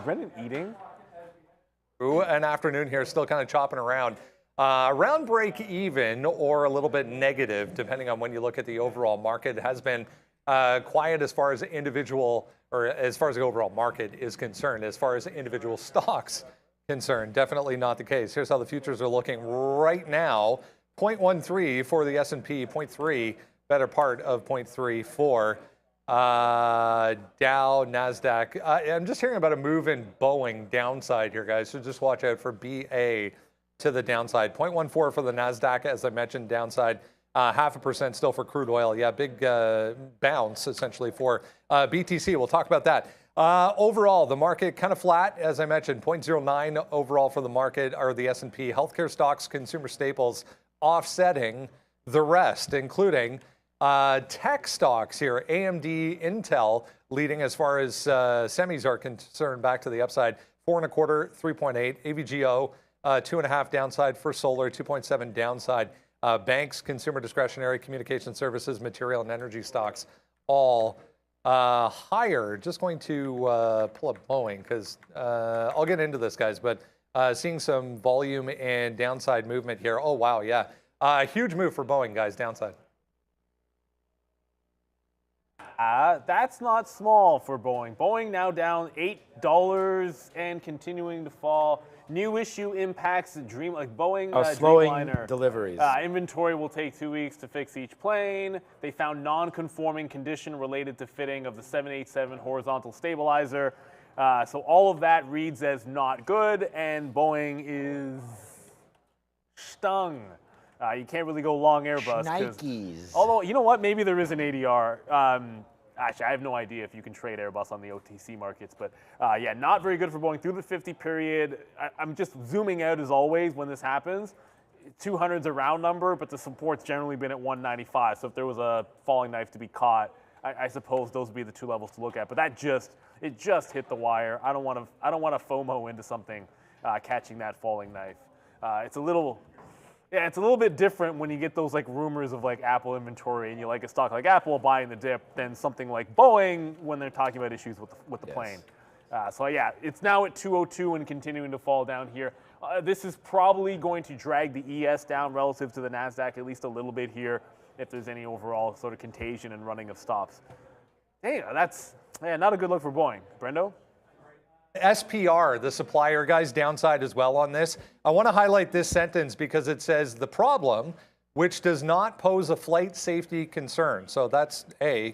Brendan eating? An afternoon here, still kind of chopping around. Around break even or a little bit negative, depending on when you look at the overall market. It has been quiet as far as individual, or as far as the overall market is concerned. As far as individual stocks concerned, definitely not the case. Here's how the futures are looking right now. 0.13 for the S&P, 0.3, better part of 0.3 for Dow, NASDAQ. I'm just hearing about a move in Boeing downside here, guys, so just watch out for BA to the downside. 0.14 for the NASDAQ, as I mentioned, downside. 0.5% still for crude oil. Yeah, big bounce, essentially, for BTC. We'll talk about that. Overall, the market kind of flat, as I mentioned, 0.09 overall for the market, or the S&P. Healthcare stocks, consumer staples, offsetting the rest, including tech stocks here. AMD, Intel leading as far as semis are concerned, back to the upside. 4.25, 3.8. AVGO, 2.5 downside for solar, 2.7 downside. Banks, consumer discretionary, communication services, material and energy stocks, all higher. Just going to pull up Boeing because I'll get into this, guys, but seeing some volume and downside movement here. Oh, wow, yeah. Huge move for Boeing, guys, downside. That's not small for Boeing. Boeing now down $8 and continuing to fall. New issue impacts Boeing slowing Dreamliner deliveries. Inventory will take 2 weeks to fix each plane. They found non-conforming condition related to fitting of the 787 horizontal stabilizer. So all of that reads as not good, and Boeing is stung. You can't really go long Airbus. Nikes. Although, you know what? Maybe there is an ADR. Actually, I have no idea if you can trade Airbus on the OTC markets. But yeah, not very good for Boeing through the 50 period. I'm just zooming out as always when this happens. 200's a round number, but the support's generally been at 195. So if there was a falling knife to be caught, I suppose those would be the two levels to look at. But it just hit the wire. I don't want to FOMO into something catching that falling knife. It's a little bit different when you get those like rumors of like Apple inventory and you like a stock like Apple buying the dip than something like Boeing when they're talking about issues with the plane. So yeah, it's now at 202 and continuing to fall down here. This is probably going to drag the ES down relative to the NASDAQ at least a little bit here if there's any overall sort of contagion and running of stops. Hey, that's not a good look for Boeing. Brendo? SPR, the supplier, guys, downside as well on this. I want to highlight this sentence because it says the problem, which does not pose a flight safety concern. So that's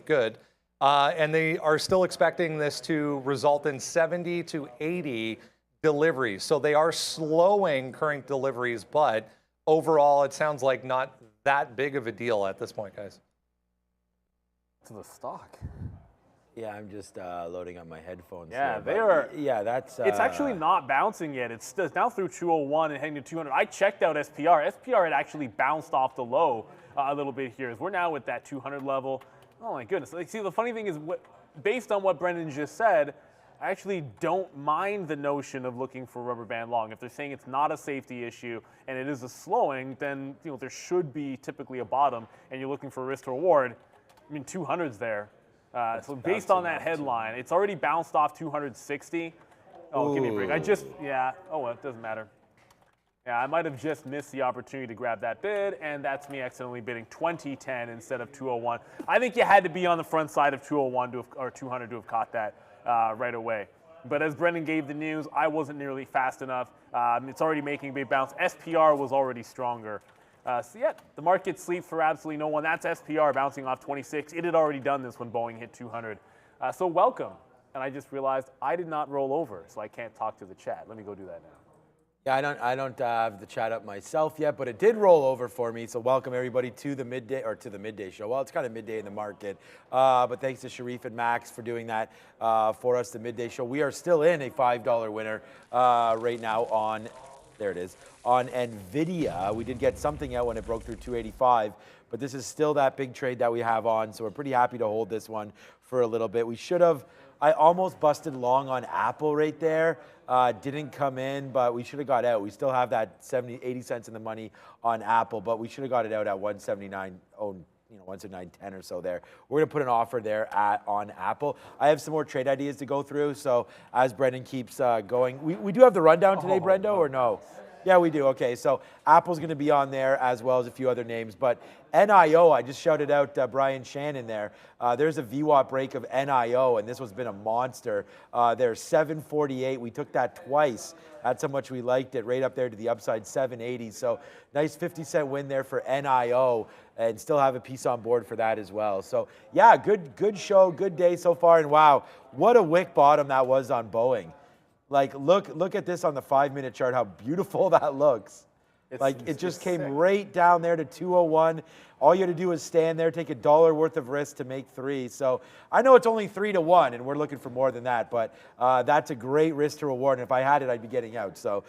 good. And they are still expecting this to result in 70 to 80 deliveries. So they are slowing current deliveries, but overall, it sounds like not that big of a deal at this point, guys. To the stock. Yeah, I'm just loading up my headphones. Yeah, here, they are. Yeah, that's. It's actually not bouncing yet. It's now through 201 and heading to 200. I checked out SPR. SPR had actually bounced off the low a little bit here. As we're now at that 200 level. Oh my goodness! Like, see, the funny thing is, based on what Brendan just said, I actually don't mind the notion of looking for rubber band long. If they're saying it's not a safety issue and it is a slowing, then there should be typically a bottom, and you're looking for risk to reward. I mean, 200's there. So based on that headline, it's already bounced off 260. Oh, give me a break. Oh, well, it doesn't matter. Yeah, I might have just missed the opportunity to grab that bid, and that's me accidentally bidding 2010 instead of 201. I think you had to be on the front side of 201 or 200 to have caught that right away. But as Brendan gave the news, I wasn't nearly fast enough. It's already making a big bounce. SPR was already stronger. So yeah, the market sleeps for absolutely no one. That's SPR bouncing off 26. It had already done this when Boeing hit 200. So welcome. And I just realized I did not roll over, so I can't talk to the chat. Let me go do that now. Yeah, I don't have the chat up myself yet, but it did roll over for me. So welcome everybody to the midday show. Well, it's kind of midday in the market, but thanks to Sharif and Max for doing that for us. The midday show. We are still in a $5 winner right now on. There it is, on NVIDIA. We did get something out when it broke through 285, but this is still that big trade that we have on, so we're pretty happy to hold this one for a little bit. We should have, I almost busted long on Apple right there. Didn't come in, but we should have got out. We still have that 80 cents in the money on Apple, but we should have got it out at 179. 179.10 or so there. We're going to put an offer there on Apple. I have some more trade ideas to go through. So as Brendan keeps going, we do have the rundown today, Brendo, or no? Yeah, we do. Okay, so Apple's going to be on there as well as a few other names. But NIO, I just shouted out Brian Shannon there. There's a VWAP break of NIO, and this one's been a monster. There's 748. We took that twice. That's how much we liked it, right up there to the upside, 780. So nice 50-cent win there for NIO, and still have a piece on board for that as well. So yeah, good show, good day so far. And wow, what a wick bottom that was on Boeing. Like, look at this on the 5-minute chart, how beautiful that looks. It just came right down there to 201. All you had to do was stand there, take $1 worth of risk to make 3. So I know it's only 3 to 1, and we're looking for more than that, but that's a great risk to reward. And if I had it, I'd be getting out. So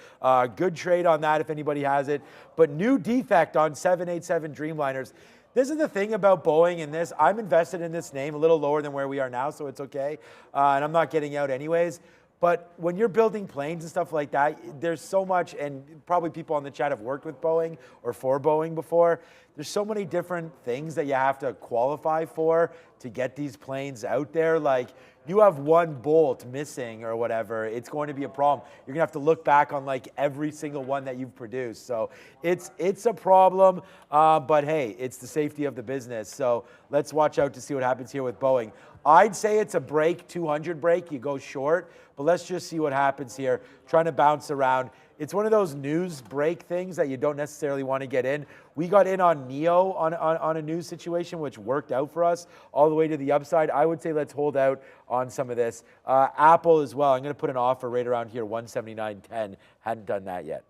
good trade on that if anybody has it. But new defect on 787 Dreamliners. This is the thing about Boeing in this. I'm invested in this name a little lower than where we are now, so it's okay. And I'm not getting out anyways. But when you're building planes and stuff like that, there's so much, and probably people on the chat have worked with Boeing or for Boeing before. There's so many different things that you have to qualify for to get these planes out there. Like, you have one bolt missing or whatever, it's going to be a problem. You're gonna have to look back on like every single one that you've produced. So it's a problem, but hey, it's the safety of the business. So let's watch out to see what happens here with Boeing. I'd say it's a break, 200 break, you go short, but let's just see what happens here. Trying to bounce around. It's one of those news break things that you don't necessarily want to get in. We got in on NEO on a news situation, which worked out for us all the way to the upside. I would say let's hold out on some of this. Apple as well. I'm going to put an offer right around here, 179.10. Hadn't done that yet.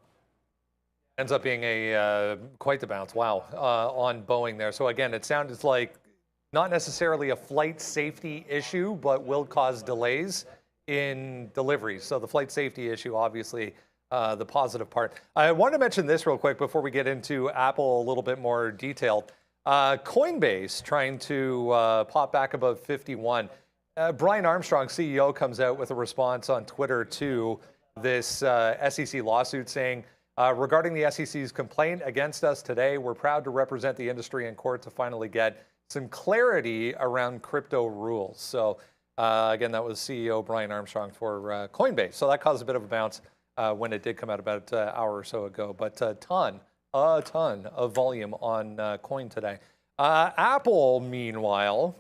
Ends up being a quite the bounce. Wow, on Boeing there. So again, it sounds like not necessarily a flight safety issue, but will cause delays in deliveries. So the flight safety issue, obviously, the positive part. I wanted to mention this real quick before we get into Apple a little bit more detailed. Coinbase trying to pop back above 51. Brian Armstrong, CEO, comes out with a response on Twitter to this SEC lawsuit saying, regarding the SEC's complaint against us today, we're proud to represent the industry in court to finally get some clarity around crypto rules. So again, that was CEO Brian Armstrong for Coinbase. So that caused a bit of a bounce when it did come out about an hour or so ago. But a ton of volume on coin today. Apple, meanwhile,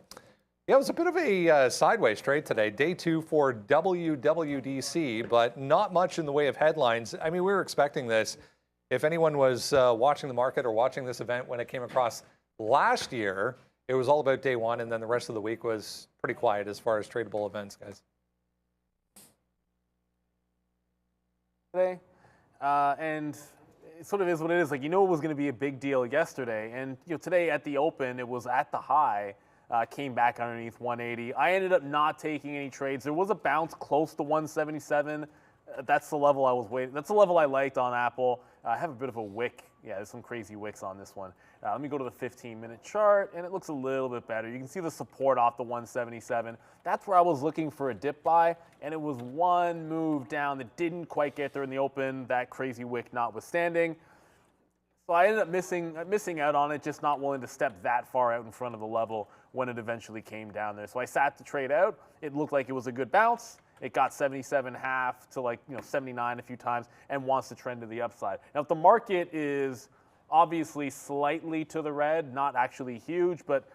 yeah, it was a bit of a sideways trade today. Day 2 for WWDC, but not much in the way of headlines. I mean, we were expecting this. If anyone was watching the market or watching this event when it came across last year, it was all about day 1, and then the rest of the week was pretty quiet as far as tradable events, guys. Today, and it sort of is what it is. Like, it was going to be a big deal yesterday, and today at the open, it was at the high, came back underneath 180. I ended up not taking any trades. There was a bounce close to 177. That's the level I was waiting. That's the level I liked on Apple. I have a bit of a wick. Yeah, there's some crazy wicks on this one. Let me go to the 15-minute chart, and it looks a little bit better. You can see the support off the 177. That's where I was looking for a dip buy, and it was one move down that didn't quite get there in the open, that crazy wick notwithstanding. So I ended up missing out on it, just not willing to step that far out in front of the level when it eventually came down there. So I sat the trade out. It looked like it was a good bounce. It got 77.5 to 79 a few times and wants to trend to the upside. Now, if the market is obviously slightly to the red, not actually huge, but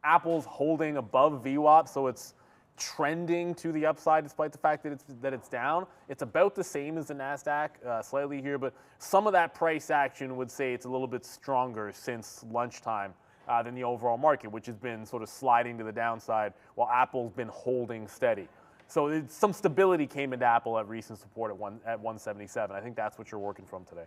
Apple's holding above VWAP, so it's trending to the upside despite the fact that it's down. It's about the same as the NASDAQ, slightly here, but some of that price action would say it's a little bit stronger since lunchtime than the overall market, which has been sort of sliding to the downside while Apple's been holding steady. So some stability came into Apple at recent support at 177. I think that's what you're working from today.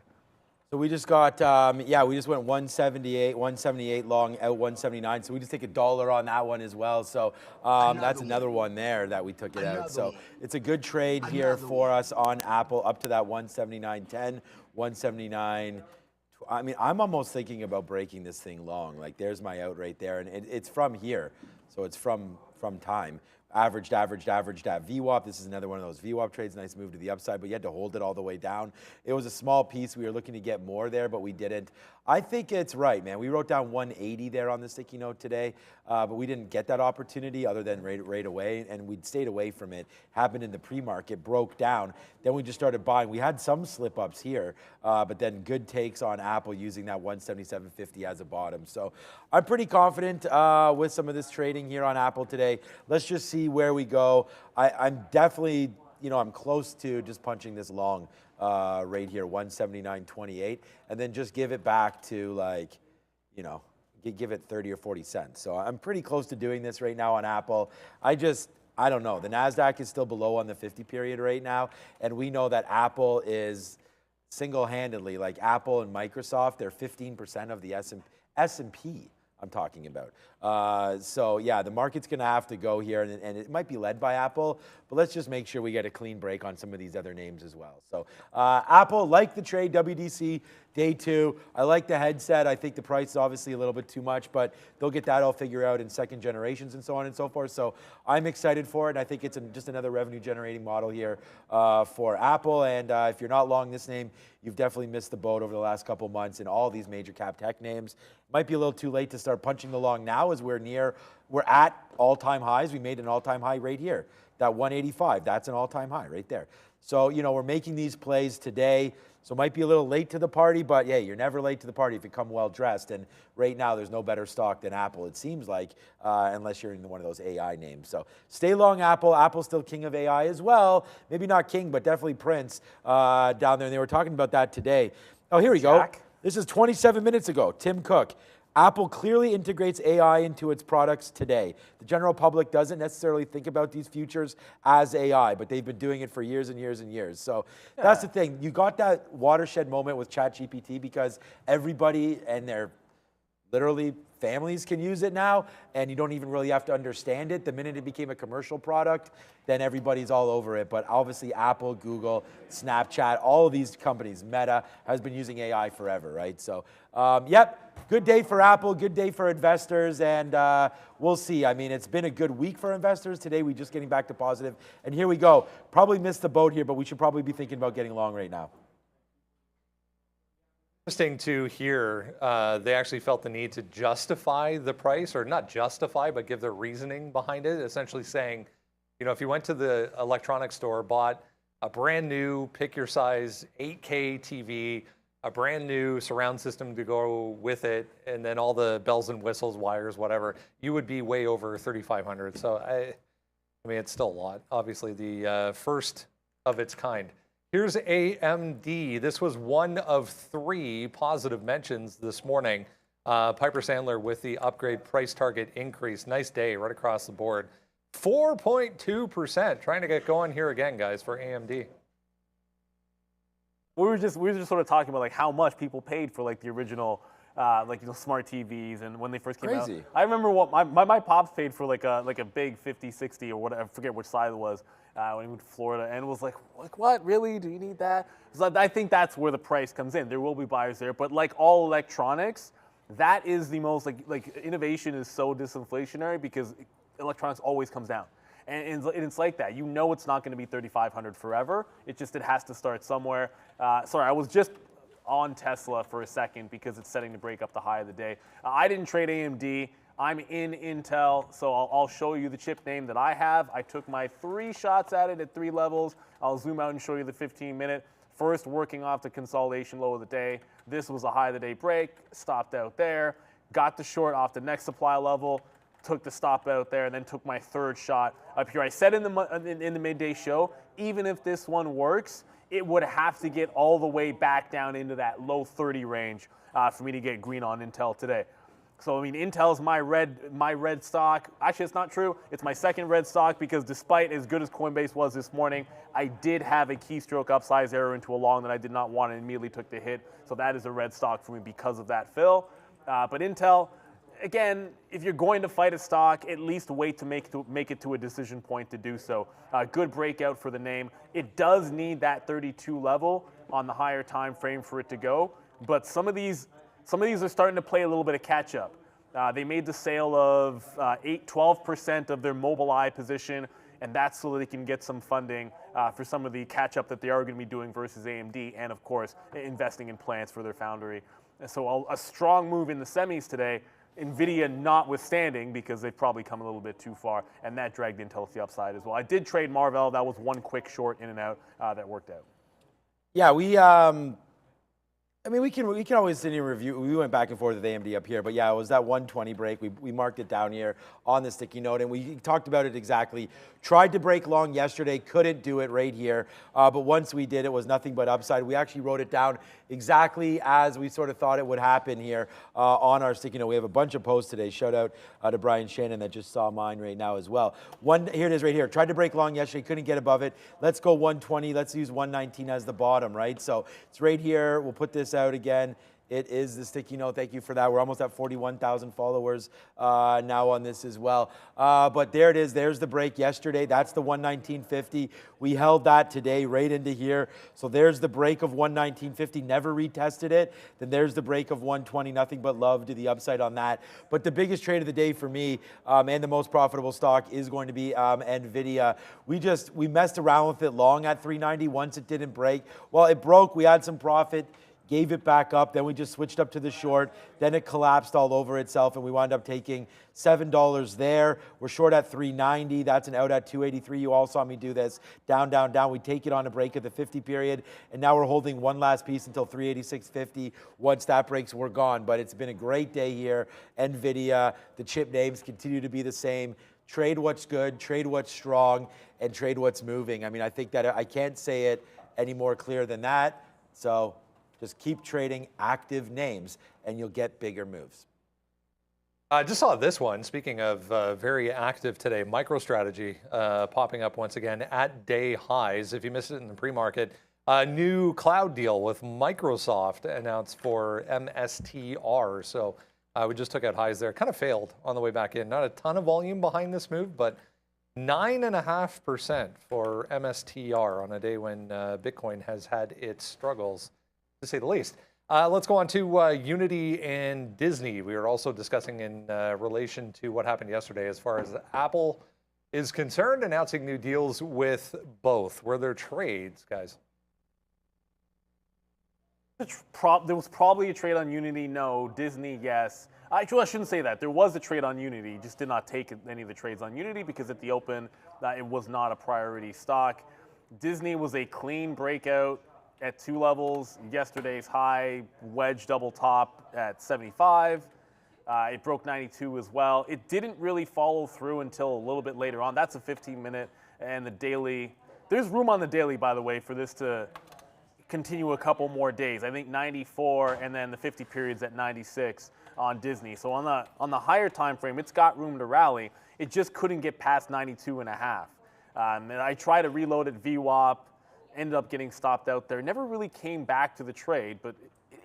So we just got, we just went 178 long, out 179. So we just take $1 on that one as well. So that's another one there that we took it out. So it's a good trade here for us on Apple up to that 179.10, 179. I mean, I'm almost thinking about breaking this thing long. Like, there's my out right there. And it's from here. So it's from time. averaged at VWAP. This is another one of those VWAP trades. Nice move to the upside, but you had to hold it all the way down. It was a small piece. We were looking to get more there, but we didn't. I think it's right, man. We wrote down 180 there on the sticky note today, but we didn't get that opportunity other than right away, and we'd stayed away from it. Happened in the pre-market, broke down. Then we just started buying. We had some slip-ups here, but then good takes on Apple using that 177.50 as a bottom. So I'm pretty confident with some of this trading here on Apple today. Let's just see where we go. I'm definitely, I'm close to just punching this long right here, 179.28, and then just give it back to give it 30 or 40 cents. So I'm pretty close to doing this right now on Apple. I don't know. The NASDAQ is still below on the 50 period right now, and we know that Apple is single-handedly, like Apple and Microsoft, they're 15% of the S&P I'm talking about. So yeah, the market's gonna have to go here, and it might be led by Apple, but let's just make sure we get a clean break on some of these other names as well. So Apple, like the trade, WDC, day 2. I like the headset. I think the price is obviously a little bit too much, but they'll get that all figured out in second generations and so on and so forth. So I'm excited for it. I think it's just another revenue generating model here for Apple. And if you're not long this name, you've definitely missed the boat over the last couple months in all these major cap tech names. Might be a little too late to start punching the long now as we're at all-time highs. We made an all-time high right here. That 185, that's an all-time high right there. So, we're making these plays today. So it might be a little late to the party, but yeah, you're never late to the party if you come well dressed. And right now, there's no better stock than Apple, it seems like, unless you're in one of those AI names. So stay long Apple. Apple's still king of AI as well. Maybe not king, but definitely Prince down there. And they were talking about that today. Oh, here we go. This is 27 minutes ago. Tim Cook. Apple clearly integrates AI into its products today. The general public doesn't necessarily think about these futures as AI, but they've been doing it for years and years and years. So that's the thing. You got that watershed moment with ChatGPT because everybody and their literally families can use it now, and you don't even really have to understand it. The minute it became a commercial product, then everybody's all over it. But obviously Apple, Google, Snapchat, all of these companies, Meta, has been using AI forever, right? So, yep, good day for Apple, good day for investors, and we'll see. I mean, it's been a good week for investors. Today, we're just getting back to positive, and here we go. Probably missed the boat here, but we should probably be thinking about getting long right now. Interesting to hear they actually felt the need to justify the price, or not justify, but give their reasoning behind it, essentially saying, if you went to the electronics store, bought a brand new, pick your size, 8K TV, a brand new surround system to go with it, and then all the bells and whistles, wires, whatever, you would be way over $3,500. So, I mean, it's still a lot. Obviously, the first of its kind. Here's AMD. This was one of 3 positive mentions this morning. Piper Sandler with the upgrade price target increase. Nice day right across the board. 4.2%. Trying to get going here again, guys, for AMD. We were just sort of talking about like how much people paid for like the original smart TVs and when they first came out. I remember what my pops paid for like a big 50, 60 or whatever, I forget which size it was when he moved to Florida, and was like what, really? Do you need that? So I think that's where the price comes in. There will be buyers there, but like all electronics, that is the most like innovation is so disinflationary because electronics always comes down. And it's like that. It's not going to be 3,500 forever. It has to start somewhere. Sorry, I was just on Tesla for a second because it's setting to break up the high of the day. I didn't trade AMD. I'm in Intel, so I'll show you the chip name that I have. I took my 3 shots at it at 3 levels. I'll zoom out and show you the 15-minute. First, working off the consolidation low of the day. This was a high of the day break. Stopped out there. Got the short off the next supply level. Took the stop out there, and then took my 3rd shot up here. I said in the midday show, even if this one works, it would have to get all the way back down into that low 30 range for me to get green on Intel today. So, I mean, Intel's my red stock. Actually, it's not true. It's my 2nd red stock because despite as good as Coinbase was this morning, I did have a keystroke upsize error into a long that I did not want and immediately took the hit. So that is a red stock for me because of that fill. But Intel, again, if you're going to fight a stock, at least wait to make it to a decision point to do so. Good breakout for the name. It does need that 32 level on the higher time frame for it to go, but some of these are starting to play a little bit of catch up. They made the sale of 12% of their Mobileye position, and that's so they can get some funding for some of the catch-up that they are going to be doing versus AMD, and of course, investing in plants for their foundry. And so a strong move in the semis today, NVIDIA notwithstanding, because they've probably come a little bit too far, and that dragged Intel to the upside as well. I did trade Marvell. That was one quick short in and out that worked out. Yeah, I mean, we can always sit here and review. We went back and forth with AMD up here, but yeah, it was that 120 break. We marked it down here on the sticky note, and we talked about it exactly. Tried to break long yesterday, couldn't do it right here, but once we did, it was nothing but upside. We actually wrote it down exactly as we sort of thought it would happen here on our sticky note. We have a bunch of posts today. Shout out to Brian Shannon that just saw mine right now as well. Here it is right here. Tried to break long yesterday, couldn't get above it. Let's go 120. Let's use 119 as the bottom, right? So it's right here. We'll put this out again. It is the sticky note. Thank you for that. We're almost at 41,000 followers now on this as well. But there it is. There's the break yesterday. That's the 119.50. We held that today right into here. So there's the break of 119.50. Never retested it. Then there's the break of 120. Nothing but love to the upside on that. But the biggest trade of the day for me and the most profitable stock is going to be NVIDIA. We messed around with it long at 390 once it didn't break. Well, it broke. We had some profit. Gave it back up, then we just switched up to the short, then it collapsed all over itself, and we wound up taking $7 there. We're short at 390, that's an out at 283. You all saw me do this. Down, down, down. We take it on a break at the 50 period, and now we're holding one last piece until 386.50. Once that breaks, we're gone. But it's been a great day here. NVIDIA, the chip names continue to be the same. Trade what's good, trade what's strong, and trade what's moving. I mean, I think that I can't say it any more clear than that. So just keep trading active names, and you'll get bigger moves. I just saw this one. Speaking of very active today, Microstrategy popping up once again at day highs. If you missed it in the pre-market, a new cloud deal with Microsoft announced for MSTR. So we just took out highs there. Kind of failed on the way back in. Not a ton of volume behind this move, but 9.5% for MSTR on a day when Bitcoin has had its struggles, to say the least. Let's go on to Unity and Disney. We were also discussing in relation to what happened yesterday as far as Apple is concerned, announcing new deals with both. Were there trades, guys? There was probably a trade on Unity, no. Disney, yes. Actually, I shouldn't say that. There was a trade on Unity, just did not take any of the trades on Unity because at the open, it was not a priority stock. Disney was a clean breakout at two levels. Yesterday's high, wedge double top at 75. It broke 92 as well. It didn't really follow through until a little bit later on. That's a 15-minute, and the daily. There's room on the daily, by the way, for this to continue a couple more days. I think 94, and then the 50 periods at 96 on Disney. So on the higher time frame, it's got room to rally. It just couldn't get past 92 and a half. And I tried to reload at VWAP. Ended up getting stopped out there. Never really came back to the trade, but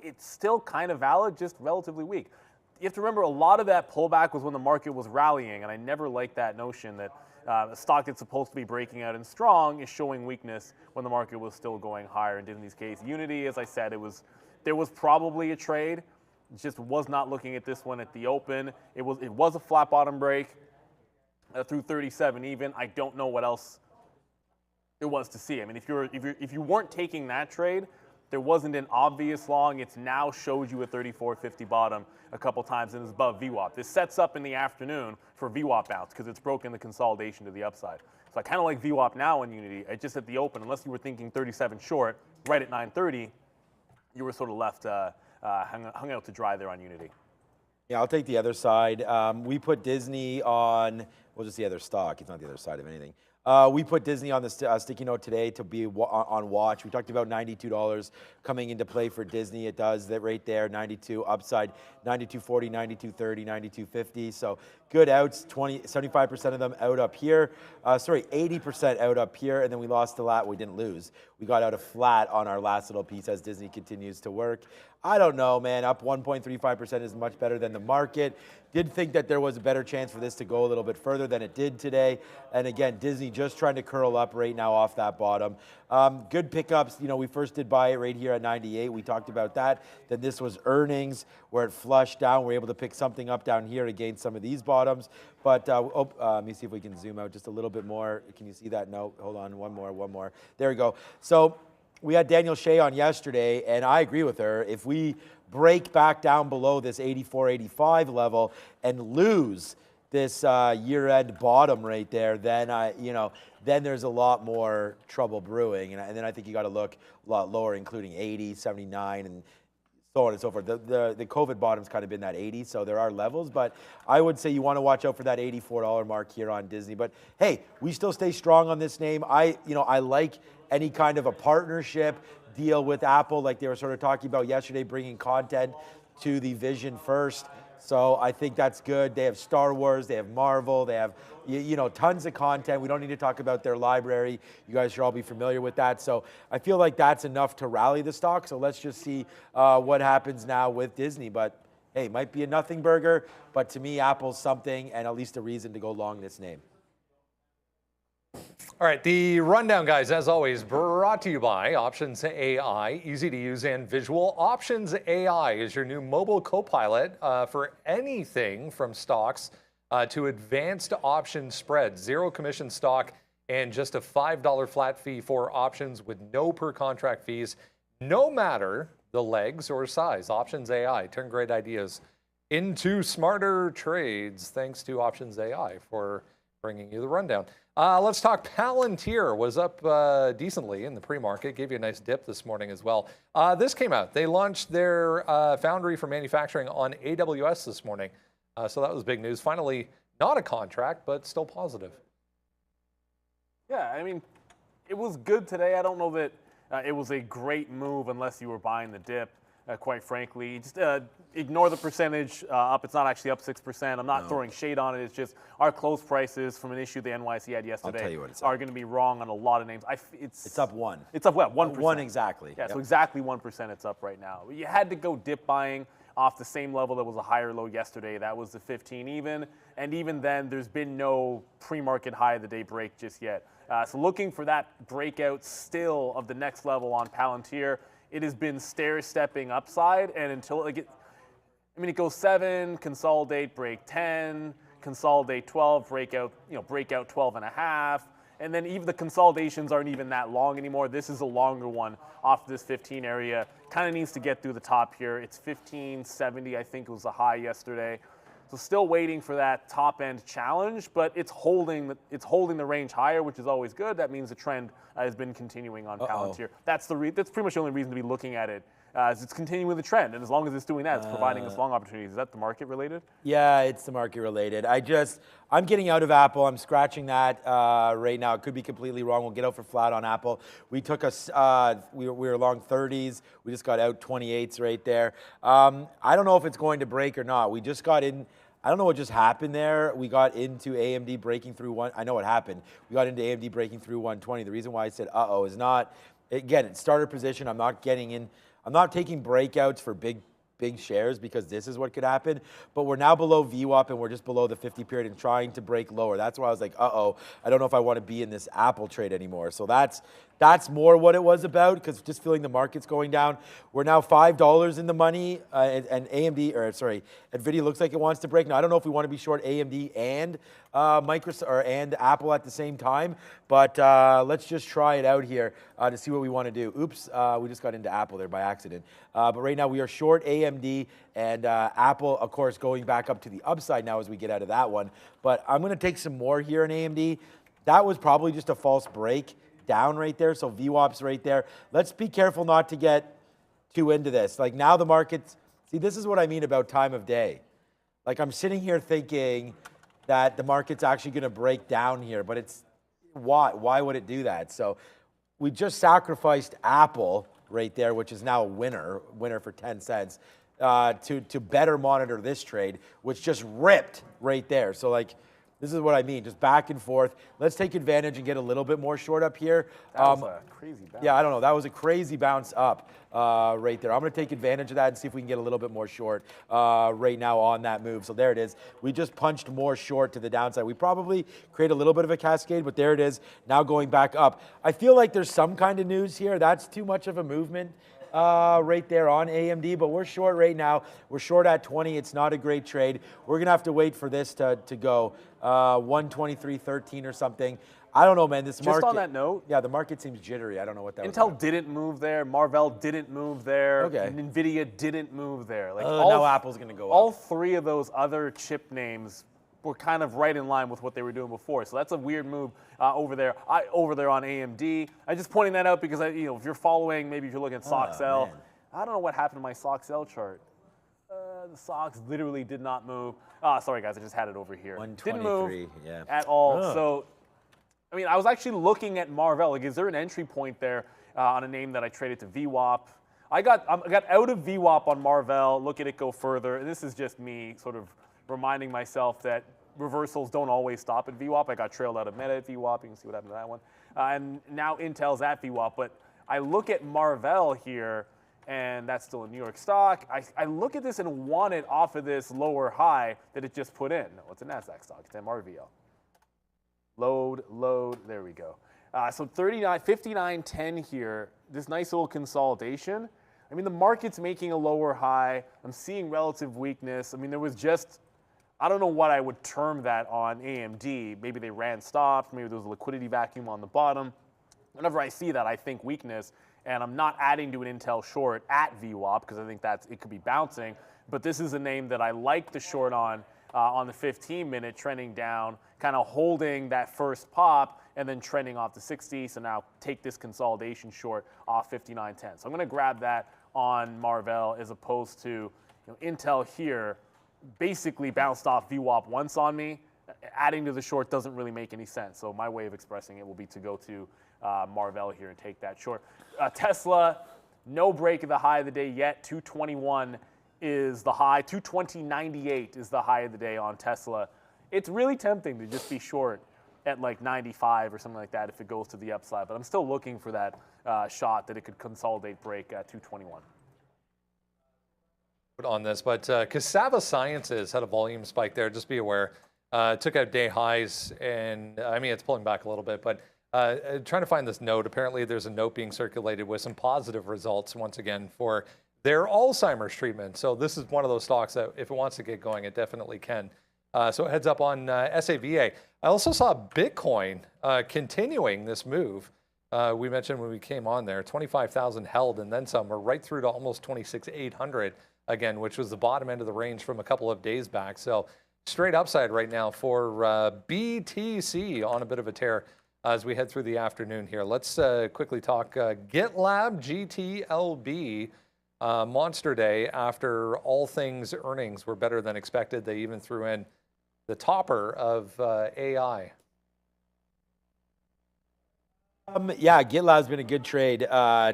it's still kind of valid, just relatively weak. You have to remember a lot of that pullback was when the market was rallying, and I never liked that notion that a stock that's supposed to be breaking out and strong is showing weakness when the market was still going higher. In Disney's case, Unity, as I said, there was probably a trade. Just was not looking at this one at the open. It was a flat bottom break through 37 even. I don't know what else it was to see. I mean, if you weren't taking that trade, there wasn't an obvious long. It's now showed you a 34.50 bottom a couple times and is above VWAP. This sets up in the afternoon for VWAP bounce because it's broken the consolidation to the upside. So I kind of like VWAP now in Unity. Just at the open, unless you were thinking 37 short, right at 9:30, you were sort of left hung out to dry there on Unity. Yeah, I'll take the other side. We put Disney on, well, just the other stock. It's not the other side of anything. We put Disney on the sticky note today to be on watch. We talked about $92 coming into play for Disney. It does that right there, 92 upside, 92.40, 92.30, 92.50. So good outs, 75% of them out up here. 80% out up here, and then we lost a lot. We didn't lose. We got out a flat on our last little piece as Disney continues to work. I don't know, man. Up 1.35% is much better than the market. Did think that there was a better chance for this to go a little bit further than it did today. And again, Disney just trying to curl up right now off that bottom. Good pickups. You know, we first did buy it right here at 98. We talked about that. Then this was earnings where it flushed down. We're able to pick something up down here against some of these bottoms. But let me see if we can zoom out just a little bit more. Can you see that? No, hold on. One more. There we go. So we had Daniel Shea on yesterday, and I agree with her. If we break back down below this 84-85 level and lose this year-end bottom right there, then then there's a lot more trouble brewing, and then I think you got to look a lot lower, including 80, 79, and so on and so forth. The COVID bottom's kind of been that 80, so there are levels, but I would say you want to watch out for that $84 mark here on Disney. But hey, we still stay strong on this name. I like any kind of a partnership deal with Apple, like they were sort of talking about yesterday, bringing content to the Vision first. So I think that's good. They have Star Wars, they have Marvel, they have tons of content. We don't need to talk about their library. You guys should all be familiar with that. So I feel like that's enough to rally the stock. So let's just see what happens now with Disney. But hey, might be a nothing burger, but to me, Apple's something and at least a reason to go long this name. All right, the rundown, guys, as always, brought to you by Options AI. Easy to use and visual. Options AI is your new mobile co-pilot for anything from stocks to advanced option spreads. Zero commission stock and just a $5 flat fee for options with no per contract fees, no matter the legs or size. Options AI. Turn great ideas into smarter trades. Thanks to Options AI for bringing you the rundown. Let's talk Palantir. Was up decently in the pre-market. Gave you a nice dip this morning as well. This came out. They launched their foundry for manufacturing on AWS this morning. So that was big news. Finally, not a contract, but still positive. Yeah, I mean, it was good today. I don't know that it was a great move unless you were buying the dip, quite frankly. Just ignore the percentage up. It's not actually up 6%. I'm not throwing shade on it. It's just our close prices from an issue the NYSE had yesterday are going to be wrong on a lot of names. It's up 1. It's up what? 1%. 1 exactly. Yeah, yep. So exactly 1% it's up right now. You had to go dip buying off the same level that was a higher low yesterday. That was the 15 even. And even then, there's been no pre-market high of the day break just yet. So looking for that breakout still of the next level on Palantir. It has been stair-stepping upside, and until it goes 7, consolidate, break 10, consolidate 12, breakout 12 and a half, and then even the consolidations aren't even that long anymore. This is a longer one off this 15 area. Kind of needs to get through the top here. It's 1570, I think was the high yesterday. So still waiting for that top end challenge, but it's holding the range higher, which is always good. That means the trend has been continuing on Palantir. That's pretty much the only reason to be looking at it. Is it's continuing the trend, and as long as it's doing that, it's providing us long opportunities. Is that the market related? Yeah, it's the market related. I'm getting out of Apple. I'm scratching that right now. It could be completely wrong. We'll get out for flat on Apple. We took we were long 30s. We just got out 28s right there. I don't know if it's going to break or not. We just got in. I don't know what just happened there. We got into AMD breaking through one. I know what happened. We got into AMD breaking through 120. The reason why I said is not, again, it's starter position. I'm not getting in. I'm not taking breakouts for big shares because this is what could happen. But we're now below VWAP and we're just below the 50 period and trying to break lower. That's why I was like, I don't know if I want to be in this Apple trade anymore. So that's more what it was about, because just feeling the market's going down. We're now $5 in the money, and NVIDIA looks like it wants to break. Now I don't know if we want to be short AMD and Microsoft and Apple at the same time, but let's just try it out here to see what we want to do. Oops, we just got into Apple there by accident. But right now we are short AMD and Apple, of course, going back up to the upside now as we get out of that one. But I'm going to take some more here in AMD. That was probably just a false break down right there, so VWAP's right there. Let's be careful not to get too into this. Like now the market's, see, this is what I mean about time of day. Like I'm sitting here thinking that the market's actually going to break down here, but it's, why would it do that? So we just sacrificed Apple right there, which is now a winner for 10 cents, to better monitor this trade, which just ripped right there. So like, This is what I mean, just back and forth. Let's take advantage and get a little bit more short up here. That was a crazy bounce. Yeah, I don't know. That was a crazy bounce up right there. I'm going to take advantage of that and see if we can get a little bit more short right now on that move. So there it is. We just punched more short to the downside. We probably create a little bit of a cascade, but there it is. Now going back up. I feel like there's some kind of news here. That's too much of a movement. Right there on AMD, but we're short right now. We're short at 20. It's not a great trade. We're going to have to wait for this to go 123.13 or something. I don't know, man. This market. Just on that note. Yeah, the market seems jittery. I don't know what that was. Intel didn't move there. Marvell didn't move there. Okay. NVIDIA didn't move there. Like now Apple's going to go all up. three of those other chip names were kind of right in line with what they were doing before. So that's a weird move over there. Over there on AMD. I'm just pointing that out because if you're following, maybe if you're looking at SockSell, I don't know what happened to my SockSell chart. The stocks literally did not move. Sorry guys, I just had it over here. 123, didn't move at all. So, I mean, I was actually looking at Marvell. Like, is there an entry point there on a name that I traded to VWAP? I got out of VWAP on Marvell. Look at it go further. And this is just me sort of reminding myself that reversals don't always stop at VWAP. I got trailed out of Meta at VWAP. You can see what happened to that one. And now Intel's at VWAP. But I look at Marvell here, and that's still a New York stock. I look at this and want it off of this lower high that it just put in. No, it's a NASDAQ stock. It's MRVL. Load. There we go. So 59.10 here. This nice little consolidation. I mean, the market's making a lower high. I'm seeing relative weakness. I mean, there was just, I don't know what I would term that on AMD. Maybe they ran stops. Maybe there was a liquidity vacuum on the bottom. Whenever I see that, I think weakness. And I'm not adding to an Intel short at VWAP because I think it could be bouncing. But this is a name that I like the short on the 15-minute, trending down, kind of holding that first pop and then trending off the 60. So now take this consolidation short off 59.10. So I'm going to grab that on Marvell as opposed to Intel here basically bounced off VWAP once on me. Adding to the short doesn't really make any sense. So my way of expressing it will be to go to Marvell here and take that short. Tesla, no break of the high of the day yet. 221 is the high. 220.98 is the high of the day on Tesla. It's really tempting to just be short at like 95 or something like that if it goes to the upside. But I'm still looking for that shot that it could consolidate break at 221. On this, but Cassava Sciences had a volume spike there. Just be aware. Took out day highs, and I mean, it's pulling back a little bit, but trying to find this note. Apparently, there's a note being circulated with some positive results once again for their Alzheimer's treatment. So this is one of those stocks that if it wants to get going, it definitely can. So heads up on SAVA. I also saw Bitcoin continuing this move. We mentioned when we came on there, 25,000 held and then some. We're right through to almost 26,800 again, which was the bottom end of the range from a couple of days back. So straight upside right now for BTC on a bit of a tear as we head through the afternoon here. Let's quickly talk GitLab GTLB. Monster day after all things earnings were better than expected. They even threw in the topper of AI. Yeah, GitLab's been a good trade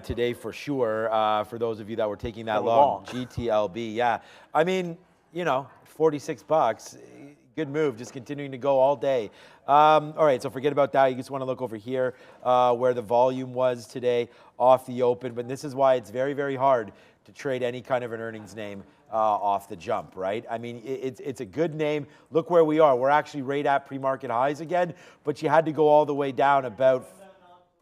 today for sure. For those of you that were taking that long, GTLB. Yeah, I mean, 46 bucks. Good move, just continuing to go all day. All right, so forget about that. You just want to look over here where the volume was today off the open. But this is why it's very, very hard to trade any kind of an earnings name off the jump, right? I mean, it's a good name. Look where we are. We're actually right at pre-market highs again, but you had to go all the way down about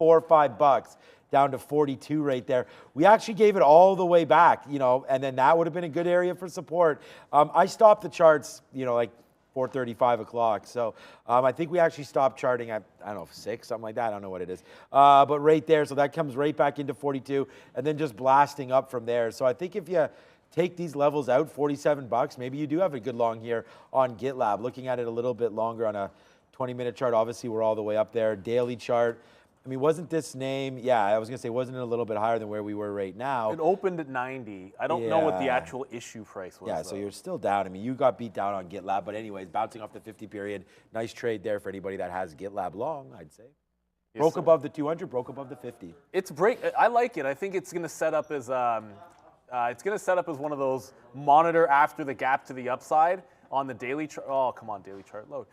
$4 or $5 down to 42 right there. We actually gave it all the way back, and then that would have been a good area for support. I stopped the charts, like 4:30, 5 o'clock. So I think we actually stopped charting at, I don't know, 6, something like that. I don't know what it is. But right there, so that comes right back into 42 and then just blasting up from there. So I think if you take these levels out, 47 bucks, maybe you do have a good long here on GitLab. Looking at it a little bit longer on a 20-minute chart, obviously we're all the way up there. Daily chart. I mean, wasn't this name, I was going to say, wasn't it a little bit higher than where we were right now? It opened at 90. I don't know what the actual issue price was. Yeah, so you're still down. I mean, you got beat down on GitLab, but anyways, bouncing off the 50 period. Nice trade there for anybody that has GitLab long, I'd say. Yes, broke above the 200, broke above the 50. It's I like it. I think it's going to set up as one of those monitor after the gap to the upside on the daily chart. Oh, come on, daily chart load.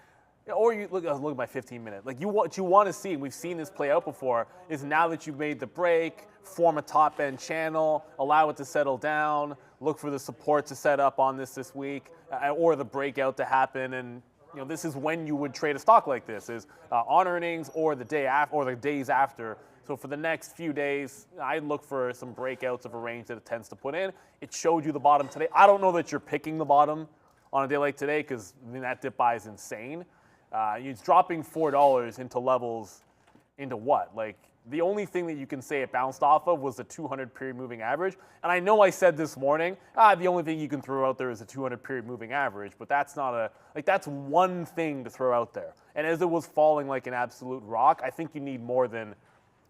Or you look at my 15-minute. Like what you want to see, and we've seen this play out before, is now that you've made the break, form a top end channel, allow it to settle down, look for the support to set up on this week, or the breakout to happen. And this is when you would trade a stock like this, is on earnings or the day after, or the days after. So for the next few days, I'd look for some breakouts of a range that it tends to put in. It showed you the bottom today. I don't know that you're picking the bottom on a day like today, because that dip buy is insane. It's dropping $4 into levels, into what? Like, the only thing that you can say it bounced off of was the 200 period moving average. And I know I said this morning, the only thing you can throw out there is a 200 period moving average, but that's not that's one thing to throw out there. And as it was falling like an absolute rock, I think you need more than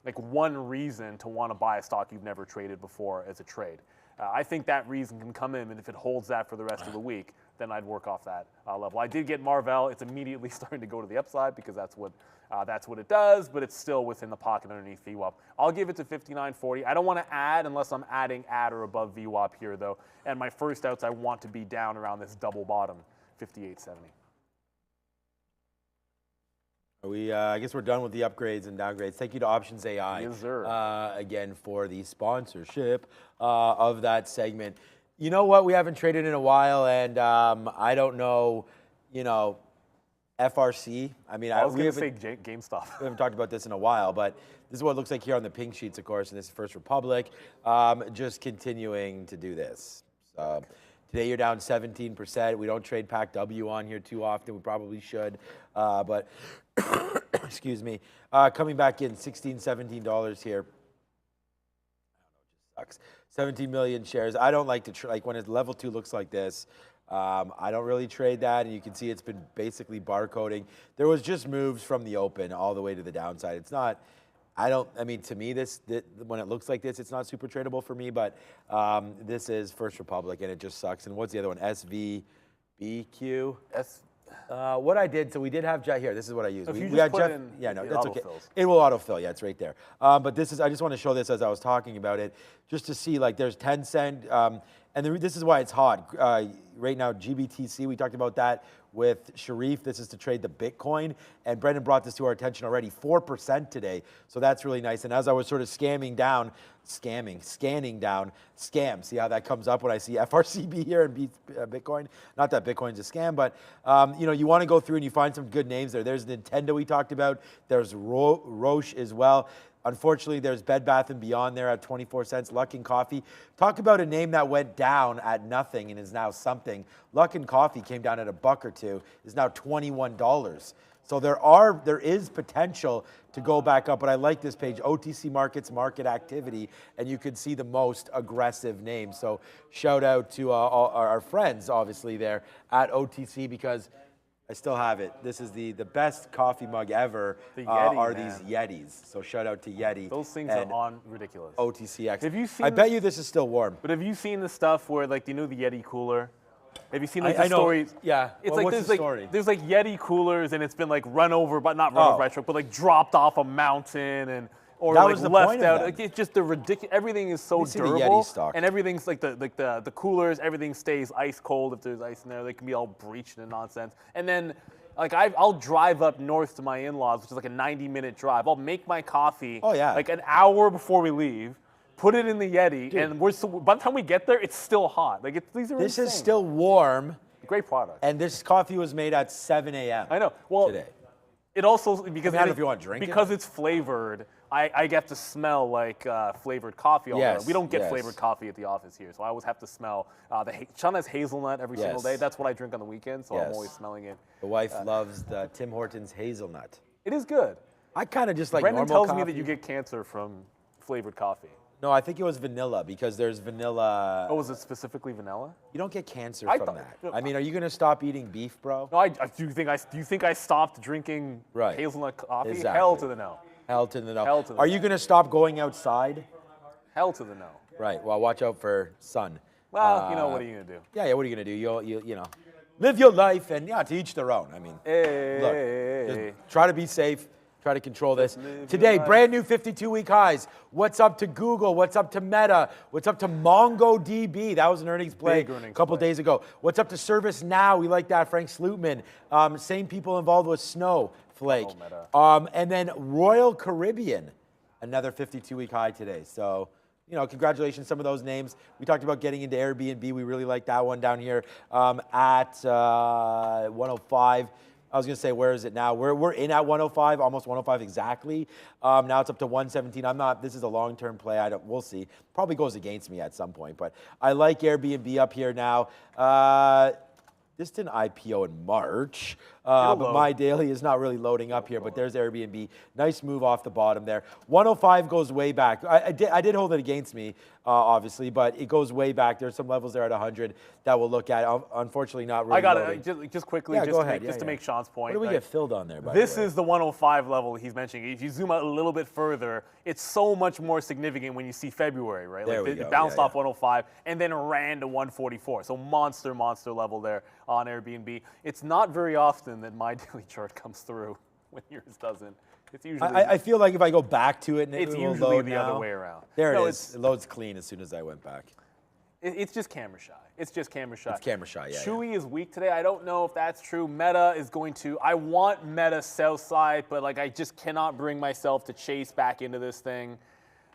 like one reason to want to buy a stock you've never traded before as a trade. I think that reason can come in, and if it holds that for the rest of the week, then I'd work off that level. I did get Marvell. It's immediately starting to go to the upside because that's what it does, but it's still within the pocket underneath VWAP. I'll give it to 59.40. I don't want to add unless I'm adding at or above VWAP here, though. And my first outs, I want to be down around this double bottom, 58.70. I guess we're done with the upgrades and downgrades. Thank you to Options AI, Yes, sir. Again, for the sponsorship of that segment. You know what? We haven't traded in a while, and I don't know, FRC. I mean, I was going to say GameStop. We haven't talked about this in a while, but this is what it looks like here on the pink sheets, of course, and this is First Republic. Just continuing to do this. Today you're down 17%. We don't trade Pack W on here too often. We probably should, but excuse me. Coming back in $16, $17 here. I don't know, it just sucks. 17 million shares. I don't like to like when it's level 2 looks like this. I don't really trade that, and you can see it's been basically barcoding. There was just moves from the open all the way to the downside. It's not. I mean, to me, when it looks like this, it's not super tradable for me, but this is First Republic, and it just sucks. And what's the other one? SVBQ? What I did, so we did have here. This is what I used. If you we just had put Jeff. in, Yeah, no, it that's okay. autofills. It will autofill. Yeah, it's right there. But this is. I just want to show this as I was talking about it, just to see like there's 10 cent, and this is why it's hot right now. GBTC. We talked about that with Sharif. This is to trade the Bitcoin, and Brendan brought this to our attention already. 4% today, so that's really nice. And as I was sort of scanning down, scam. See how that comes up when I see FRCB here and Bitcoin. Not that Bitcoin's a scam, but you want to go through and you find some good names there. There's Nintendo we talked about. There's Roche as well. Unfortunately, there's Bed Bath & Beyond there at 24 cents. Luckin Coffee. Talk about a name that went down at nothing and is now something. Luckin Coffee came down at $1 or $2, is now $21. So there is potential to go back up, but I like this page, OTC Markets, Market Activity, and you can see the most aggressive names. So shout out to all our friends, obviously, there at OTC, because I still have it. This is the best coffee mug ever. The Yeti, these Yetis. So shout out to Yeti. Those things are on ridiculous. OTCX. Have you seen I bet you this is still warm. But have you seen the stuff where, like, the Yeti cooler? Have you seen like, I the know. stories? Yeah. It's Well, like what's the story? There's like Yeti coolers, and it's been like run over, but not run over by a truck, but like dropped off a mountain or That like was the left point of out. them. Like, it's just the ridiculous. Everything is so Let me see the durable, Yeti stock. and everything's like the coolers. Everything stays ice cold if there's ice in there. They can be all breached and nonsense. And then like I'll drive up north to my in-laws, which is like a 90-minute drive. I'll make my coffee. Oh, yeah. Like an hour before we leave. Put it in the Yeti, and by the time we get there, it's still hot. Like these are This insane. is still warm. Great product. And this coffee was made at 7 a.m. I know. Well, today. it also because I don't know if you want to drink it. because it's flavored. I get to smell like flavored coffee all Yes, day. We don't get yes. flavored coffee at the office here, so I always have to smell. Sean has hazelnut every single day. Yes. That's what I drink on the weekend, so I'm Yes. always smelling it. The wife loves the Tim Hortons hazelnut. It is good. I kind of just like Brendan normal tells me coffee. that you get cancer from flavored coffie. No, I think it was vanilla because there's vanilla. Oh, was it specifically vanilla? You don't get cancer I from thought- that. I mean, are you going to stop eating beef, bro? No, do you think I stopped drinking Right. hazelnut coffee? Exactly. Hell to the no. Hell to the no. Hell to the Are no. you going to stop going outside? Hell to the no. Right. Well, watch out for sun. Well, what are you gonna do? Yeah. What are you going to do? You know, live your life and to each their own. I mean, Hey. look, just try to be safe. Try to control this. Today, brand new 52-week highs. What's up to Google? What's up to Meta? What's up to MongoDB? That was an earnings play a couple days ago. What's up to ServiceNow? We like that. Frank Slootman. Same people involved with Snowflake. And then Royal Caribbean, another 52-week high today. So, you know, congratulations, some of those names. We talked about getting into Airbnb. We really like that one down here at 105. I was going to say, where is it now? We're in at 105, almost 105 exactly. Now it's up to 117. This is a long-term play. We'll see. Probably goes against me at some point, but I like Airbnb up here now. This didn't IPO in March, but my daily is not really loading up here, but there's Airbnb. Nice move off the bottom there. 105 goes way back. I did hold it against me, obviously, but it goes way back. There's some levels there at 100 that we'll look at. Unfortunately, not really. I got it. Just quickly, just to make Sean's point. What do we get filled on there, by this the way? is the 105 level he's mentioning. If you zoom out a little bit further, it's so much more significant when you see February, right? There Like we go. It bounced off 105 and then ran to 144. So monster level there on Airbnb. It's not very often that my daily chart comes through when yours doesn't. It's usually I feel like if I go back to it, it's it will usually load the now. other way around. There it is. It loads clean as soon as I went back. It's just camera shy. It's just camera shy. It's camera shy, yeah. Chewy is weak today. I don't know if that's true. Meta is going to. I want Meta south side, but like I just cannot bring myself to chase back into this thing.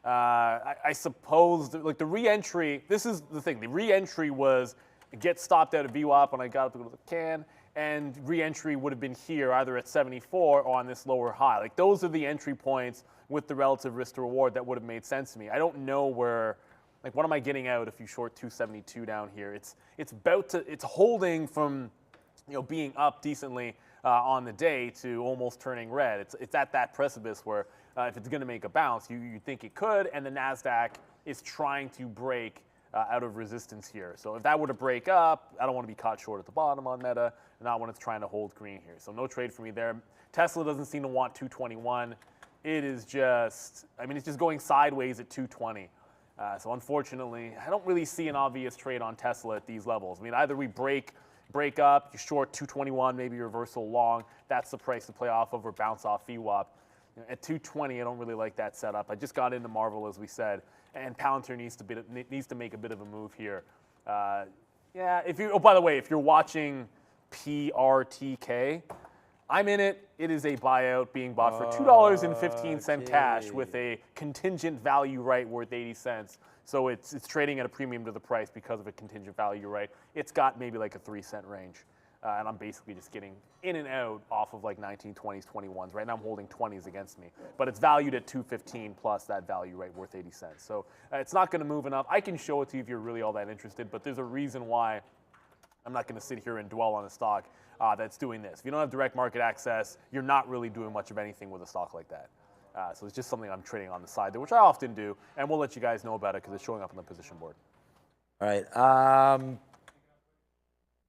I suppose like the re-entry. This is the thing. The re-entry was get stopped out of VWAP when I got up to go to the can, and re-entry would have been here either at 74 or on this lower high. Like those are the entry points with the relative risk to reward that would have made sense to me. I don't know where. Like, what am I getting out if you short 272 down here? It's holding from, you know, being up decently on the day to almost turning red. It's at that precipice where if it's going to make a bounce, you think it could, and the NASDAQ is trying to break out of resistance here. So if that were to break up, I don't want to be caught short at the bottom on Meta, not when it's trying to hold green here. So no trade for me there. Tesla doesn't seem to want 221. It is just, I mean, it's just going sideways at 220. So unfortunately, I don't really see an obvious trade on Tesla at these levels. I mean, either we break up, you short 221, maybe reversal long. That's the price to play off of, or bounce off VWAP. You know, at 220, I don't really like that setup. I just got into Marvel, as we said, and Palantir needs to make a bit of a move here. Yeah. By the way, if you're watching PRTK, I'm in it. It is a buyout being bought for $2.15 cash with a contingent value right worth 80 cents. So it's trading at a premium to the price because of a contingent value right. It's got maybe like a 3-cent range. And I'm basically just getting in and out off of like 1920s, 21s. Right now I'm holding 20s against me. But it's valued at $2.15 plus that value right worth 80 cents. So it's not going to move enough. I can show it to you if you're really all that interested, but there's a reason why I'm not going to sit here and dwell on a stock that's doing this. If you don't have direct market access, you're not really doing much of anything with a stock like that. So it's just something I'm trading on the side there, which I often do, and we'll let you guys know about it because it's showing up on the position board. All right.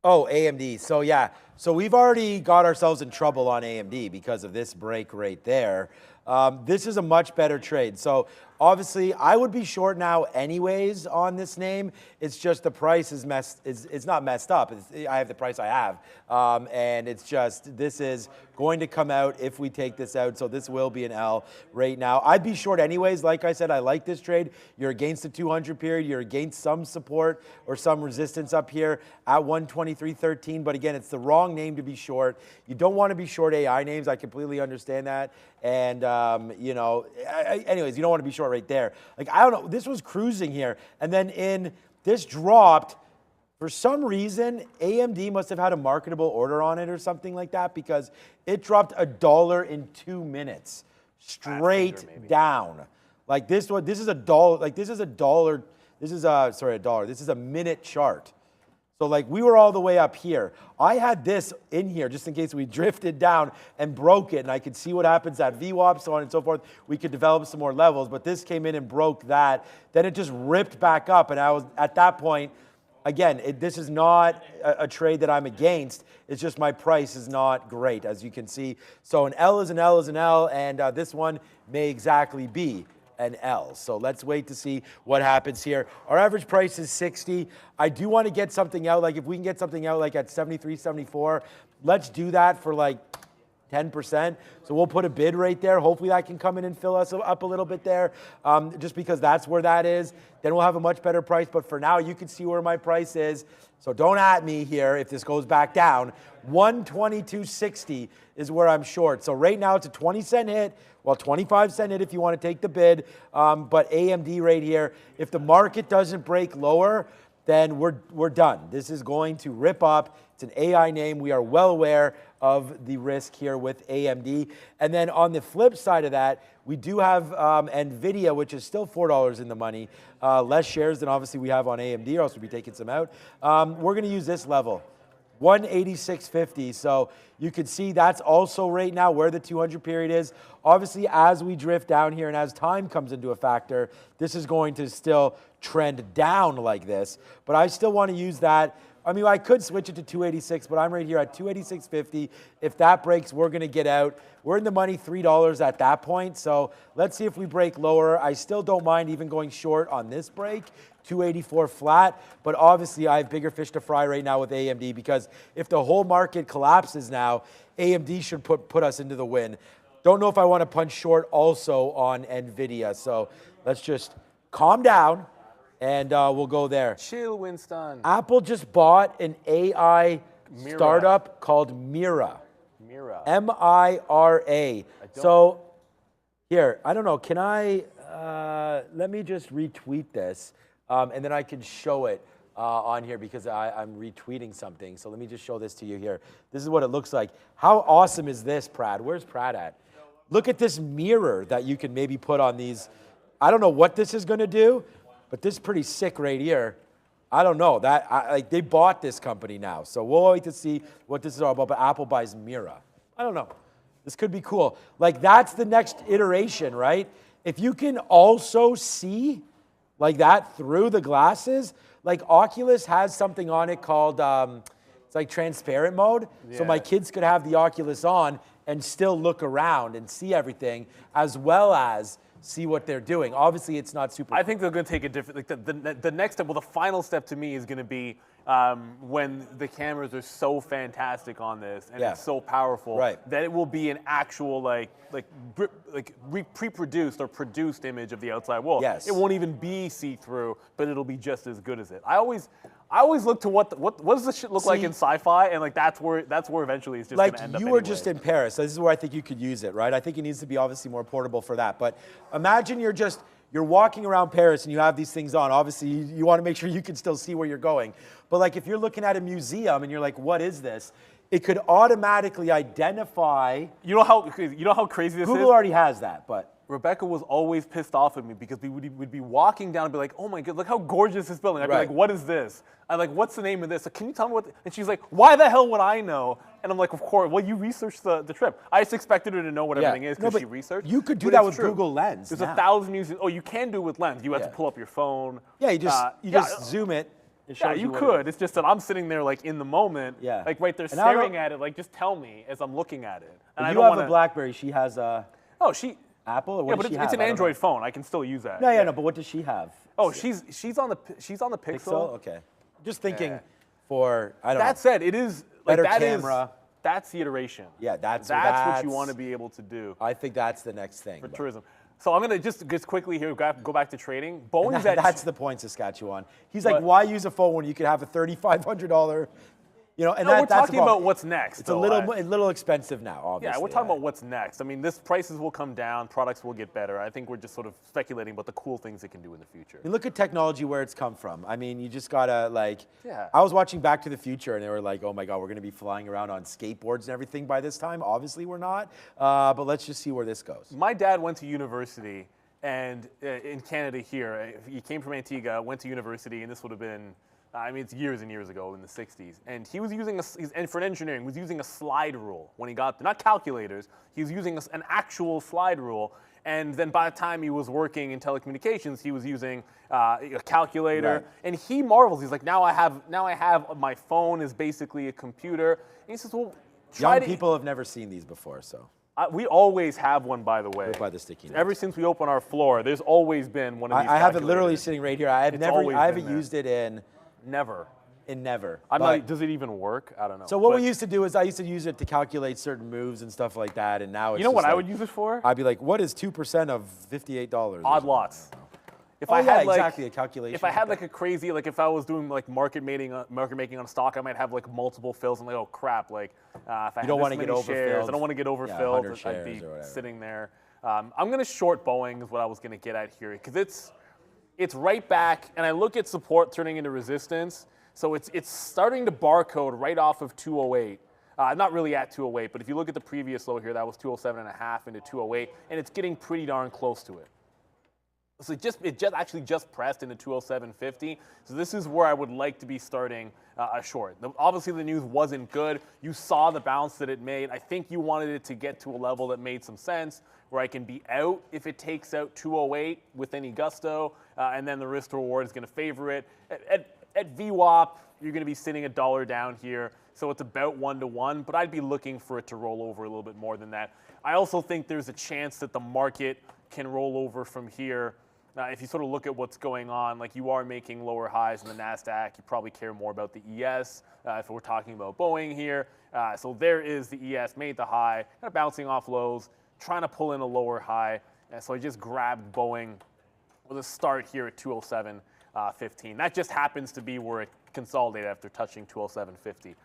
AMD. So yeah, so we've already got ourselves in trouble on AMD because of this break right there. This is a much better trade. So obviously, I would be short now anyways on this name. It's just the price is it's not messed up. I have the price I have. And it's just, this is going to come out if we take this out. So this will be an L right now. I'd be short anyways. Like I said, I like this trade. You're against the 200 period. You're against some support or some resistance up here at 123.13. But again, it's the wrong name to be short. You don't want to be short AI names. I completely understand that. And, you know, anyways, you don't want to be short right there. Like, I don't know, this was cruising here. And then this dropped. For some reason, AMD must have had a marketable order on it or something like that because it dropped $1 in 2 minutes straight down. Like this is a dollar. Like this is a dollar. This is a dollar. This is a minute chart. So like we were all the way up here. I had this in here just in case we drifted down and broke it, and I could see what happens at VWAP, so on and so forth. We could develop some more levels, but this came in and broke that. Then it just ripped back up, and I was at that point. Again, this is not a trade that I'm against. It's just my price is not great, as you can see. So an L is an L is an L, and this one may exactly be an L. So let's wait to see what happens here. Our average price is 60. I do want to get something out. Like if we can get something out like at 73, 74, let's do that for like 10%. So we'll put a bid right there. Hopefully that can come in and fill us up a little bit there, just because that's where that is. Then we'll have a much better price. But for now, you can see where my price is. So don't at me here if this goes back down. 122.60 is where I'm short. So right now it's a 20-cent hit. Well, 25-cent hit if you want to take the bid. But AMD right here, if the market doesn't break lower, then we're done. This is going to rip up. It's an AI name. We are well aware of the risk here with AMD. And then on the flip side of that, we do have NVIDIA, which is still $4 in the money. Less shares than obviously we have on AMD, or else we'll be taking some out. We're going to use this level, 186.50. So you can see that's also right now where the 200 period is. Obviously, as we drift down here and as time comes into a factor, this is going to still trend down like this. But I still want to use that. I mean, I could switch it to 286, but I'm right here at 286.50. If that breaks, we're going to get out. We're in the money $3 at that point. So let's see if we break lower. I still don't mind even going short on this break, 284 flat. But obviously, I have bigger fish to fry right now with AMD, because if the whole market collapses now, AMD should put us into the win. Don't know if I want to punch short also on NVIDIA. So let's just calm down. And we'll go there. Chill, Winston. Apple just bought an AI Mira. startup called Mira. Mira. M-I-R-A. So here, I don't know. Can I, let me just retweet this, and then I can show it on here, because I'm retweeting something. So let me just show this to you here. This is what it looks like. How awesome is this, Prad? Where's Prad at? Look at this mirror that you can maybe put on these. I don't know what this is going to do, but this is pretty sick right here. I don't know. Like they bought this company now. So we'll wait to see what this is all about. But Apple buys Mira. I don't know. This could be cool. Like that's the next iteration, right? If you can also see like that through the glasses, like Oculus has something on it called, it's like transparent mode. Yeah. So my kids could have the Oculus on and still look around and see everything, as well as see what they're doing. Obviously, it's not super. I think they're going to take a different. Like the next step, well, the final step to me is going to be when the cameras are so fantastic on this and it's so powerful that it will be an actual pre-produced or produced image of the outside world. Yes. It won't even be see-through, but it'll be just as good as it. I always look to what does this shit look like in sci-fi, and like that's where eventually it's just like going to end up. You were just in Paris. So this is where I think you could use it, right? I think it needs to be obviously more portable for that. But imagine you're walking around Paris and you have these things on. Obviously, you want to make sure you can still see where you're going. But like if you're looking at a museum and you're like, what is this? It could automatically identify. You know how crazy this is? Google already has that, but. Rebecca was always pissed off at me because we'd be walking down and be like, oh my God, look how gorgeous this building. I'd be like, what is this? I'm like, what's the name of this? Like, can you tell me what? And she's like, why the hell would I know? And I'm like, of course. Well, you researched the trip. I just expected her to know what everything is because she researched. You could do that with Google Lens. There's 1,000 uses. Oh, you can do it with Lens. You have to pull up your phone. Yeah, you just zoom it. Yeah, you could. It's just that I'm sitting there like in the moment, like right there staring at it. Like, just tell me as I'm looking at it. And I don't have a BlackBerry. She has a. Oh, she. Apple, or what does she have? It's an Android phone. I can still use that. No, but what does she have? Oh, she's on the Pixel. Okay. Just thinking for I don't know. That said, it is like better camera. That's the iteration. Yeah, that's what you want to be able to do. I think that's the next thing for tourism. So I'm gonna just quickly here go back to trading. Boeing's that's the point, Saskatchewan. He's like, why use a phone when you could have a $3,500? You know, and we're talking about what's next. It's a little expensive now, obviously. Yeah, we're talking about what's next. I mean, prices will come down, products will get better. I think we're just sort of speculating about the cool things it can do in the future. You look at technology where it's come from. I mean, you just gotta I was watching Back to the Future, and they were like, oh my God, we're gonna be flying around on skateboards and everything by this time. Obviously, we're not. But let's just see where this goes. My dad went to university, and in Canada here, he came from Antigua, went to university, and this would have been. I mean, it's years and years ago in the 60s. And he was using, and for engineering, was using a slide rule when he got there. Not calculators, he was using an actual slide rule. And then by the time he was working in telecommunications, he was using a calculator. Right. And he marvels. He's like, now I have my phone is basically a computer. And he says, well, young people have never seen these before, so. We always have one, by the way. By the sticky notes. Ever since we opened our floor, there's always been one of these I have it literally sitting right here. I haven't used it in. Never. never. Does it even work? I don't know. So what we used to do is I used to use it to calculate certain moves and stuff like that, and now it's you know what I would use it for? I'd be like, what is 2% of $58? Odd lots. If I I had exactly, a calculation. If I had like a crazy, like if I was doing like market making on a stock, I might have like multiple fills and like, oh crap, like if I don't want to get shares, I don't want to get overfilled. 100 I'd be shares sitting there. I'm going to short Boeing is what I was going to get at here because it's right back, and I look at support turning into resistance. So it's starting to barcode right off of 208. Not really at 208, but if you look at the previous low here, that was 207.5 into 208, and it's getting pretty darn close to it. So it actually just pressed into 207.50. So this is where I would like to be starting a short. Obviously, the news wasn't good. You saw the bounce that it made. I think you wanted it to get to a level that made some sense, where I can be out if it takes out 208 with any gusto, and then the risk to reward is going to favor it. At VWAP, you're going to be sitting $1 down here, so it's about 1-to-1, but I'd be looking for it to roll over a little bit more than that. I also think there's a chance that the market can roll over from here. If you sort of look at what's going on, like you are making lower highs in the NASDAQ, you probably care more about the ES if we're talking about Boeing here. So there is the ES, made the high, kind of bouncing off lows, trying to pull in a lower high. And so I just grabbed Boeing with a start here at 207.15. That just happens to be where it consolidated after touching 207.50.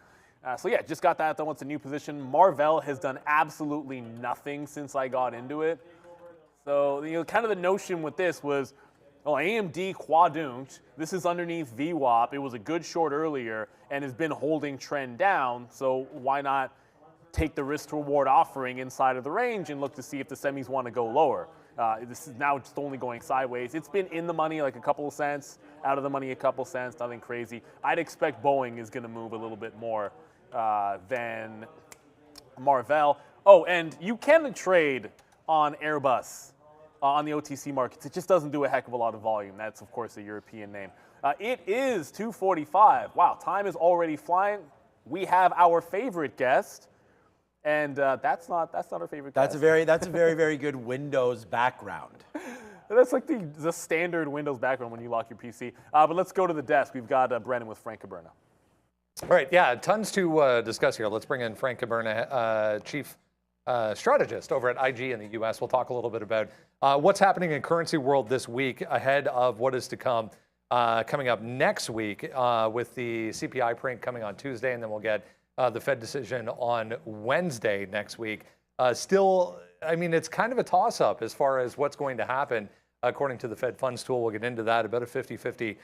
So yeah, just got that done. It's a new position. Marvell has done absolutely nothing since I got into it. So, kind of the notion with this was, AMD quadunked. This is underneath VWAP. It was a good short earlier and has been holding trend down. So why not take the risk to reward offering inside of the range and look to see if the semis want to go lower? This is now just only going sideways. It's been in the money like a couple of cents, out of the money a couple cents, nothing crazy. I'd expect Boeing is going to move a little bit more than Marvell. Oh, and you can trade on Airbus. On the OTC markets. It just doesn't do a heck of a lot of volume. That's, of course, a European name. It is 2:45. Wow, time is already flying. We have our favorite guest, and that's not our favorite guest. That's a very, very good Windows background. That's like the standard Windows background when you lock your PC. But let's go to the desk. We've got Brennan with Frank Caberna. All right, yeah, tons to discuss here. Let's bring in Frank Caberna, Chief strategist over at IG in the U.S. We'll talk a little bit about what's happening in currency world this week ahead of what is to come coming up next week with the CPI print coming on Tuesday, and then we'll get the Fed decision on Wednesday next week. Still, I mean, it's kind of a toss-up as far as what's going to happen according to the Fed funds tool. We'll get into that. About a 50-50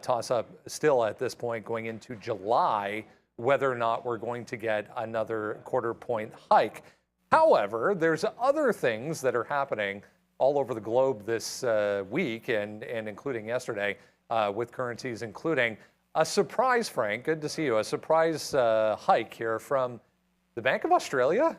toss-up still at this point going into July, whether or not we're going to get another quarter-point hike. However, there's other things that are happening all over the globe this week and including yesterday with currencies, including a surprise, Frank, good to see you, a surprise hike here from the Bank of Australia.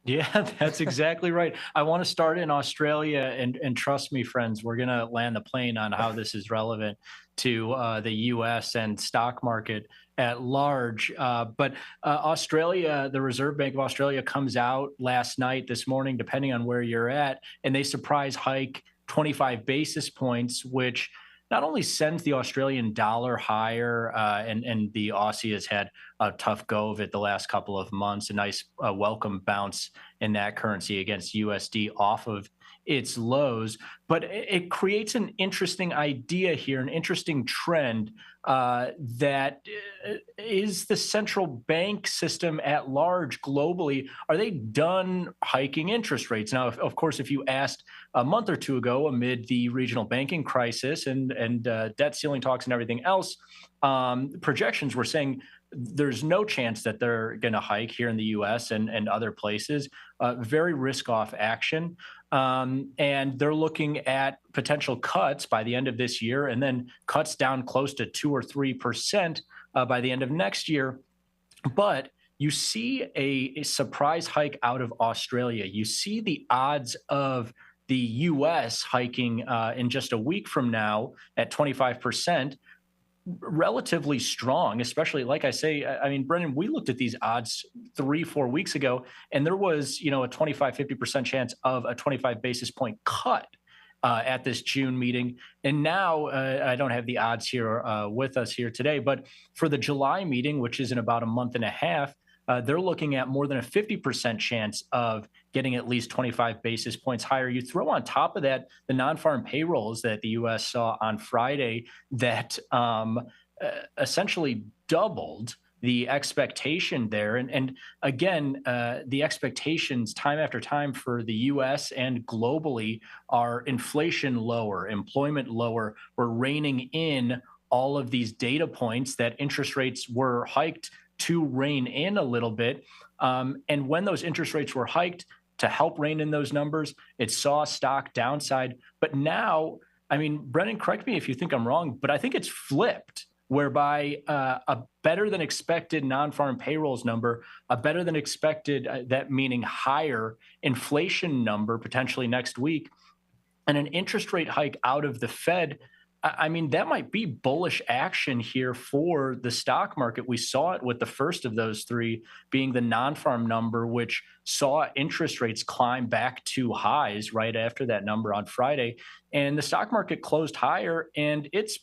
Yeah, that's exactly right. I want to start in Australia, and trust me, friends, we're going to land the plane on how this is relevant to the U.S. and stock market at large. But Australia, the Reserve Bank of Australia comes out last night, this morning, depending on where you're at, and they surprise hike 25 basis points, which not only sends the Australian dollar higher, and the Aussie has had a tough go of it the last couple of months, a nice welcome bounce in that currency against USD off of its lows, but it creates an interesting idea here, an interesting trend that is the central bank system at large globally. Are they done hiking interest rates? Now, of course, if you asked a month or two ago amid the regional banking crisis and debt ceiling talks and everything else, projections were saying there's no chance that they're going to hike here in the U.S. and other places. Very risk-off action. And they're looking at potential cuts by the end of this year and then cuts down close to 2 or 3% by the end of next year. But you see a surprise hike out of Australia. You see the odds of the U.S. hiking in just a week from now at 25%. Relatively strong, especially, like I say, I mean, Brendan, we looked at these odds 3-4 weeks ago, and there was, a 25-50% chance of a 25 basis point cut at this June meeting. And now I don't have the odds here with us here today, but for the July meeting, which is in about a month and a half, they're looking at more than a 50% chance of getting at least 25 basis points higher. You throw on top of that the non-farm payrolls that the U.S. saw on Friday that essentially doubled the expectation there. And again, the expectations time after time for the US and globally are inflation lower, employment lower. We're reining in all of these data points that interest rates were hiked to rein in a little bit. And when those interest rates were hiked to help rein in those numbers, it saw stock downside. But now, I mean, Brennan, correct me if you think I'm wrong, but I think it's flipped, whereby a better than expected non-farm payrolls number, a better than expected, that meaning higher inflation number potentially next week, and an interest rate hike out of the Fed. I mean, that might be bullish action here for the stock market. We saw it with the first of those three being the non-farm number, which saw interest rates climb back to highs right after that number on Friday. And the stock market closed higher, and it's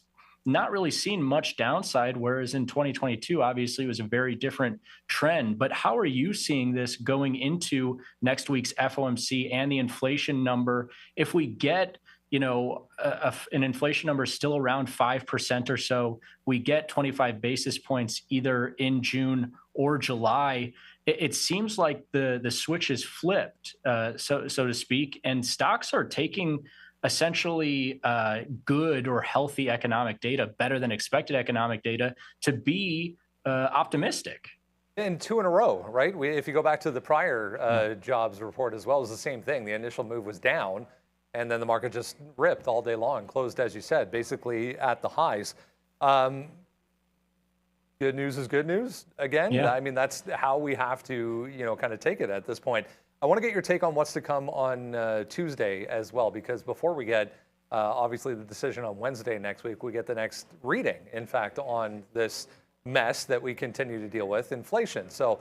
not really seen much downside, whereas in 2022, obviously, it was a very different trend. But how are you seeing this going into next week's FOMC and the inflation number? If we get, an inflation number still around 5% or so, we get 25 basis points either in June or July. It seems like the switch is flipped, so to speak, and stocks are taking essentially good or healthy economic data, better than expected economic data, to be optimistic. And 2 in a row, right? If you go back to the prior jobs report as well, it was the same thing. The initial move was down, and then the market just ripped all day long, closed, as you said, basically at the highs. Good news is good news again. Yeah. I mean, that's how we have to, kind of take it at this point. I want to get your take on what's to come on Tuesday as well, because before we get, obviously, the decision on Wednesday next week, we get the next reading, in fact, on this mess that we continue to deal with, inflation. So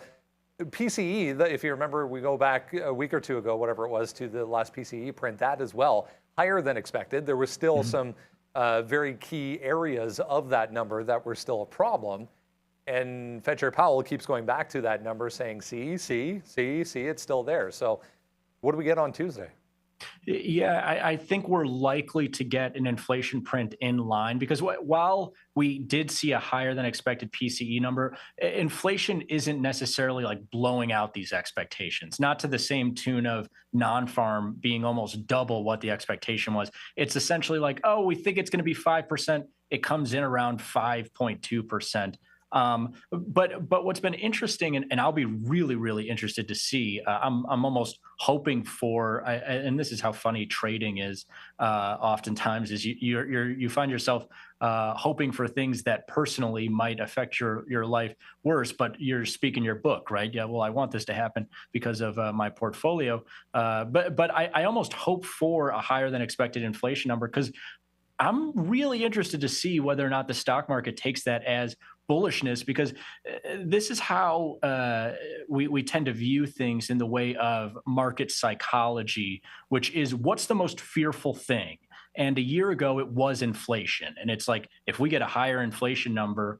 PCE, if you remember, we go back a week or two ago, whatever it was, to the last PCE print, that as well, higher than expected. There was still some very key areas of that number that were still a problem. And Fed Chair Powell keeps going back to that number saying, see, it's still there. So what do we get on Tuesday? Yeah, I think we're likely to get an inflation print in line, because while we did see a higher than expected PCE number, inflation isn't necessarily like blowing out these expectations, not to the same tune of non-farm being almost double what the expectation was. It's essentially like, oh, we think it's going to be 5%. It comes in around 5.2%. But what's been interesting, and I'll be really, really interested to see, I'm almost hoping for, and this is how funny trading is oftentimes, is you find yourself hoping for things that personally might affect your life worse, but you're speaking your book, right? Yeah, well, I want this to happen because of my portfolio. But I almost hope for a higher than expected inflation number, because I'm really interested to see whether or not the stock market takes that as bullishness, because this is how we tend to view things in the way of market psychology, which is what's the most fearful thing. And a year ago, it was inflation. And it's like, if we get a higher inflation number,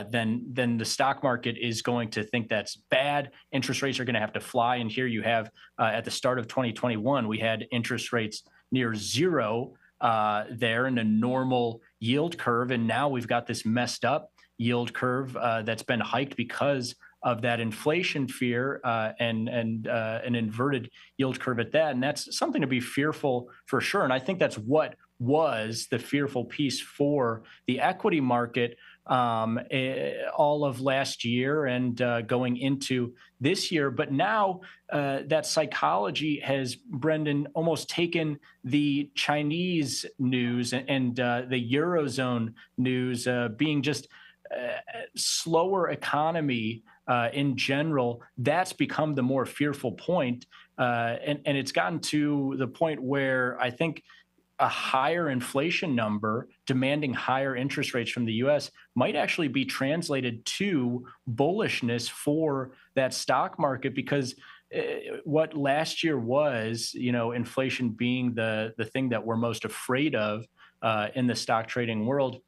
then the stock market is going to think that's bad. Interest rates are going to have to fly. And here you have, at the start of 2021, we had interest rates near zero there in a normal yield curve. And now we've got this messed up yield curve that's been hiked because of that inflation fear and an inverted yield curve at that. And that's something to be fearful for sure. And I think that's what was the fearful piece for the equity market all of last year and going into this year. But now that psychology has, Brendan, almost taken the Chinese news and the Eurozone news being just slower economy in general. That's become the more fearful point. And it's gotten to the point where I think a higher inflation number demanding higher interest rates from the U.S. might actually be translated to bullishness for that stock market, because what last year was, inflation being the thing that we're most afraid of in the stock trading world,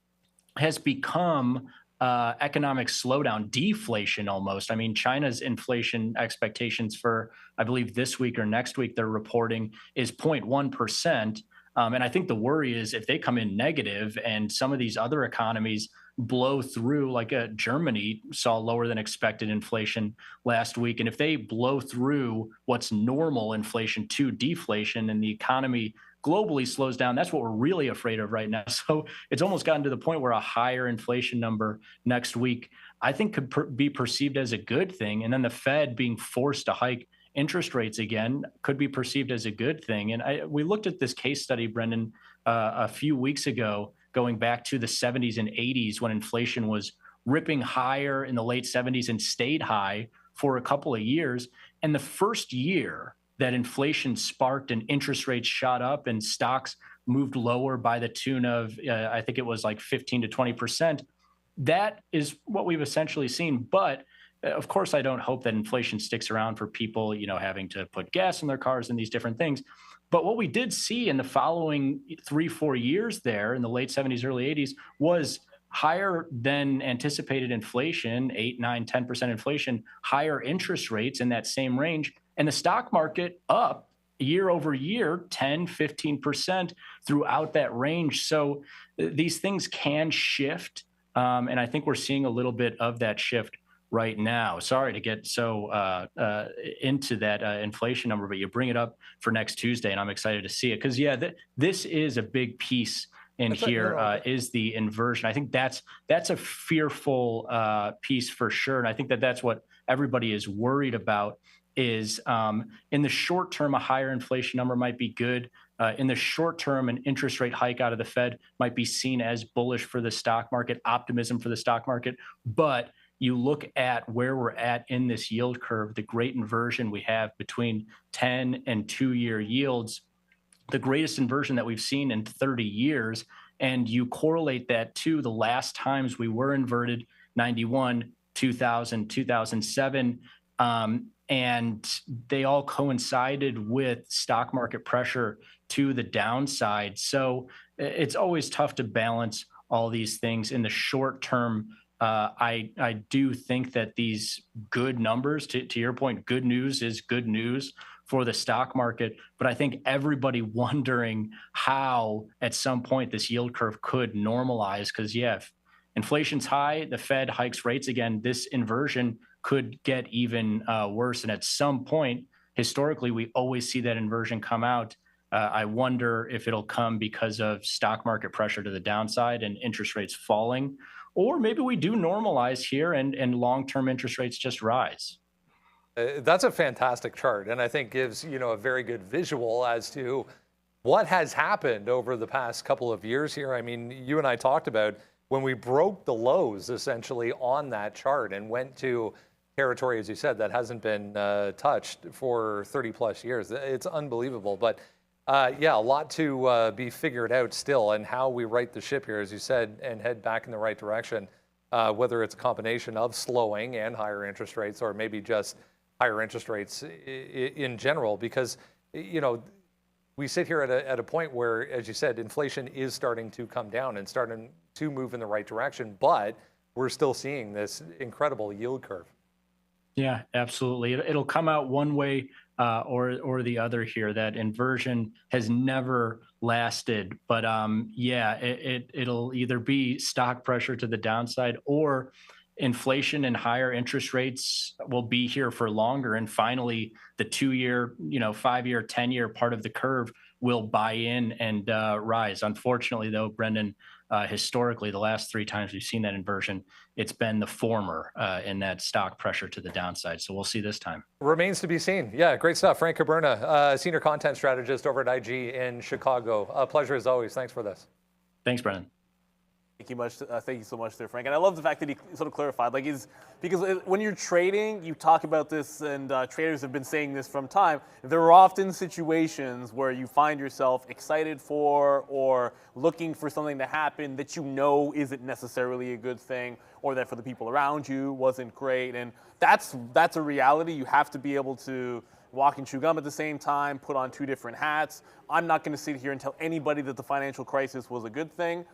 has become economic slowdown, deflation almost. I mean, China's inflation expectations for, I believe, this week or next week, they're reporting is 0.1%. And I think the worry is if they come in negative and some of these other economies blow through, like Germany saw lower than expected inflation last week. And if they blow through what's normal inflation to deflation and the economy globally slows down, that's what we're really afraid of right now. So it's almost gotten to the point where a higher inflation number next week, I think, could be perceived as a good thing. And then the Fed being forced to hike interest rates again could be perceived as a good thing. And we looked at this case study, Brendan, a few weeks ago, going back to the 70s and 80s when inflation was ripping higher in the late 70s and stayed high for a couple of years. And the first year that inflation sparked and interest rates shot up and stocks moved lower by the tune of, I think it was like 15 to 20%. That is what we've essentially seen. But of course, I don't hope that inflation sticks around for people, having to put gas in their cars and these different things. But what we did see in the following 3-4 years there in the late 70s, early 80s was higher than anticipated inflation, 8, 9, 10% inflation, higher interest rates in that same range, and the stock market up year over year, 10, 15% throughout that range. So these things can shift. And I think we're seeing a little bit of that shift right now. Sorry to get so into that inflation number, but you bring it up for next Tuesday, and I'm excited to see it. Because, this is a big piece in here, is the inversion. I think that's a fearful piece for sure. And I think that's what everybody is worried about is in the short term, a higher inflation number might be good. In the short term, an interest rate hike out of the Fed might be seen as bullish for the stock market, optimism for the stock market. But you look at where we're at in this yield curve, the great inversion we have between 10 and 2-year yields, the greatest inversion that we've seen in 30 years. And you correlate that to the last times we were inverted, 91, 2000, 2007. And they all coincided with stock market pressure to the downside. So it's always tough to balance all these things in the short term. I do think that these good numbers, to your point, good news is good news for the stock market. But I think everybody wondering how at some point this yield curve could normalize, because if inflation's high, the Fed hikes rates again, this inversion could get even worse. And at some point, historically, we always see that inversion come out. I wonder if it'll come because of stock market pressure to the downside and interest rates falling, or maybe we do normalize here and long-term interest rates just rise. That's a fantastic chart, and I think gives a very good visual as to what has happened over the past couple of years here. I mean, you and I talked about when we broke the lows essentially on that chart and went to territory, as you said, that hasn't been touched for 30 plus years. It's unbelievable, but a lot to be figured out still, and how we right the ship here, as you said, and head back in the right direction, whether it's a combination of slowing and higher interest rates, or maybe just higher interest rates in general, because we sit here at a point where, as you said, inflation is starting to come down and starting to move in the right direction, but we're still seeing this incredible yield curve. Yeah, absolutely. It'll come out one way or the other here. That inversion has never lasted, but it'll either be stock pressure to the downside, or inflation and higher interest rates will be here for longer. And finally, the 2-year, 5-year, 10-year part of the curve will buy in and rise. Unfortunately, though, Brendan, historically, the last 3 times we've seen that inversion, it's been the former in that stock pressure to the downside. So we'll see this time. Remains to be seen. Yeah, great stuff. Frank Caberna, Senior Content Strategist over at IG in Chicago. Pleasure as always. Thanks for this. Thanks, Brendan. Thank you so much there, Frank. And I love the fact that he sort of clarified, because when you're trading, you talk about this, and traders have been saying this from time. There are often situations where you find yourself excited for or looking for something to happen that you know isn't necessarily a good thing, or that for the people around you wasn't great. And that's a reality. You have to be able to walk and chew gum at the same time, put on two different hats. I'm not going to sit here and tell anybody that the financial crisis was a good thing.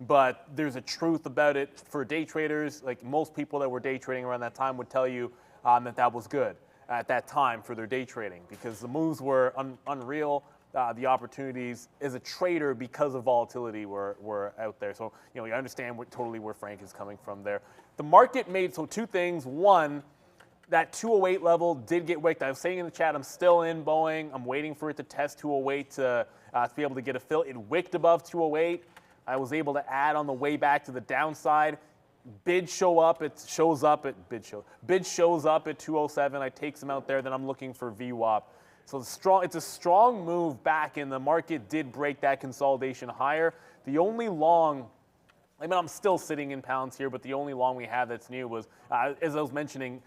But there's a truth about it for day traders. Like most people that were day trading around that time would tell you that was good at that time for their day trading, because the moves were unreal. The opportunities as a trader because of volatility were out there. So you understand totally where Frank is coming from there. The market made two things. One, that 208 level did get wicked. I was saying in the chat, I'm still in Boeing. I'm waiting for it to test 208 to be able to get a fill. It wicked above 208. I was able to add on the way back to the downside. Bid shows up at 207. I take some out there. Then I'm looking for VWAP. So it's a strong move back, and the market did break that consolidation higher. The only long, I'm still sitting in pounds here, but the only long we have that's new was, as I was mentioning,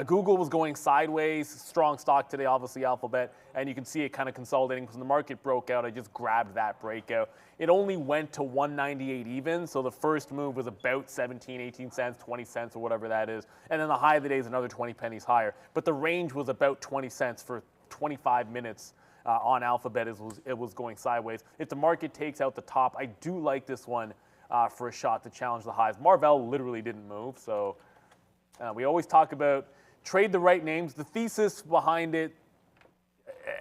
Google was going sideways, strong stock today, obviously Alphabet, and you can see it kind of consolidating. Because when the market broke out, I just grabbed that breakout. It only went to 198 even, so the first move was about 17, 18 cents, 20 cents, or whatever that is. And then the high of the day is another 20 pennies higher. But the range was about 20 cents for 25 minutes on Alphabet. It was going sideways. If the market takes out the top, I do like this one for a shot to challenge the highs. Marvell literally didn't move, so we always talk about trade the right names. The thesis behind it,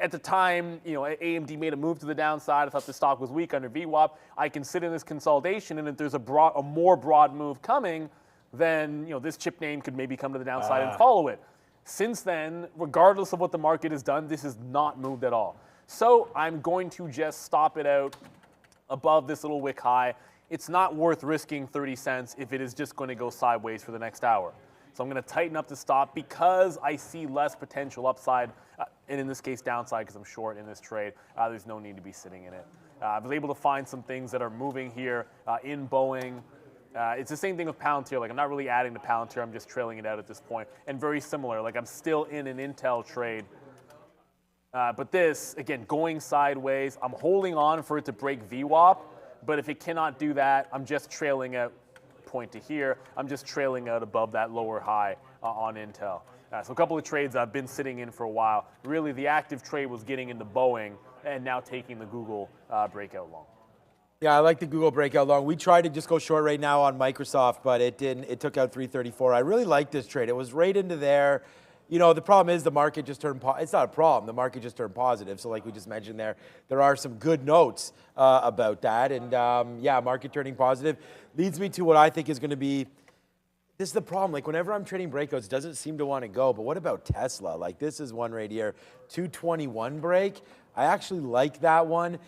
at the time, AMD made a move to the downside. I thought the stock was weak under VWAP. I can sit in this consolidation, and if there's a more broad move coming, then this chip name could maybe come to the downside and follow it. Since then, regardless of what the market has done, this has not moved at all. So I'm going to just stop it out above this little wick high. It's not worth risking 30 cents if it is just going to go sideways for the next hour. So I'm going to tighten up the stop because I see less potential upside, and in this case downside, because I'm short in this trade. There's no need to be sitting in it. I was able to find some things that are moving here in Boeing. It's the same thing with Palantir. I'm not really adding to Palantir. I'm just trailing it out at this point. And very similar. I'm still in an Intel trade. But this, again, going sideways. I'm holding on for it to break VWAP. But if it cannot do that, I'm just trailing out point to here. I'm just trailing out above that lower high on Intel. So a couple of trades I've been sitting in for a while. Really, the active trade was getting into Boeing and now taking the Google breakout long. Yeah, I like the Google breakout long. We tried to just go short right now on Microsoft, but it didn't. It took out 334. I really like this trade. It was right into there. The problem is the market just turned, it's not a problem, the market just turned positive. So like we just mentioned there are some good notes about that. And yeah, market turning positive leads me to what I think is going to be, this is the problem. Whenever I'm trading breakouts, it doesn't seem to want to go. But what about Tesla? This is one right here, 221 break. I actually like that one.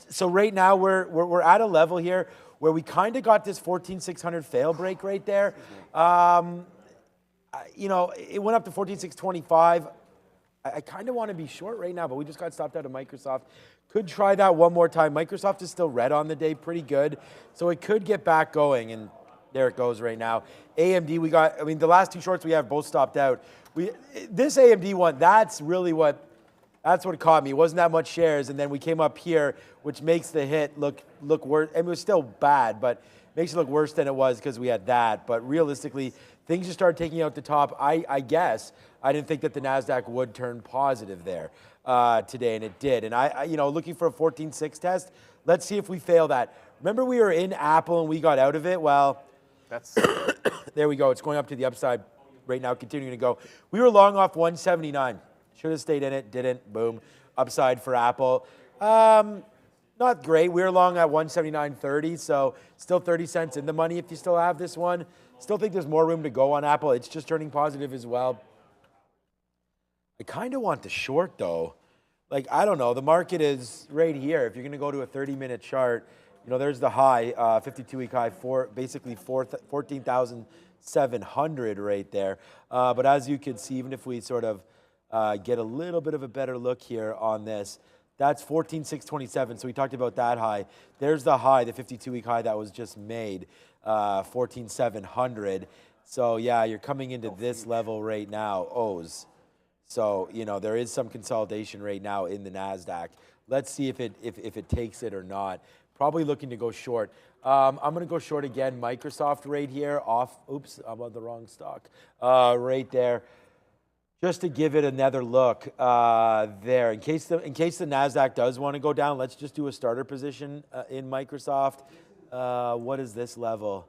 So right now we're at a level here where we kind of got this 14,600 fail break right there. It went up to 14,625. I kind of want to be short right now, but we just got stopped out of Microsoft. Could try that one more time. Microsoft is still red on the day, pretty good. So it could get back going, and there it goes right now. AMD, the last two shorts we have both stopped out. This AMD one, that's what caught me. It wasn't that much shares, and then we came up here, which makes the hit look worse. It was still bad, but makes it look worse than it was because we had that. But realistically, things just started taking out the top. I guess I didn't think that the NASDAQ would turn positive there today, and it did. And I looking for a 14.6 test. Let's see if we fail that. Remember we were in Apple and we got out of it? Well, that's there we go. It's going up to the upside right now, continuing to go. We were long off 179. Should have stayed in it, didn't. Boom. Upside for Apple. Not great. We were long at 179.30, so still 30 cents in the money if you still have this one. Still think there's more room to go on Apple. It's just turning positive as well. I kind of want the short, though. I don't know. The market is right here. If you're going to go to a 30-minute chart, there's the high, 52-week high, basically 14,700 right there. But as you can see, even if we sort of get a little bit of a better look here on this, That's 14,627. So we talked about that high. There's the high, the 52-week high that was just made, 14,700. So yeah, you're coming into this level right now, O's. So, you know, there is some consolidation right now in the NASDAQ. Let's see if it takes it or not. Probably looking to go short. I'm going to go short again. Microsoft right here off. Oops, I'm on the wrong stock. Right there. Just to give it another look there. In case the NASDAQ does want to go down, let's just do a starter position in Microsoft. What is this level?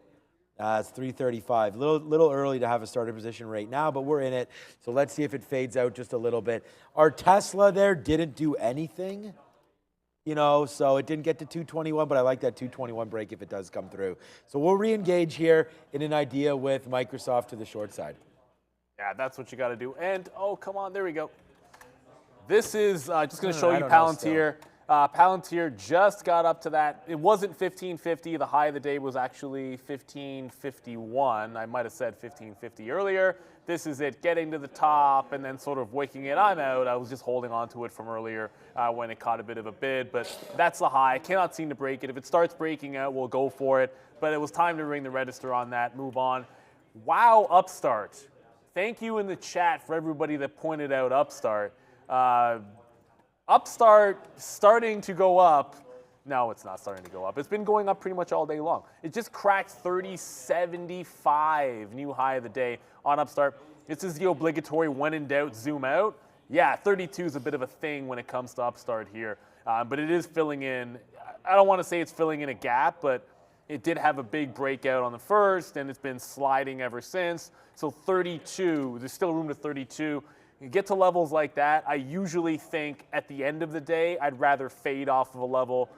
It's 335. Little early to have a starter position right now, but we're in it. So let's see if it fades out just a little bit. Our Tesla there didn't do anything, you know, so it didn't get to 221, but I like that 221 break if it does come through. So we'll re-engage here in an idea with Microsoft to the short side. Yeah, that's what you got to do. And, oh, come on, there we go. This is just going to show you Palantir. Palantir just got up to that. It wasn't 1550. The high of the day was actually 1551. I might have said 1550 earlier. This is it getting to the top and then sort of waking it. I'm out. I was just holding on to it from earlier when it caught a bit of a bid. But that's the high. I cannot seem to break it. If it starts breaking out, we'll go for it. But it was time to ring the register on that. Move on. Wow, Upstart. Thank you in the chat for everybody that pointed out Upstart. Upstart starting to go up. No, it's not starting to go up. It's been going up pretty much all day long. It just cracked 3075, new high of the day on Upstart. This is the obligatory when in doubt, zoom out. Yeah, 32 is a bit of a thing when it comes to Upstart here, but it is filling in. I don't want to say it's filling in a gap, but it did have a big breakout on the first, and it's been sliding ever since. So 32, there's still room to 32. You get to levels like that, I usually think at the end of the day, I'd rather fade off of a level.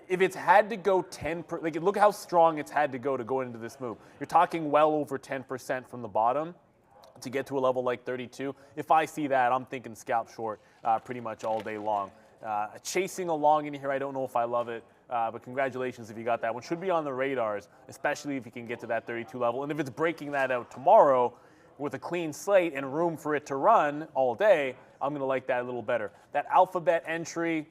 If it's had to go 10%, like look how strong it's had to go into this move. You're talking well over 10% from the bottom to get to a level like 32. If I see that, I'm thinking scalp short pretty much all day long. Chasing along in here, I don't know if I love it. But congratulations if you got that one. Should be on the radars, especially if you can get to that 32 level. And if it's breaking that out tomorrow with a clean slate and room for it to run all day, I'm going to like that a little better. That Alphabet entry,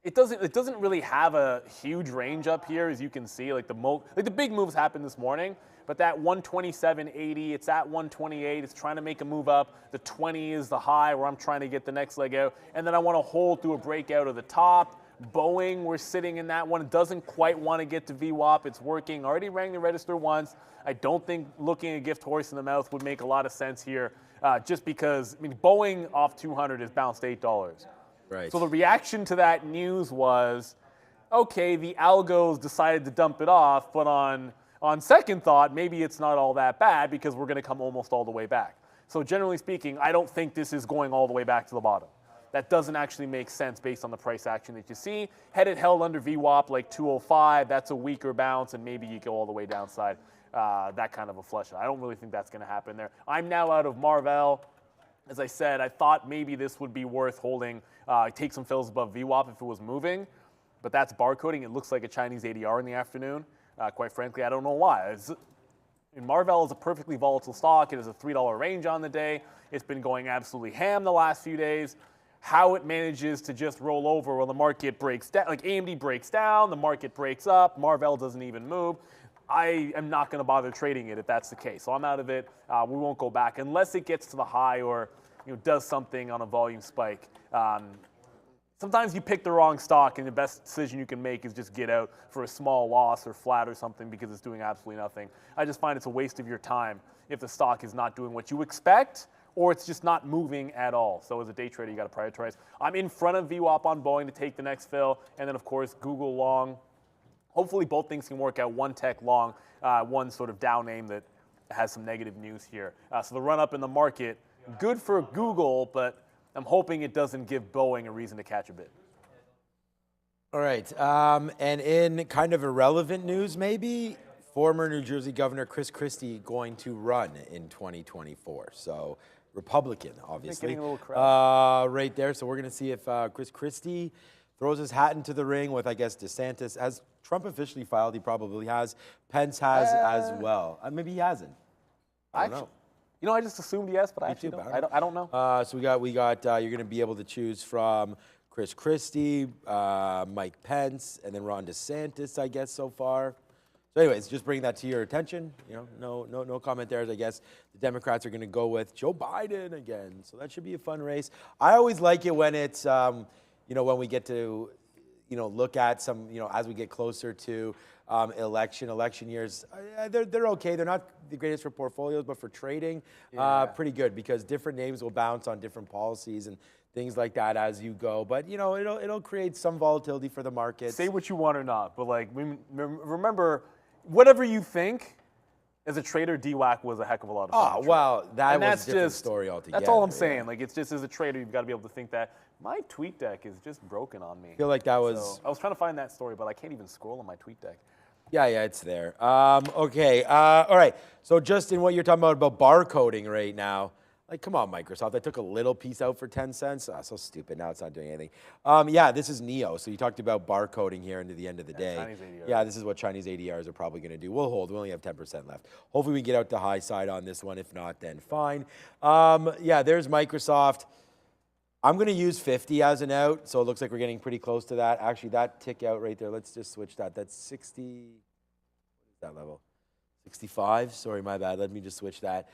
it doesn't really have a huge range up here, as you can see. Like the big moves happened this morning, but that 127.80, it's at 128. It's trying to make a move up. The 20 is the high where I'm trying to get the next leg out, and then I want to hold through a breakout of the top. Boeing, we're sitting in that one. It doesn't quite want to get to VWAP. It's working. Already rang the register once. I don't think looking a gift horse in the mouth would make a lot of sense here, just because, I mean, Boeing off 200 has bounced $8. Right. So the reaction to that news was, okay, the algos decided to dump it off, but on second thought, maybe it's not all that bad because we're going to come almost all the way back. So generally speaking, I don't think this is going all the way back to the bottom. That doesn't actually make sense based on the price action that you see. Had it held under VWAP like 205, that's a weaker bounce, and maybe you go all the way downside. That kind of a flush. I don't really think that's going to happen there. I'm now out of Marvell. As I said, I thought maybe this would be worth holding, take some fills above VWAP if it was moving, but that's barcoding. It looks like a Chinese ADR in the afternoon. Quite frankly, I don't know why. Marvell is a perfectly volatile stock. It has a $3 range on the day. It's been going absolutely ham the last few days. How it manages to just roll over when the market breaks down, like AMD breaks down, the market breaks up, Marvell doesn't even move. I am not going to bother trading it if that's the case. So I'm out of it. We won't go back unless it gets to the high or does something on a volume spike. Sometimes you pick the wrong stock and the best decision you can make is just get out for a small loss or flat or something because it's doing absolutely nothing. I just find it's a waste of your time if the stock is not doing what you expect or it's just not moving at all. So as a day trader, you got to prioritize. I'm in front of VWAP on Boeing to take the next fill, and then of course Google long. Hopefully both things can work out. One tech long, one sort of down name that has some negative news here. So the run up in the market, good for Google, but I'm hoping it doesn't give Boeing a reason to catch a bid. All right, and in kind of irrelevant news maybe, former New Jersey Governor Chris Christie going to run in 2024. So Republican, obviously. Getting a little crowd. Right there. So we're going to see if Chris Christie throws his hat into the ring with, I guess, DeSantis. Has Trump officially filed? He probably has. Pence has as well. Maybe he hasn't. I don't know. I just assumed yes, but I actually don't. I don't know. So we got. You're going to be able to choose from Chris Christie, Mike Pence, and then Ron DeSantis, I guess, so far. So anyways, just bring that to your attention. You know, no comment there. I guess the Democrats are going to go with Joe Biden again. So that should be a fun race. I always like it when it's, you know, when we get to, you know, look at some, you know, as we get closer to election years, they're okay. They're not the greatest for portfolios, but for trading, pretty good because different names will bounce on different policies and things like that as you go. But, you know, it'll create some volatility for the market. Say what you want or not, but like remember, whatever you think, as a trader, DWAC was a heck of a lot of fun. Oh, well, that was a different just, story altogether. That's all I'm saying. Like, it's just as a trader, you've got to be able to think that my tweet deck is just broken on me. I feel like that was... So, I was trying to find that story, but I can't even scroll on my tweet deck. Yeah, it's there. Okay, all right. So just in what you're talking about barcoding right now, like, come on, Microsoft. I took a little piece out for 10 cents. Oh, so stupid. Now it's not doing anything. Yeah, this is NEO. So you talked about barcoding here into the end of the day. Chinese ADRs. Yeah, this is what Chinese ADRs are probably going to do. We'll hold. We only have 10% left. Hopefully we can get out the high side on this one. If not, then fine. Yeah, there's Microsoft. I'm going to use 50 as an out. So it looks like we're getting pretty close to that. Actually, that tick out right there. Let's just switch that. That's 60. What is that level? 65, sorry, my bad. Let me just switch that.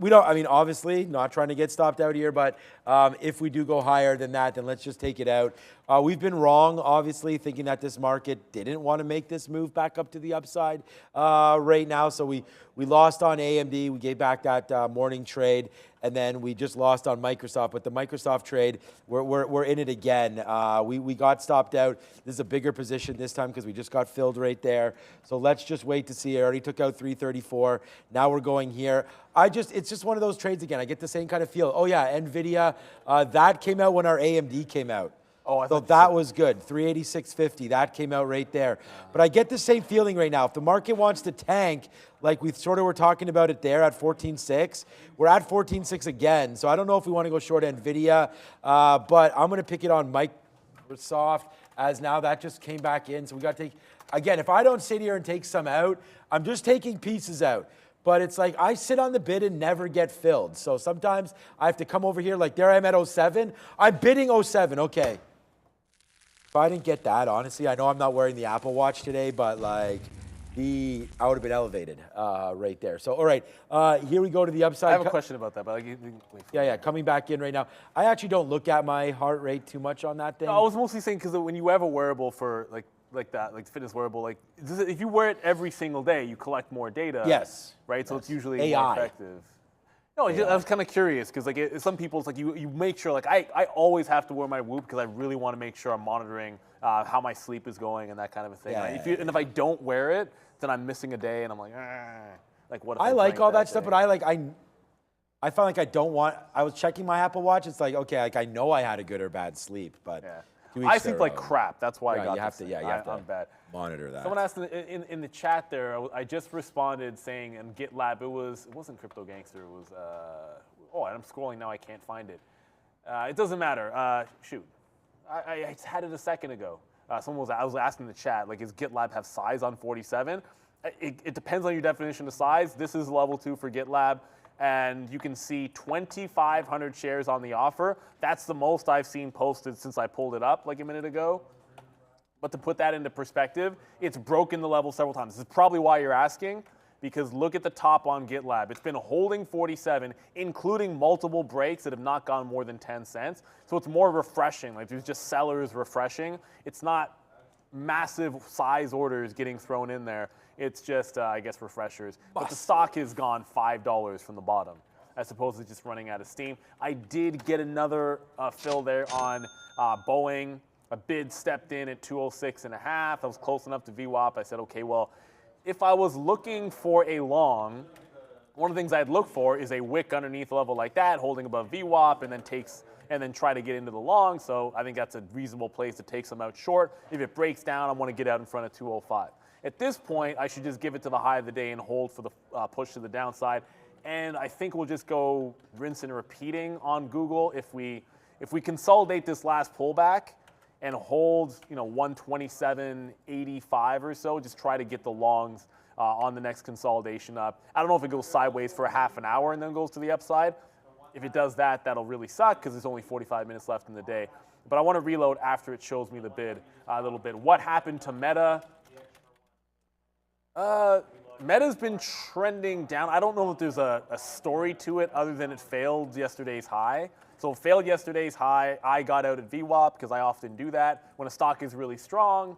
We don't, I mean, obviously, not trying to get stopped out here, but if we do go higher than that, then let's just take it out. We've been wrong, obviously, thinking that this market didn't want to make this move back up to the upside right now. So we lost on AMD. We gave back that morning trade, and then we just lost on Microsoft. But the Microsoft trade, we're in it again. We got stopped out. This is a bigger position this time because we just got filled right there. So let's just wait to see. I already took out 334. Now we're going here. It's just one of those trades again. I get the same kind of feel. Oh yeah, NVIDIA, that came out when our AMD came out. Oh, so that was good. 386.50, that came out right there. But I get the same feeling right now. If the market wants to tank, like we sort of were talking about it there at 14.6, we're at 14.6 again. So I don't know if we want to go short NVIDIA, but I'm going to pick it on Microsoft as now that just came back in. So we got to take, again, if I don't sit here and take some out, I'm just taking pieces out. But it's like I sit on the bid and never get filled. So sometimes I have to come over here, like there I'm at 07. I'm bidding 07, okay. If I didn't get that, honestly, I know I'm not wearing the Apple Watch today, but like I would have been elevated right there. So, all right, here we go to the upside. I have a question about that, but like, yeah, coming back in right now. I actually don't look at my heart rate too much on that thing. No, I was mostly saying because when you have a wearable for like that, like fitness wearable, like if you wear it every single day, you collect more data. Yes. Right, so it's usually AI. more effective. No, I was kind of curious because like some people, it's like you make sure, like I always have to wear my Whoop because I really want to make sure I'm monitoring how my sleep is going and that kind of a thing. Yeah, and if I don't wear it, then I'm missing a day and I'm like what? If I like all that stuff, but I find like I don't want. I was checking my Apple Watch. It's like okay, like I know I had a good or bad sleep, but I sleep like crap. That's why I got you have to. Yeah, you have to bad. Monitor that. Someone asked in the chat there. I just responded saying in GitLab it wasn't Crypto Gangster. It was and I'm scrolling now. I can't find it. It doesn't matter. Shoot, I had it a second ago. I was asking in the chat, like, does GitLab have size on 47? It depends on your definition of size. This is level 2 for GitLab, and you can see 2,500 shares on the offer. That's the most I've seen posted since I pulled it up like a minute ago. But to put that into perspective, it's broken the level several times. This is probably why you're asking, because look at the top on GitLab. It's been holding 47, including multiple breaks that have not gone more than 10 cents. So it's more refreshing. Like there's just sellers refreshing. It's not massive size orders getting thrown in there. It's just, I guess, refreshers. But the stock has gone $5 from the bottom, as opposed to just running out of steam. I did get another fill there on Boeing. A bid stepped in at 206.5. I was close enough to VWAP. I said, okay, well, if I was looking for a long, one of the things I'd look for is a wick underneath a level like that, holding above VWAP, and then try to get into the long. So I think that's a reasonable place to take some out short. If it breaks down, I want to get out in front of 205. At this point, I should just give it to the high of the day and hold for the push to the downside. And I think we'll just go rinse and repeating on Google. If we consolidate this last pullback and hold, 127.85 or so, just try to get the longs on the next consolidation up. I don't know if it goes sideways for a half an hour and then goes to the upside. If it does that, that'll really suck because there's only 45 minutes left in the day. But I want to reload after it shows me the bid a little bit. What happened to Meta? Meta's been trending down. I don't know if there's a story to it other than it failed yesterday's high. So it failed yesterday's high. I got out at VWAP because I often do that. When a stock is really strong,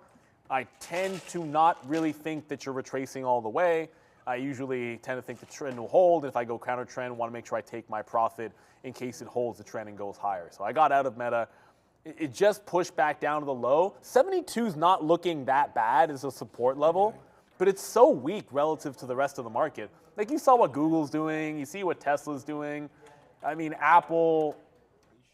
I tend to not really think that you're retracing all the way. I usually tend to think the trend will hold. If I go counter trend, want to make sure I take my profit in case it holds the trend and goes higher. So I got out of Meta. It just pushed back down to the low. 72 is not looking that bad as a support level, but it's so weak relative to the rest of the market. Like you saw what Google's doing, you see what Tesla's doing. I mean, Apple.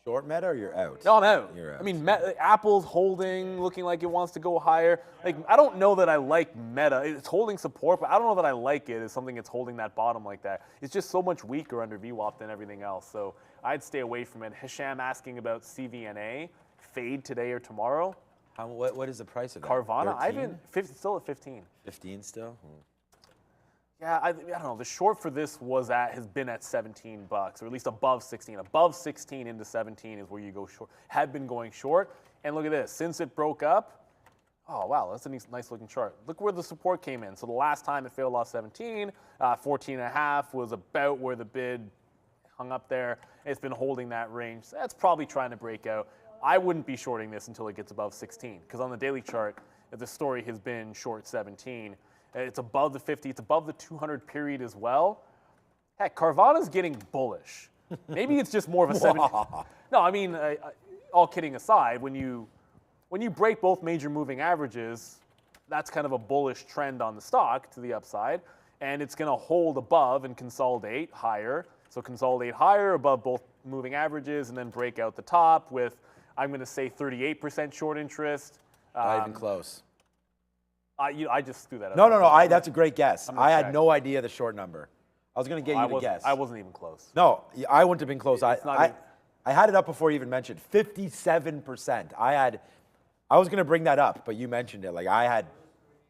Short Meta or you're out? No, I'm out. You're out. I mean, Apple's holding, looking like it wants to go higher. Like, I don't know that I like Meta. It's holding support, but I don't know that I like it as something that's holding that bottom like that. It's just so much weaker under VWAP than everything else. So I'd stay away from it. Hisham asking about CVNA, fade today or tomorrow. What is the price of that? Carvana, I've been still at 15. 15 still? Yeah, I don't know. The short for this has been at $17, or at least above 16. Above 16 into 17 is where you go short. Had been going short, and look at this. Since it broke up, oh wow, that's a nice looking chart. Look where the support came in. So the last time it failed off 17, 14.5 was about where the bid hung up there. It's been holding that range. So that's probably trying to break out. I wouldn't be shorting this until it gets above 16, because on the daily chart, the story has been short 17. It's above the 50. It's above the 200 period as well. Heck, Carvana's getting bullish. Maybe it's just more of a 70. No, I mean, all kidding aside, when you break both major moving averages, that's kind of a bullish trend on the stock to the upside, and it's going to hold above and consolidate higher. So consolidate higher above both moving averages, and then break out the top with, I'm going to say, 38% short interest. Not even close. I just threw that out. No. That's a great guess. I had no idea the short number. I was going to get you to guess. I wasn't even close. No, I wouldn't have been close. I had it up before you even mentioned 57%. I was going to bring that up, but you mentioned it. Like I had.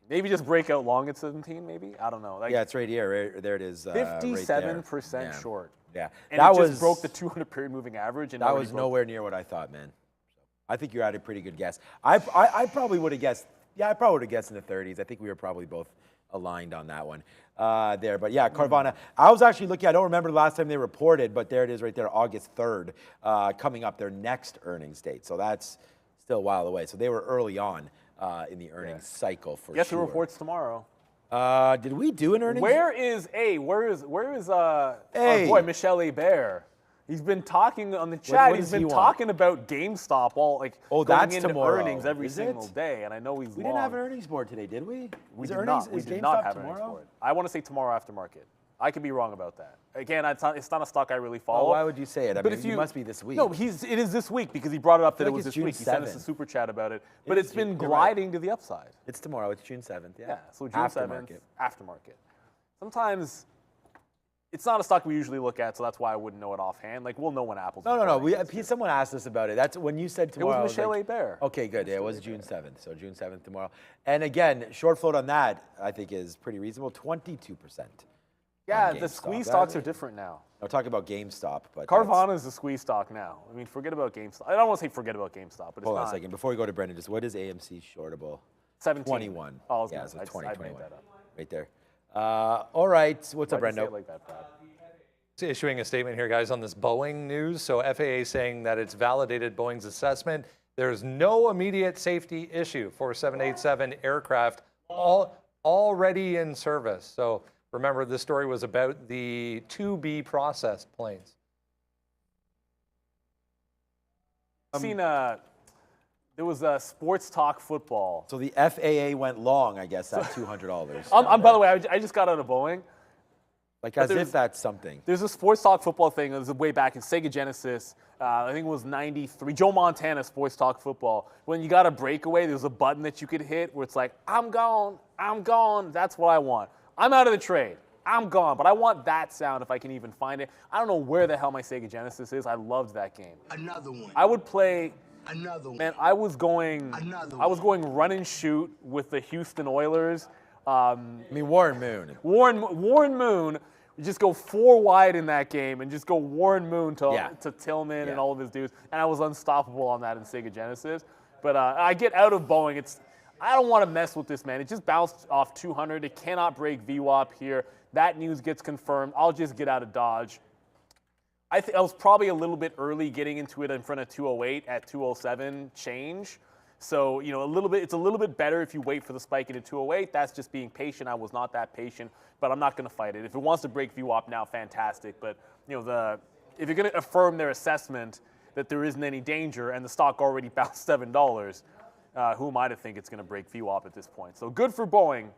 Maybe just break out long at 17. Maybe I don't know. Like, yeah, it's right here. There it is. 57% right short. Yeah, and that just broke the 200 period moving average. And that was nowhere near what I thought, man. I think you had a pretty good guess. I probably would have guessed. Yeah, I probably would have guessed in the 30s. I think we were probably both aligned on that one there. But yeah, Carvana. I was actually looking. I don't remember the last time they reported, but there it is right there, August 3rd, coming up their next earnings date. So that's still a while away. So they were early on in the earnings cycle for sure. Guess who reports tomorrow? Did we do an earnings? Where is our boy Michel Hebert? He's been talking on the chat. He's been talking about GameStop going into tomorrow. Earnings every single day, and I know he's. We didn't have an earnings board today, did we? We did not. We did not have an earnings board. I want to say tomorrow after market. I could be wrong about that. Again, it's not a stock I really follow. Oh, why would you say it? I mean, it must be this week. No, it is this week because he brought it up that it was this week. He sent us a super chat about it. But it's been gliding to the upside. It's tomorrow. It's June 7th. Yeah. So June 7th, aftermarket. Sometimes it's not a stock we usually look at, so that's why I wouldn't know it offhand. Like, we'll know when Apple's. No. Someone asked us about it. That's when you said tomorrow. It was Michel Hebert. Okay, good. Yeah, it was June 7th. So June 7th tomorrow. And again, short float on that, I think, is pretty reasonable. 22%. Yeah, the squeeze stocks are different now. I'll talk about GameStop, but Carvana is the squeeze stock now. I mean, forget about GameStop. I don't want to say forget about GameStop, but it's hold on a second. Before we go to Brendan, just what is AMC shortable? 17. 21. Oh, yeah, so 20, I 21. made that up. Right there. All right. What's up, Brendan? Like that, Brad? Issuing a statement here, guys, on this Boeing news. So FAA saying that it's validated Boeing's assessment. There's no immediate safety issue for 787 aircraft already in service. So remember, this story was about the to-be processed planes. I've seen there was a sports talk football. So the FAA went long, I guess, at $200. By the way, I just got out of Boeing. Like as if that's something. There's a sports talk football thing. It was way back in Sega Genesis. I think it was 93. Joe Montana sports talk football. When you got a breakaway, there's a button that you could hit where it's like, I'm gone. That's what I want. I'm out of the trade. I'm gone. But I want that sound if I can even find it. I don't know where the hell my Sega Genesis is. I loved that game. Another one. I would play. Another one. Man, I was going run and shoot with the Houston Oilers. I mean, Warren Moon. Warren Moon We just go 4 wide in that game and just go Warren Moon to Tillman and all of his dudes. And I was unstoppable on that in Sega Genesis. But I get out of Boeing. I don't want to mess with this, man. It just bounced off 200. It cannot break VWAP here. That news gets confirmed. I'll just get out of Dodge. I was probably a little bit early getting into it in front of 208 at 207 change. So, you know, it's a little bit better if you wait for the spike into 208. That's just being patient. I was not that patient, but I'm not going to fight it. If it wants to break VWAP now, fantastic. But, you know, if you're going to affirm their assessment that there isn't any danger and the stock already bounced $7, who am I to think it's going to break VWAP at this point? So good for Boeing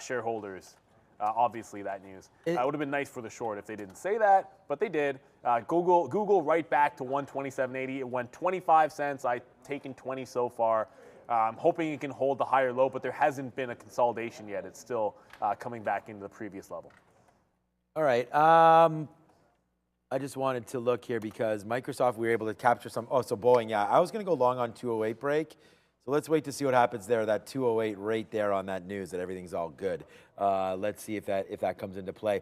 shareholders. Obviously, that news. It would have been nice for the short if they didn't say that, but they did. Google right back to 127.80. It went 25 cents. I've taken 20 so far. I'm hoping it can hold the higher low, but there hasn't been a consolidation yet. It's still coming back into the previous level. All right. I just wanted to look here because Microsoft, we were able to capture some. Oh, so Boeing, yeah. I was going to go long on 208 break. So let's wait to see what happens there, that 208 right there on that news that everything's all good. Let's see if that comes into play.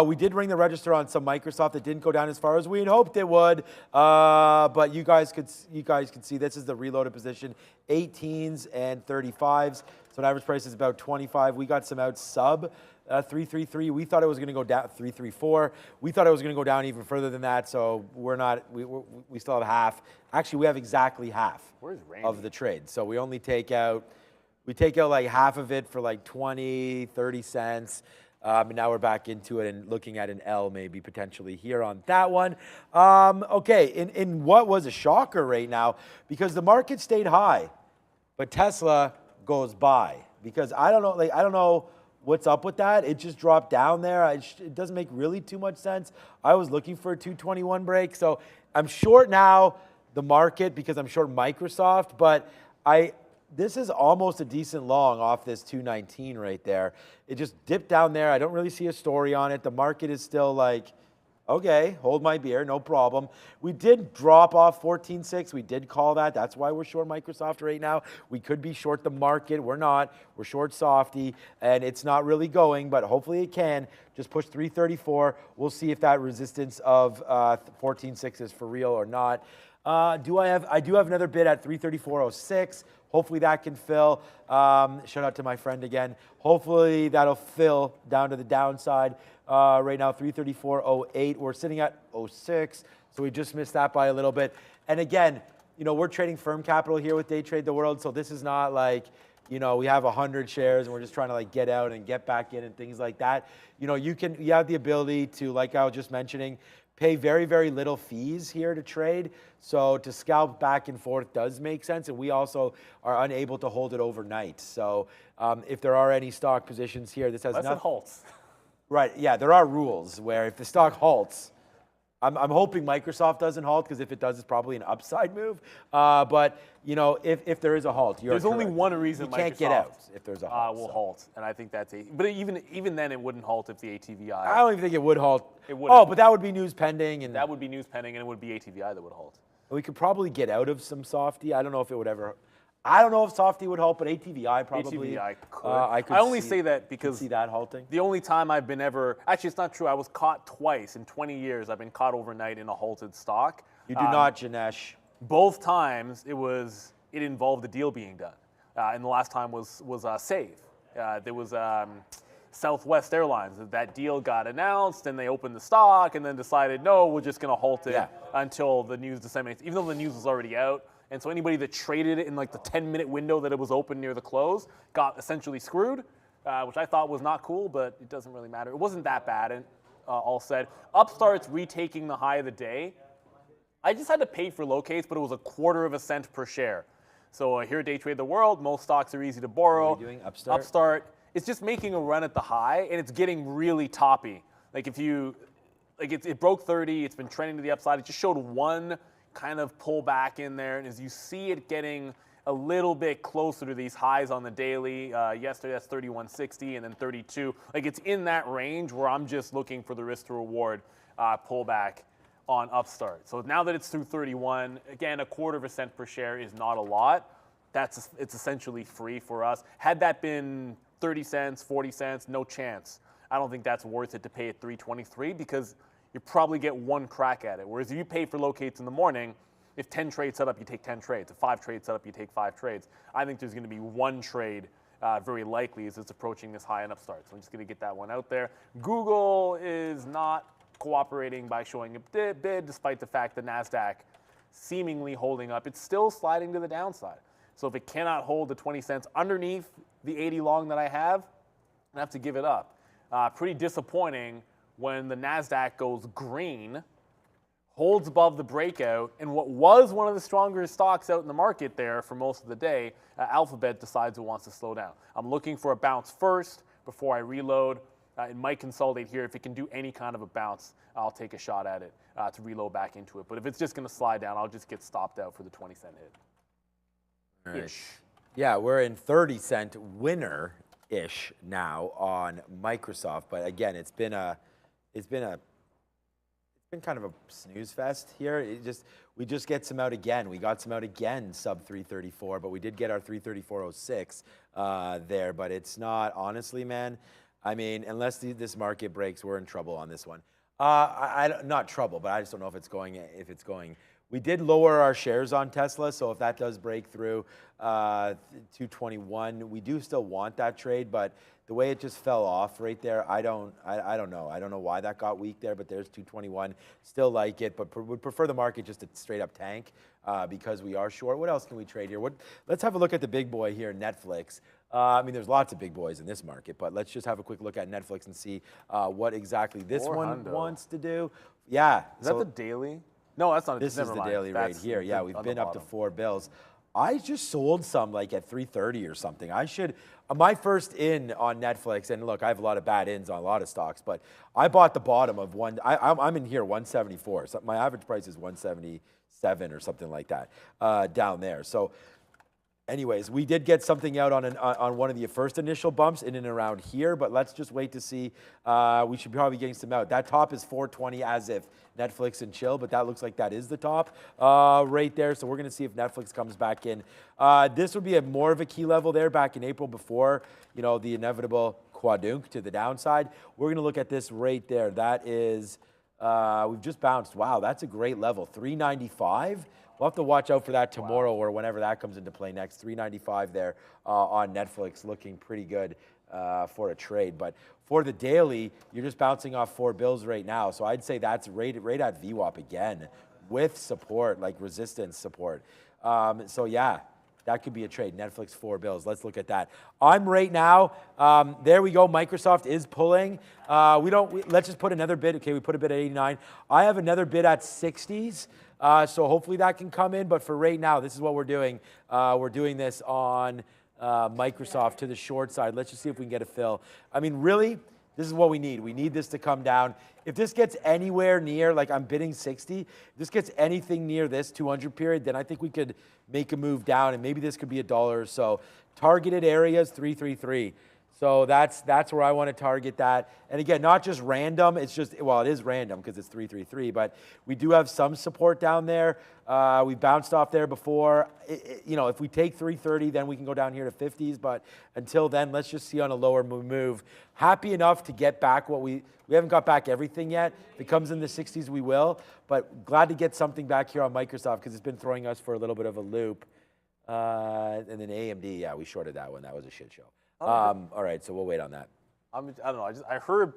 We did ring the register on some Microsoft. It didn't go down as far as we had hoped it would, but you guys could see this is the reloaded position, 18s and 35s. So an average price is about 25. We got some out sub 333. We thought it was going to go down 334. We thought it was going to go down even further than that. So we still have half. Actually, we have exactly half of the trade. So we only take out like half of it for like 20, 30 cents. And now we're back into it and looking at an L maybe potentially here on that one. Okay, in what was a shocker right now, because the market stayed high, but Tesla goes by. Because I don't know what's up with that. It just dropped down there. It doesn't make really too much sense. I was looking for a 221 break. So I'm short now the market because I'm short Microsoft, but this is almost a decent long off this 219 right there. It just dipped down there. I don't really see a story on it. The market is still like, okay, hold my beer, no problem. We did drop off 14.6. We did call that. That's why we're short Microsoft right now. We could be short the market. We're not. We're short Softy, and it's not really going, but hopefully it can. Just push 334. We'll see if that resistance of 14.6 is for real or not. I do have another bid at 334.06. Hopefully that can fill. Shout out to my friend again. Hopefully that'll fill down to the downside. Right now, 334.08. We're sitting at 06, so we just missed that by a little bit. And again, you know, we're trading firm capital here with Day Trade the World, so this is not like, you know, we have 100 shares and we're just trying to like get out and get back in and things like that. You know, you have the ability to, like I was just mentioning, pay very, very little fees here to trade. So to scalp back and forth does make sense. And we also are unable to hold it overnight. So if there are any stock positions here, this has nothing. Unless it halts. Right, yeah, there are rules where if the stock halts, I'm hoping Microsoft doesn't halt, because if it does, it's probably an upside move. But, you know, if there is a halt, there's only one reason you can't get out if there's a halt. Will halt, and I think that's but even then it wouldn't halt if the ATVI. I don't even think it would halt. It would. Oh, but that would be news pending, and that would be news pending, and it would be ATVI that would halt. We could probably get out of some Softy. I don't know if it would ever. I don't know if Softy would halt, but ATVI probably. ATVI could. I only say that because see that halting. The only time I've been actually, it's not true. I was caught twice in 20 years. I've been caught overnight in a halted stock. You do not, Janesh. Both times it involved a deal being done, and the last time was Save. There was Southwest Airlines. That deal got announced, and they opened the stock, and then decided, no, we're just going to halt it until the news disseminates, even though the news was already out. And so anybody that traded it in like the 10-minute window that it was open near the close got essentially screwed, which I thought was not cool, but it doesn't really matter. It wasn't that bad, and all said. Upstart's retaking the high of the day. I just had to pay for locates, but it was 1/4 cent per share. So here at Day Trade the World, most stocks are easy to borrow. What are you doing, Upstart? Upstart, it's just making a run at the high, and it's getting really toppy. Like it broke 30, it's been trending to the upside. It just showed one kind of pull back in there, and as you see it getting a little bit closer to these highs on the daily, yesterday that's 31.60 and then 32. Like it's in that range where I'm just looking for the risk to reward pullback on Upstart. So now that it's through 31, again, 1/4 cent per share is not a lot. It's essentially free for us. Had that been 30 cents, 40 cents, no chance. I don't think that's worth it to pay at 323 because you probably get one crack at it. Whereas if you pay for locates in the morning, if 10 trades set up, you take 10 trades. If 5 trades set up, you take 5 trades. I think there's going to be one trade very likely as it's approaching this high in Upstart. So I'm just going to get that one out there. Google is not cooperating by showing a bid despite the fact the NASDAQ seemingly holding up. It's still sliding to the downside. So if it cannot hold the 20 cents underneath the 80 long that I have to give it up. Pretty disappointing when the NASDAQ goes green, holds above the breakout, and what was one of the stronger stocks out in the market there for most of the day, Alphabet decides it wants to slow down. I'm looking for a bounce first before I reload. It might consolidate here. If it can do any kind of a bounce, I'll take a shot at it to reload back into it. But if it's just going to slide down, I'll just get stopped out for the 20-cent hit. All right. Yeah, we're in 30-cent winner-ish now on Microsoft, but again, it's been kind of a snooze fest here. We just get some out again. We got some out again sub 334, but we did get our 334.06 there. But it's not, honestly, man. I mean, unless this market breaks, we're in trouble on this one. Not trouble, but I just don't know if it's going. We did lower our shares on Tesla, so if that does break through 221, we do still want that trade, but the way it just fell off right there, I don't know. I don't know why that got weak there, but there's 221. Still like it, but would prefer the market just to straight up tank because we are short. What else can we trade here? Let's have a look at the big boy here, Netflix. I mean, there's lots of big boys in this market, but let's just have a quick look at Netflix and see what exactly this one wants to do. Yeah. Is that the daily? No, that's not. This is the daily rate here. Yeah, we've been up to 4 bills. I just sold some like at 330 or something. I should, my first in on Netflix, and look, I have a lot of bad ins on a lot of stocks, but I bought the bottom of one. I'm in here 174. So my average price is 177 or something like that down there. So anyways, we did get something out on one of the first initial bumps in and around here, but let's just wait to see. We should probably be getting some out. That top is 420 as if Netflix and chill, but that looks like that is the top right there. So we're going to see if Netflix comes back in. This would be more of a key level there back in April before, the inevitable quadunk to the downside. We're going to look at this right there. That is, we've just bounced. Wow, that's a great level, 395. We'll have to watch out for that tomorrow or whenever that comes into play next. 395 there on Netflix, looking pretty good for a trade. But for the daily, you're just bouncing off 4 bills right now. So I'd say that's right at VWAP again with support, like resistance support. So yeah, that could be a trade. Netflix 4 bills. Let's look at that. I'm right now. There we go. Microsoft is pulling. Let's just put another bid. Okay, we put a bid at 89. I have another bid at 60s. So hopefully that can come in. But for right now, this is what we're doing. We're doing this on Microsoft to the short side. Let's just see if we can get a fill. I mean, really, this is what we need. We need this to come down. If this gets anywhere near, like I'm bidding 60, if this gets anything near this 200 period, then I think we could make a move down, and maybe this could be $1 or so. Targeted areas, 333. So that's where I want to target that. And again, not just random. It's just, well, it is random because it's 333, but we do have some support down there. We bounced off there before. If we take 330, then we can go down here to 50s. But until then, let's just see on a lower move. Happy enough to get back what we haven't got back everything yet. If it comes in the 60s, we will. But glad to get something back here on Microsoft because it's been throwing us for a little bit of a loop. And then AMD, yeah, we shorted that one. That was a shit show. All right, so we'll wait on that. I don't know. I heard.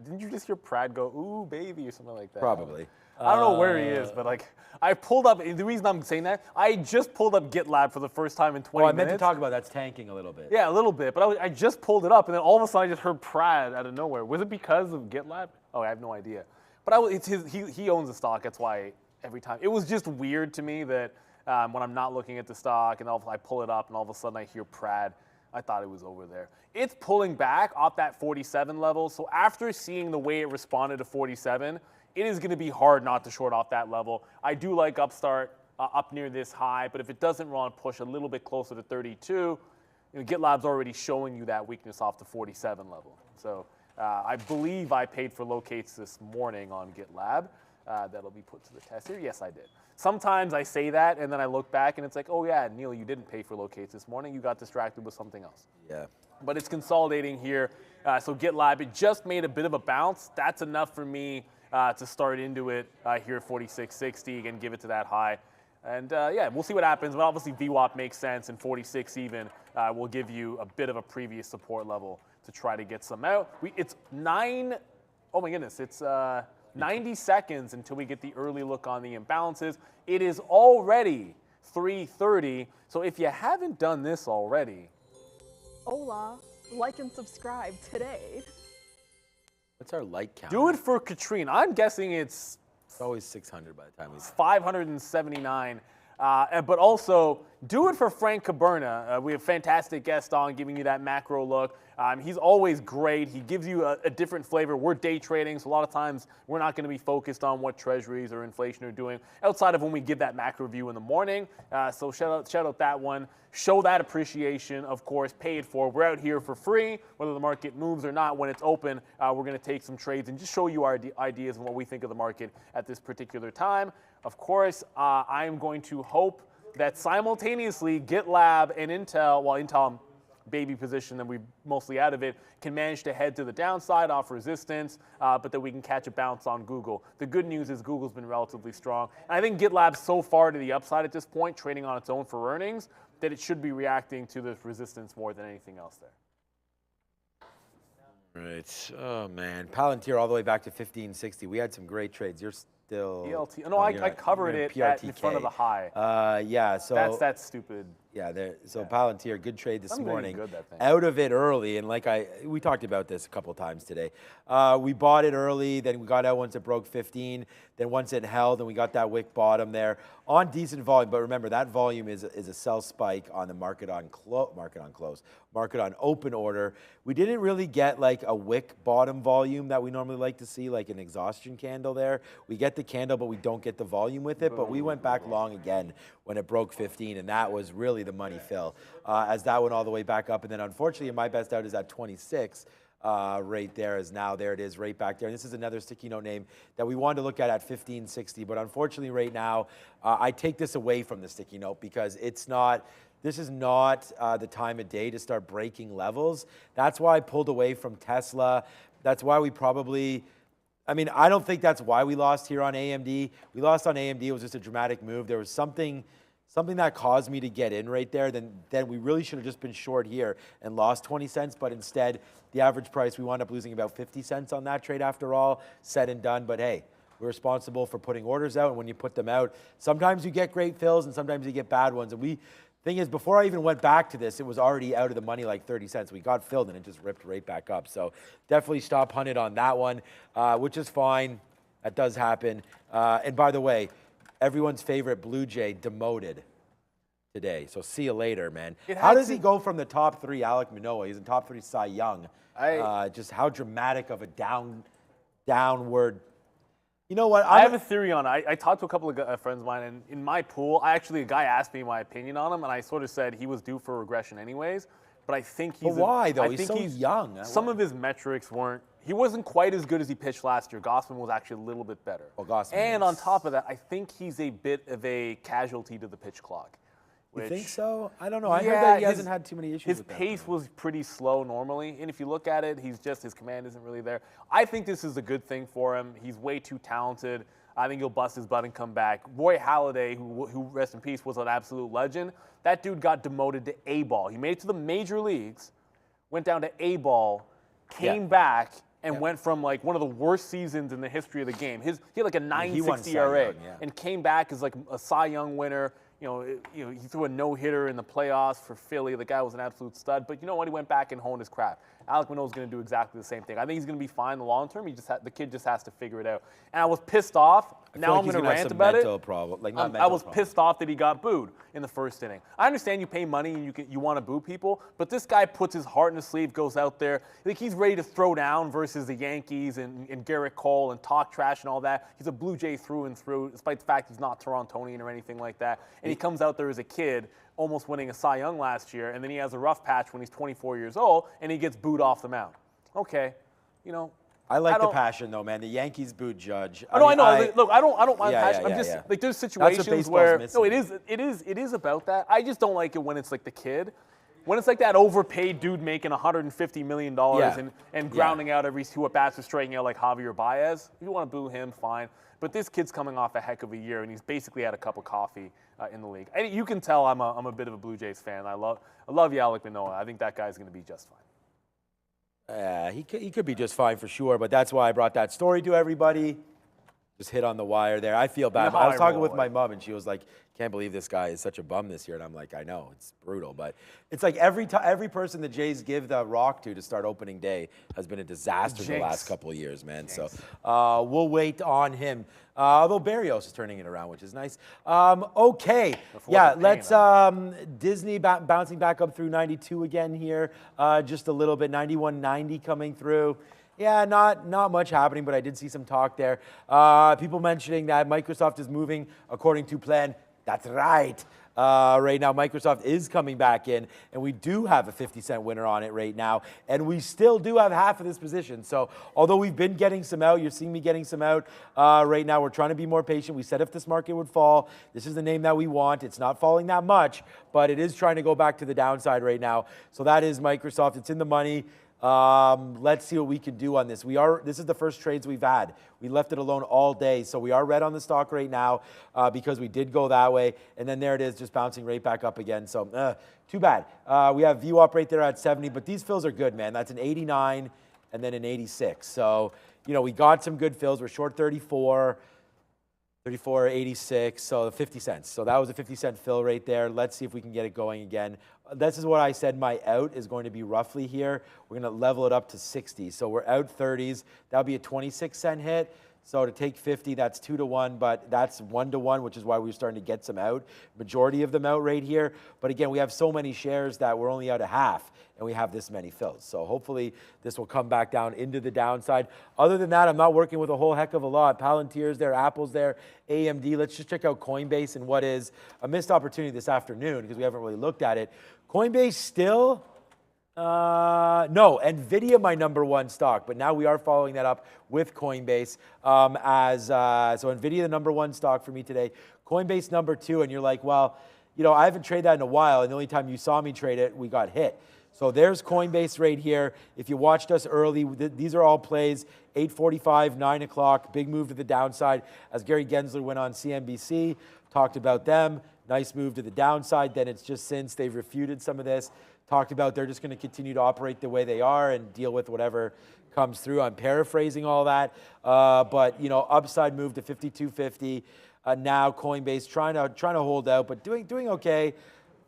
Didn't you just hear Prad go, "Ooh, baby," or something like that? Probably. I don't know where he is, but like I pulled up. The reason I'm saying that, I just pulled up GitLab for the first time in 20 minutes. I meant to talk about that's tanking a little bit. Yeah, a little bit. But I just pulled it up, and then all of a sudden I just heard Prad out of nowhere. Was it because of GitLab? Oh, I have no idea. But he owns the stock. That's why every time it was just weird to me that when I'm not looking at the stock and I pull it up and all of a sudden I hear Prad. I thought it was over there. It's pulling back off that 47 level. So after seeing the way it responded to 47, it is going to be hard not to short off that level. I do like Upstart up near this high, but if it doesn't run push a little bit closer to 32, GitLab's already showing you that weakness off the 47 level. So I believe I paid for locates this morning on GitLab. That'll be put to the test here. Yes, I did. Sometimes I say that, and then I look back, and it's like, oh, yeah, Neil, you didn't pay for locates this morning. You got distracted with something else. Yeah. But it's consolidating here. So GitLab, it just made a bit of a bounce. That's enough for me to start into it here at 46.60 and give it to that high. And yeah, we'll see what happens. But obviously VWAP makes sense, and 46 even will give you a bit of a previous support level to try to get some out. It's 90 seconds until we get the early look on the imbalances. It is already 3:30, so if you haven't done this already, hola, like and subscribe today. What's our like count? do it for Katrine. I'm guessing it's always 600 by the time we. 579. But also, do it for Frank Caberna. We have fantastic guest on giving you that macro look. He's always great. He gives you a different flavor. We're day trading, so a lot of times we're not going to be focused on what treasuries or inflation are doing outside of when we give that macro view in the morning. So shout out that one. Show that appreciation, of course, pay it forward. We're out here for free, whether the market moves or not. When it's open, we're going to take some trades and just show you our ideas and what we think of the market at this particular time. Of course, I am going to hope that simultaneously GitLab and Intel, well, Intel baby position that we're mostly out of it, can manage to head to the downside off resistance, but that we can catch a bounce on Google. The good news is Google's been relatively strong. And I think GitLab's so far to the upside at this point, trading on its own for earnings, that it should be reacting to this resistance more than anything else there. Right. Oh, man. Palantir all the way back to 1560. We had some great trades. You're still... ELT. No, I covered it in front of the high. Yeah, so... That's stupid. Yeah, Palantir, good trade this morning. Good, that thing. Out of it early, and we talked about this a couple times today. We bought it early, then we got out once it broke 15, then once it held, and we got that wick bottom there on decent volume. But remember, that volume is a sell spike on the market on open order. We didn't really get like a wick bottom volume that we normally like to see, like an exhaustion candle there. We get the candle, but we don't get the volume with it. But we went back long again when it broke 15, and that was really the money fill as that went all the way back up. And then unfortunately, my best out is at 26 right there, is now there it is right back there. And this is another sticky note name that we wanted to look at 1560. But unfortunately right now, I take this away from the sticky note because this is not the time of day to start breaking levels. That's why I pulled away from Tesla. That's why we probably... I don't think that's why we lost here on AMD. We lost on AMD. It was just a dramatic move. There was something that caused me to get in right there. Then we really should have just been short here and lost 20 cents. But instead, the average price, we wound up losing about 50 cents on that trade after all, said and done. But hey, we're responsible for putting orders out. And when you put them out, sometimes you get great fills and sometimes you get bad ones. And thing is, before I even went back to this, it was already out of the money like 30 cents. We got filled and it just ripped right back up. So definitely stop hunted on that one, which is fine. That does happen. And by the way, everyone's favorite Blue Jay demoted today. So see you later, man. How does he go from the top 3, Alek Manoah? He's in top 3 Cy Young. Just how dramatic of a downward... You know what? I have a theory on it. I talked to a couple of friends of mine, and in my pool, a guy asked me my opinion on him, and I sort of said he was due for regression anyways. But I think he's... But why, though? He's so young. Some of his metrics weren't... He wasn't quite as good as he pitched last year. Gossman was actually a little bit better. And on top of that, I think he's a bit of a casualty to the pitch clock. You think so? I don't know. I heard that he hasn't had too many issues with that. His pace was pretty slow normally, and if you look at it, his command isn't really there. I think this is a good thing for him. He's way too talented. I think he'll bust his butt and come back. Roy Halladay, who rest in peace, was an absolute legend. That dude got demoted to A-ball. He made it to the major leagues, went down to A-ball, came back, and went from like one of the worst seasons in the history of the game. He had like a 9.60 ERA, and came back as like a Cy Young winner. He threw a no-hitter in the playoffs for Philly. The guy was an absolute stud. But you know what? He went back and honed his craft. Alek Manoah's going to do exactly the same thing. I think he's going to be fine in the long term. The kid just has to figure it out. And I was pissed off. Now I'm going to rant about it. I was pissed off that he got booed in the first inning. I understand you pay money and you want to boo people, but this guy puts his heart in his sleeve, goes out there. Like he's ready to throw down versus the Yankees and Garrett Cole and talk trash and all that. He's a Blue Jay through and through, despite the fact he's not Torontonian or anything like that. And he comes out there as a kid, almost winning a Cy Young last year, and then he has a rough patch when he's 24 years old, and he gets booed off the mound. Okay, I like the passion though, man. The Yankees booed Judge. I know. Look, I don't mind passion. I'm just like there's situations where it is about that. I just don't like it when it's like the kid. when it's like that overpaid dude making $150 million and grounding out every two at bats or striking out like Javier Baez, if you want to boo him, fine. But this kid's coming off a heck of a year, and he's basically had a cup of coffee in the league. And you can tell I'm a bit of a Blue Jays fan. I love Alek Manoah. I think that guy's going to be just fine. He could be just fine for sure, but that's why I brought that story to everybody. Just hit on the wire there. I feel bad. I was talking with my mom, and she was like, can't believe this guy is such a bum this year. And I'm like, I know, it's brutal. But it's like every person the Jays give the rock to start opening day has been a disaster the last couple of years, man. Jinx. So we'll wait on him. Although Barrios is turning it around, which is nice. Okay, yeah, let's, Disney bouncing back up through 92 again here. Just a little bit, 91.90 coming through. Yeah, not much happening, but I did see some talk there. People mentioning that Microsoft is moving according to plan. That's right. Right now, Microsoft is coming back in, and we do have a 50-cent winner on it right now, and we still do have half of this position. So although we've been getting some out, you're seeing me getting some out right now. We're trying to be more patient. We said if this market would fall, this is the name that we want. It's not falling that much, but it is trying to go back to the downside right now. So that is Microsoft. It's in the money. Let's see what we can do on this. This is the first trades we've had. We left it alone all day. So we are red on the stock right now because we did go that way. And then there it is, just bouncing right back up again. So too bad. We have VWAP right there at 70, but these fills are good, man. That's an 89 and then an 86. So, you know, we got some good fills. We're short 34, 86, so 50 cents. So that was a 50-cent fill right there. Let's see if we can get it going again. This is what I said my out is going to be roughly here. We're going to level it up to 60. So we're out 30s. That'll be a 26-cent hit. So to take 50, that's 2 to 1, but that's 1 to 1, which is why we're starting to get some out. Majority of them out right here. But again, we have so many shares that we're only out a half, and we have this many fills. So hopefully this will come back down into the downside. Other than that, I'm not working with a whole heck of a lot. Palantir's there, Apple's there, AMD. Let's just check out Coinbase and what is a missed opportunity this afternoon because we haven't really looked at it. Coinbase still, no, NVIDIA my number one stock, but now we are following that up with Coinbase so NVIDIA the number one stock for me today, Coinbase number two, and you're like, well, you know, I haven't traded that in a while, and the only time you saw me trade it, we got hit. So there's Coinbase right here. If you watched us early, these are all plays, 8:45, 9 o'clock, big move to the downside as Gary Gensler went on CNBC, talked about them. Nice move to the downside. Then it's just since they've refuted some of this, talked about they're just going to continue to operate the way they are and deal with whatever comes through. I'm paraphrasing all that. But, you know, upside move to 52.50. Now Coinbase trying to hold out, but doing okay.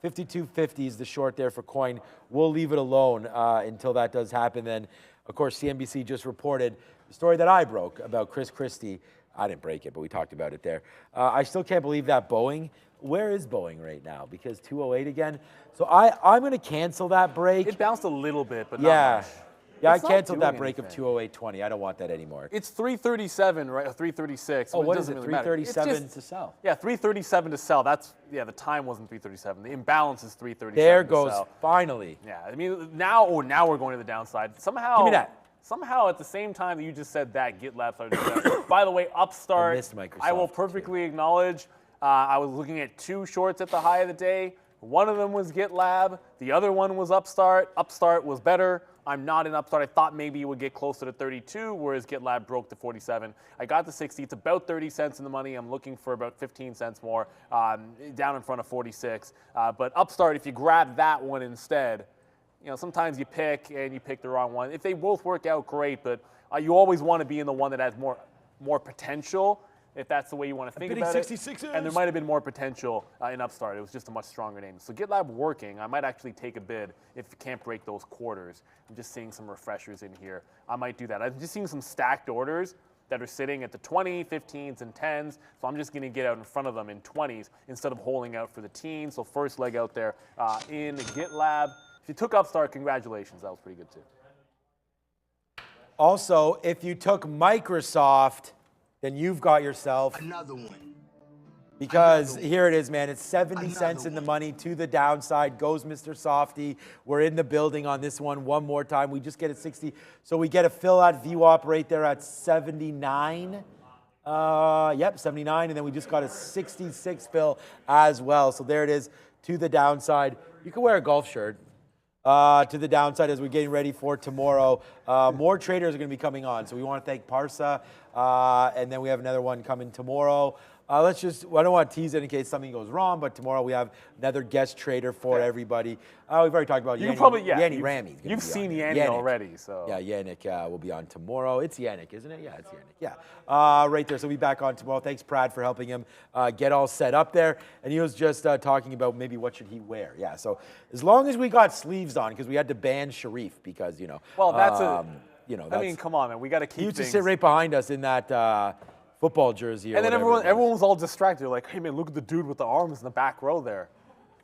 52.50 is the short there for Coin. We'll leave it alone until that does happen. Then, of course, CNBC just reported the story that I broke about Chris Christie. I didn't break it, but we talked about it there. I still can't believe that Boeing. Where is Boeing right now? Because 208 again. So I'm going to cancel that break. It bounced a little bit, but not much. Yeah, I canceled that break of 208.20. I don't want that anymore. It's 337, right? 336. Oh, what is it? 337 to sell. Yeah, 337 to sell. The time wasn't 337. The imbalance is 337. There goes finally. Yeah, I mean now we're going to the downside. Somehow. Give me that. Somehow, at the same time that you just said that, GitLab started doing that. By the way, Upstart, I missed Microsoft, I will perfectly acknowledge, I was looking at two shorts at the high of the day. One of them was GitLab. The other one was Upstart. Upstart was better. I'm not in Upstart. I thought maybe it would get closer to 32, whereas GitLab broke to 47. I got to 60. It's about 30 cents in the money. I'm looking for about 15 cents more, down in front of 46. But Upstart, if you grab that one instead, you know, sometimes you pick the wrong one. If they both work out, great, but you always want to be in the one that has more potential, if that's the way you want to think about it. And there might have been more potential in Upstart. It was just a much stronger name. So GitLab working, I might actually take a bid if you can't break those quarters. I'm just seeing some refreshers in here. I might do that. I'm just seeing some stacked orders that are sitting at the 20, 15s, and 10s. So I'm just going to get out in front of them in 20s instead of holding out for the teens. So first leg out there in GitLab. If you took Upstart, congratulations. That was pretty good, too. Also, if you took Microsoft, then you've got yourself another one. Because here it is, man. It's 70 cents in the money to the downside. Goes Mr. Softy. We're in the building on this one more time. We just get it 60. So we get a fill at VWAP right there at 79. Yep, 79. And then we just got a 66 fill as well. So there it is to the downside. You can wear a golf shirt. to the downside as we're getting ready for tomorrow. More traders are going to be coming on, so we want to thank Parsa, and then we have another one coming tomorrow. I don't want to tease it in case something goes wrong, but tomorrow we have another guest trader for everybody. We've already talked about Yanni Ramy. You've seen Yanni already, so. Yeah, Yannick will be on tomorrow. It's Yannick, isn't it? Yeah, it's Yannick. Yeah, right there. So we'll be back on tomorrow. Thanks, Brad, for helping him get all set up there. And he was just talking about maybe what should he wear. Yeah, so as long as we got sleeves on, because we had to ban Sharif because, you know. Well, that's I mean, come on, man. We got to keep He used to sit right behind us in that football jersey. And then everyone was all distracted. They're like, hey, man, look at the dude with the arms in the back row there.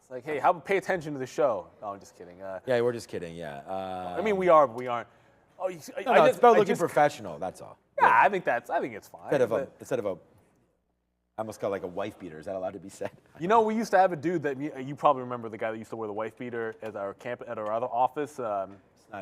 It's like, hey, pay attention to the show. No, I'm just kidding. Yeah, we're just kidding, yeah. I mean, we are, but we aren't. Oh, it's about looking professional, that's all. Yeah, I think it's fine. Instead of a, I almost got like a wife beater. Is that allowed to be said? You know, we used to have a dude that, you probably remember the guy that used to wear the wife beater at our other office.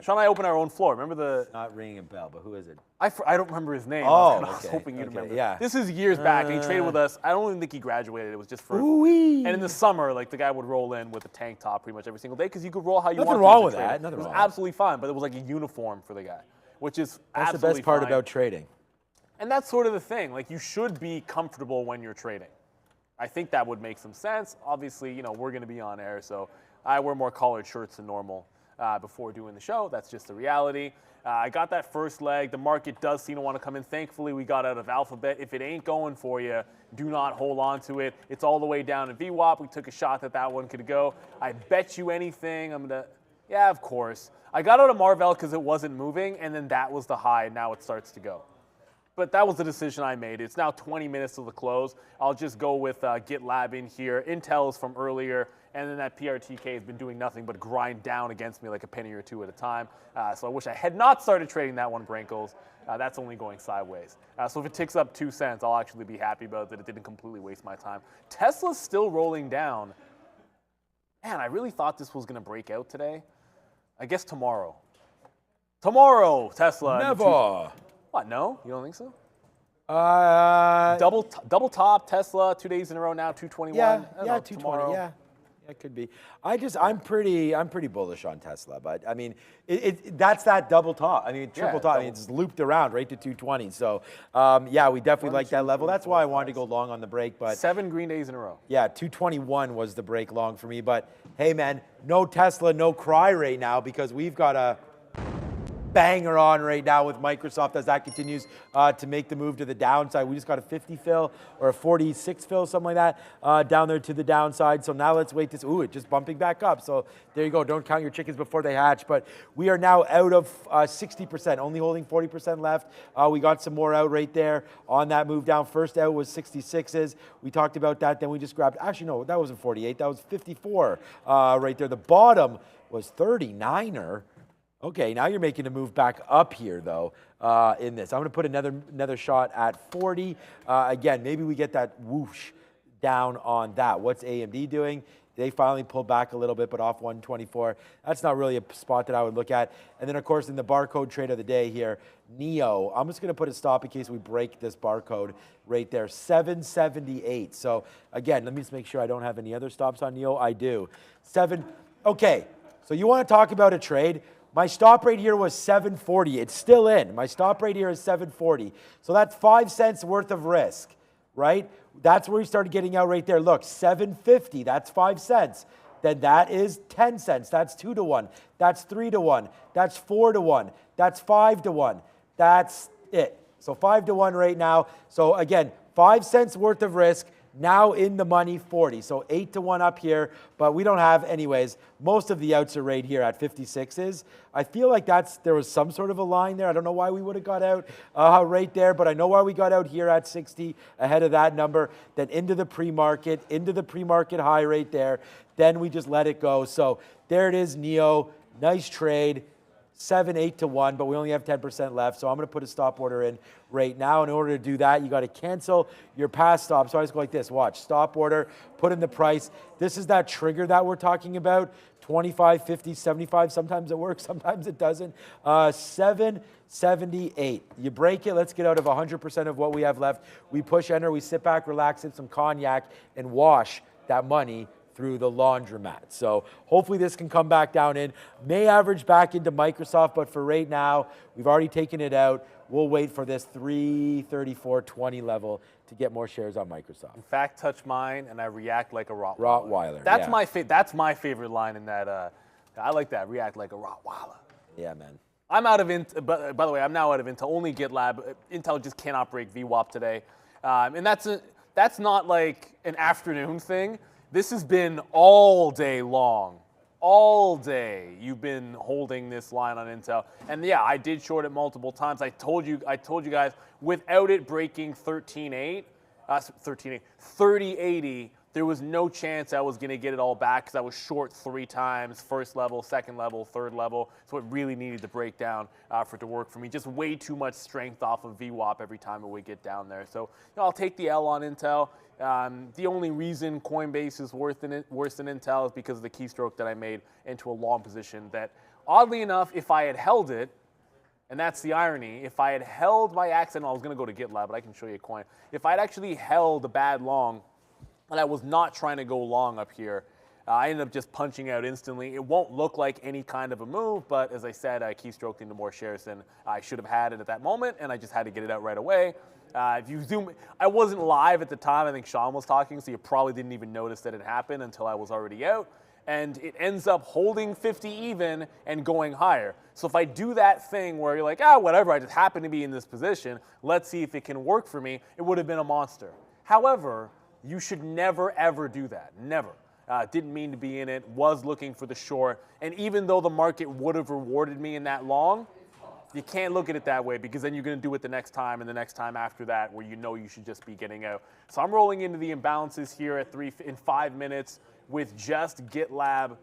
Sean and I opened our own floor. Remember the? It's not ringing a bell, but who is it? I don't remember his name. Oh, I was hoping you'd remember. Yeah. This is years back, and he traded with us. I don't even think he graduated. It was just for. And in the summer, like the guy would roll in with a tank top pretty much every single day because you could roll how you want. Nothing wrong with that. It was absolutely fine, but it was like a uniform for the guy, which is that's the best part about trading. And that's sort of the thing. Like you should be comfortable when you're trading. I think that would make some sense. Obviously, you know, we're going to be on air, so I wear more collared shirts than normal. Before doing the show. That's just the reality. I got that first leg. The market does seem to want to come in. Thankfully, we got out of Alphabet. If it ain't going for you, do not hold on to it. It's all the way down to VWAP. We took a shot that one could go. I bet you anything. Yeah, of course. I got out of Marvell because it wasn't moving, and then that was the high. Now it starts to go. But that was the decision I made. It's now 20 minutes to the close. I'll just go with GitLab in here. Intel is from earlier. And then that PRTK has been doing nothing but grind down against me like a penny or two at a time. So I wish I had not started trading that one, Brinkles. That's only going sideways. So if it ticks up 2 cents, I'll actually be happy about that. It didn't completely waste my time. Tesla's still rolling down. Man, I really thought this was going to break out today. I guess tomorrow. Tomorrow, Tesla. Never. What, no? You don't think so? Double top, Tesla, 2 days in a row now, 221. Yeah, 220, yeah. It could be. I'm pretty bullish on Tesla, but I mean, that's that double top. I mean, triple top. I mean, it's looped around right to 220. So, yeah, we definitely like that level. That's why I wanted to go long on the break. But 7 green days in a row. Yeah, 221 was the break long for me. But hey, man, no Tesla, no cry right now because we've got a banger on right now with Microsoft as that continues to make the move to the downside. We just got a 50 fill or a 46 fill, something like that, down there to the downside. So now let's wait to see. Ooh, it's just bumping back up. So there you go. Don't count your chickens before they hatch. But we are now out of 60%, only holding 40% left. We got some more out right there on that move down. First out was 66s. We talked about that. Then we just grabbed, actually, no, that wasn't 48. That was 54 right there. The bottom was 39er. Okay, now you're making a move back up here, though, in this. I'm going to put another shot at 40. Again, maybe we get that whoosh down on that. What's AMD doing? They finally pulled back a little bit, but off 124. That's not really a spot that I would look at. And then, of course, in the barcode trade of the day here, NEO. I'm just going to put a stop in case we break this barcode right there, 778. So, again, let me just make sure I don't have any other stops on NEO. I do. Okay, so you want to talk about a trade? My stop rate here was 740. It's still in. My stop rate here is 740. So that's 5 cents worth of risk, right? That's where we started getting out right there. Look, 750, that's 5 cents. Then that is 10 cents. That's 2 to 1. That's 3 to 1. That's 4 to 1. That's 5 to 1. That's it. So 5 to 1 right now. So again, 5 cents worth of risk. Now in the money, 40. So 8 to 1 up here, but we don't have, anyways, most of the outs are right here at 56s. I feel like there was some sort of a line there. I don't know why we would have got out right there, but I know why we got out here at 60 ahead of that number. Then into the pre-market high right there. Then we just let it go. So there it is, NEO. Nice trade. 7-8 to 1, but we only have 10% left. So I'm going to put a stop order in right now. In order to do that, you got to cancel your past stop. So I just go like this. Watch. Stop order. Put in the price. This is that trigger that we're talking about. 25, 50, 75. Sometimes it works. Sometimes it doesn't. 778. You break it. Let's get out of 100% of what we have left. We push enter. We sit back, relax, sip some cognac, and wash that money through the laundromat. So hopefully this can come back down in. May average back into Microsoft, but for right now, we've already taken it out. We'll wait for this 334.20 level to get more shares on Microsoft. In fact, touch mine, and I react like a Rottweiler. Rottweiler, That's yeah. that's my favorite line in that. I like that. React like a Rottweiler. Yeah, man. I'm out of Intel. By the way, I'm now out of Intel. Only GitLab. Intel just cannot break VWAP today, and that's not like an afternoon thing. This has been all day long. All day you've been holding this line on Intel, and yeah, I did short it multiple times. I told you guys, without it breaking 3080, there was no chance I was going to get it all back because I was short 3 times, first level, second level, third level. So it really needed to break down for it to work for me. Just way too much strength off of VWAP every time it would get down there. So I'll take the L on Intel. The only reason Coinbase is worse than Intel is because of the keystroke that I made into a long position that, oddly enough, if I had held it, and that's the irony, if I had held by accident, I was going to go to GitLab, but I can show you a coin. If I'd actually held a bad long, and I was not trying to go long up here, I ended up just punching out instantly. It won't look like any kind of a move, but as I said, I keystroked into more shares than I should have had it at that moment, and I just had to get it out right away. If you zoom, I wasn't live at the time. I think Sean was talking, so you probably didn't even notice that it happened until I was already out. And it ends up holding 50 even and going higher. So if I do that thing where you're like, whatever, I just happen to be in this position, let's see if it can work for me, it would have been a monster. However, you should never, ever do that. Never. Didn't mean to be in it, was looking for the short. And even though the market would have rewarded me in that long, you can't look at it that way because then you're going to do it the next time and the next time after that where you know you should just be getting out. So I'm rolling into the imbalances here in 5 minutes with just GitLab.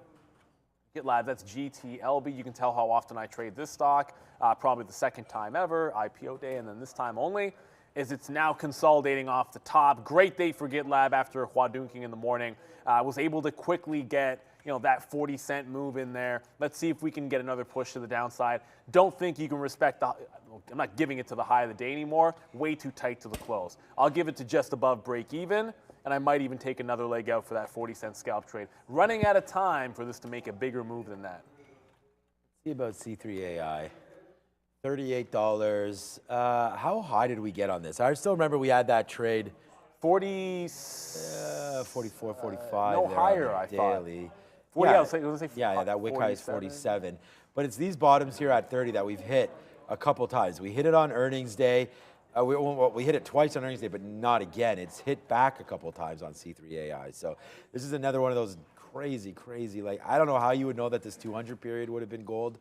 GitLab, that's GTLB. You can tell how often I trade this stock. Probably the second time ever, IPO day, and then this time only. Is it's now consolidating off the top. Great day for GitLab after Huadunking in the morning. Was able to quickly get that 40-cent move in there. Let's see if we can get another push to the downside. Don't think you can respect I'm not giving it to the high of the day anymore. Way too tight to the close. I'll give it to just above break even, and I might even take another leg out for that 40-cent scalp trade. Running out of time for this to make a bigger move than that. See about C3AI. $38. How high did we get on this? I still remember we had that trade. 44, 45. No higher, I thought. 40, Yeah, I was gonna say yeah, that wick high is 47. But it's these bottoms here at 30 that we've hit a couple times. We hit it on earnings day. We hit it twice on earnings day, but not again. It's hit back a couple times on C3AI. So this is another one of those crazy. Like, I don't know how you would know that this 200 period would have been gold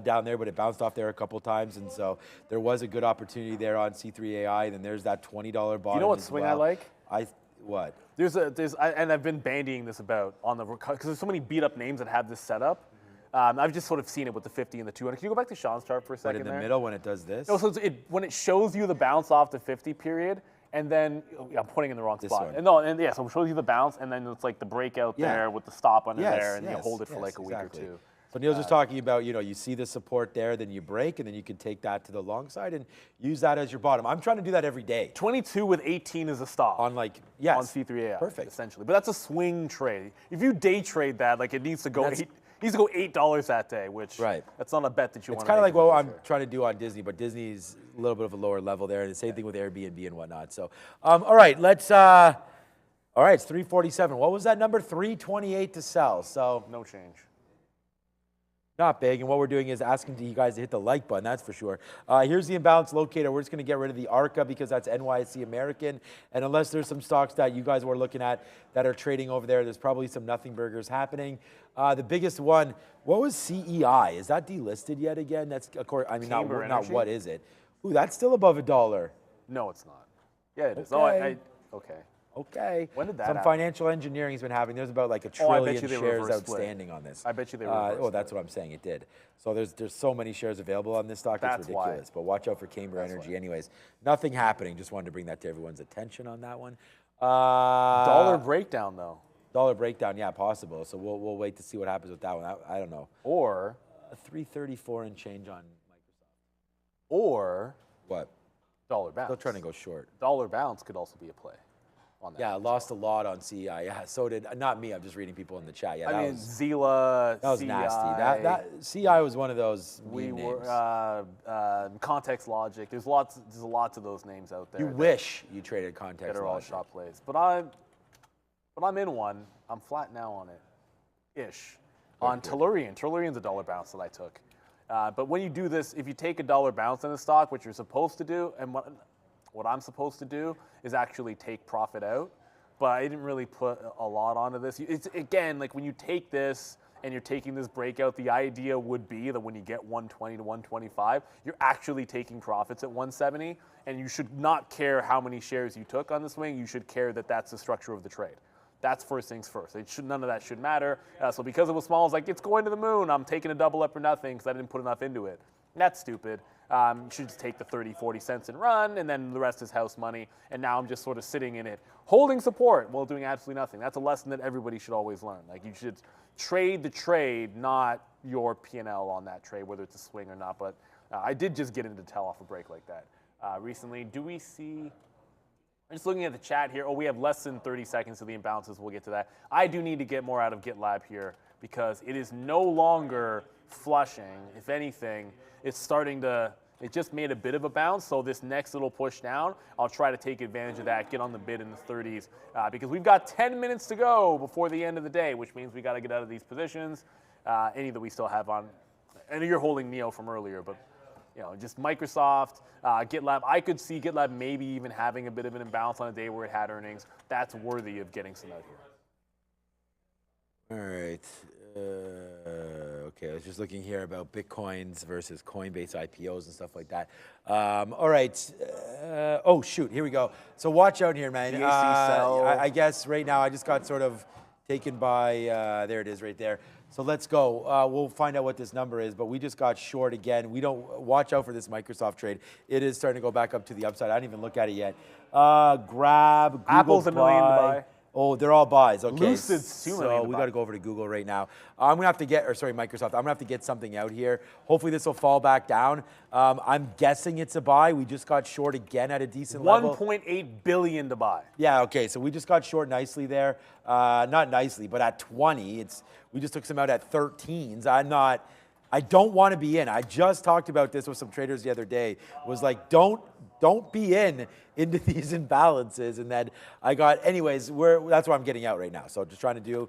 down there, but it bounced off there a couple times, and so there was a good opportunity there on C3AI. And then there's that $20 bottom. You know what swing I like? What? And I've been bandying this about on the because there's so many beat up names that have this setup. I've just sort of seen it with the 50 and the 200. Can you go back to Sean's chart for a second? But in the middle when it does this? No, so when it shows you the bounce off the 50 period. And then I'm putting in the wrong spot. So it shows you the bounce, and then it's like the breakout there with the stop under there, and you hold it for like a week or two. So Neil's just talking about, you see the support there, then you break, and then you can take that to the long side and use that as your bottom. I'm trying to do that every day. 22 with 18 is a stop. On on C3AI. Perfect. Essentially. But that's a swing trade. If you day trade that, like it needs to go $8 that day, which that's not a bet that you want to make. It's kind of like what I'm trying to do on Disney, but Disney's a little bit of a lower level there, and the same thing with Airbnb and whatnot. So, all right, let's. All right, it's 347. What was that number? 328 to sell. So no change. Not big, and what we're doing is asking you guys to hit the like button, that's for sure. Here's the imbalance locator. We're just going to get rid of the ARCA because that's NYSE American, and unless there's some stocks that you guys were looking at that are trading over there, there's probably some nothing burgers happening. The biggest one, what was CEI? Is that delisted yet again? That's, of course, I mean, not what is it? Ooh, that's still above $1. No, it's not. Yeah, it is. Okay. Okay. Okay. When did that Some happen? financial engineering's been happening. There's about like a trillion shares outstanding on this. I bet you they were that's what I'm saying. It did. So there's so many shares available on this stock. It's ridiculous. But watch out for Caberna Energy. Anyways, nothing happening. Just wanted to bring that to everyone's attention on that one. Dollar breakdown though. Dollar breakdown, yeah, possible. So we'll wait to see what happens with that one. I don't know. Or 334 and change on Microsoft. Or what? Dollar bounce. Still trying to go short. Dollar bounce could also be a play. on that. Yeah, I lost a lot on CI. Yeah, so did not me. I'm just reading people in the chat. Yeah, I mean, Zila, that was CI, nasty. That CI was one of those we meme were names. Context Logic. There's lots of those names out there. You wish you traded Context that are all Logic. shot plays, but I'm in one. I'm flat now on it, ish. On Tellurian. Tellurian's a dollar bounce that I took. But when you do this, if you take a dollar bounce in a stock, what you're supposed to do, and what I'm supposed to do, is actually take profit out. But I didn't really put a lot onto this. It's, again, like when you take this and you're taking this breakout, the idea would be that when you get 120 to 125, you're actually taking profits at 170, and you should not care how many shares you took on the swing. You should care that that's the structure of the trade. That's first things first. None of that should matter. So because it was small, I was like, it's going to the moon. I'm taking a double up or nothing because I didn't put enough into it. That's stupid. You should just take the 30, 40 cents and run, and then the rest is house money. And now I'm just sort of sitting in it, holding support while doing absolutely nothing. That's a lesson that everybody should always learn. Like, you should trade the trade, not your P&L on that trade, whether it's a swing or not. But I did just get into tell off a break like that recently. Do we see... I'm just looking at the chat here. Oh, we have less than 30 seconds to the imbalances. We'll get to that. I do need to get more out of GitLab here because it is no longer flushing. If anything, it's starting to, it just made a bit of a bounce. So this next little push down, I'll try to take advantage of that, get on the bid in the 30s because we've got 10 minutes to go before the end of the day, which means we got to get out of these positions, any that we still have on. I know you're holding Neo from earlier, but you know, just Microsoft, GitLab. I could see GitLab maybe even having a bit of an imbalance on a day where it had earnings. That's worthy of getting some out here. All right. Okay, I was just looking here about Bitcoins versus Coinbase IPOs and stuff like that. All right. Oh, shoot. Here we go. So watch out here, man. I guess right now I just got sort of taken by, there it is right there. So let's go. We'll find out what this number is, but we just got short again. We don't watch out for this Microsoft trade. It is starting to go back up to the upside. I didn't even look at it yet. Grab, Google Apple's buy. $1 million to buy. Oh, they're all buys. Okay. Lucid's $2 million So to we buy. got to go over to Google right now. I'm gonna have to get, or sorry, Microsoft. I'm gonna have to get something out here. Hopefully this will fall back down. I'm guessing it's a buy. We just got short again at a decent level. 1.8 billion to buy. Yeah. Okay. So we just got short nicely there. Not nicely, but at 20. We just took some out at 13s. I don't want to be in. I just talked about this with some traders the other day. Was like, don't be into these imbalances. And then I got, anyways, that's where I'm getting out right now. So just trying to do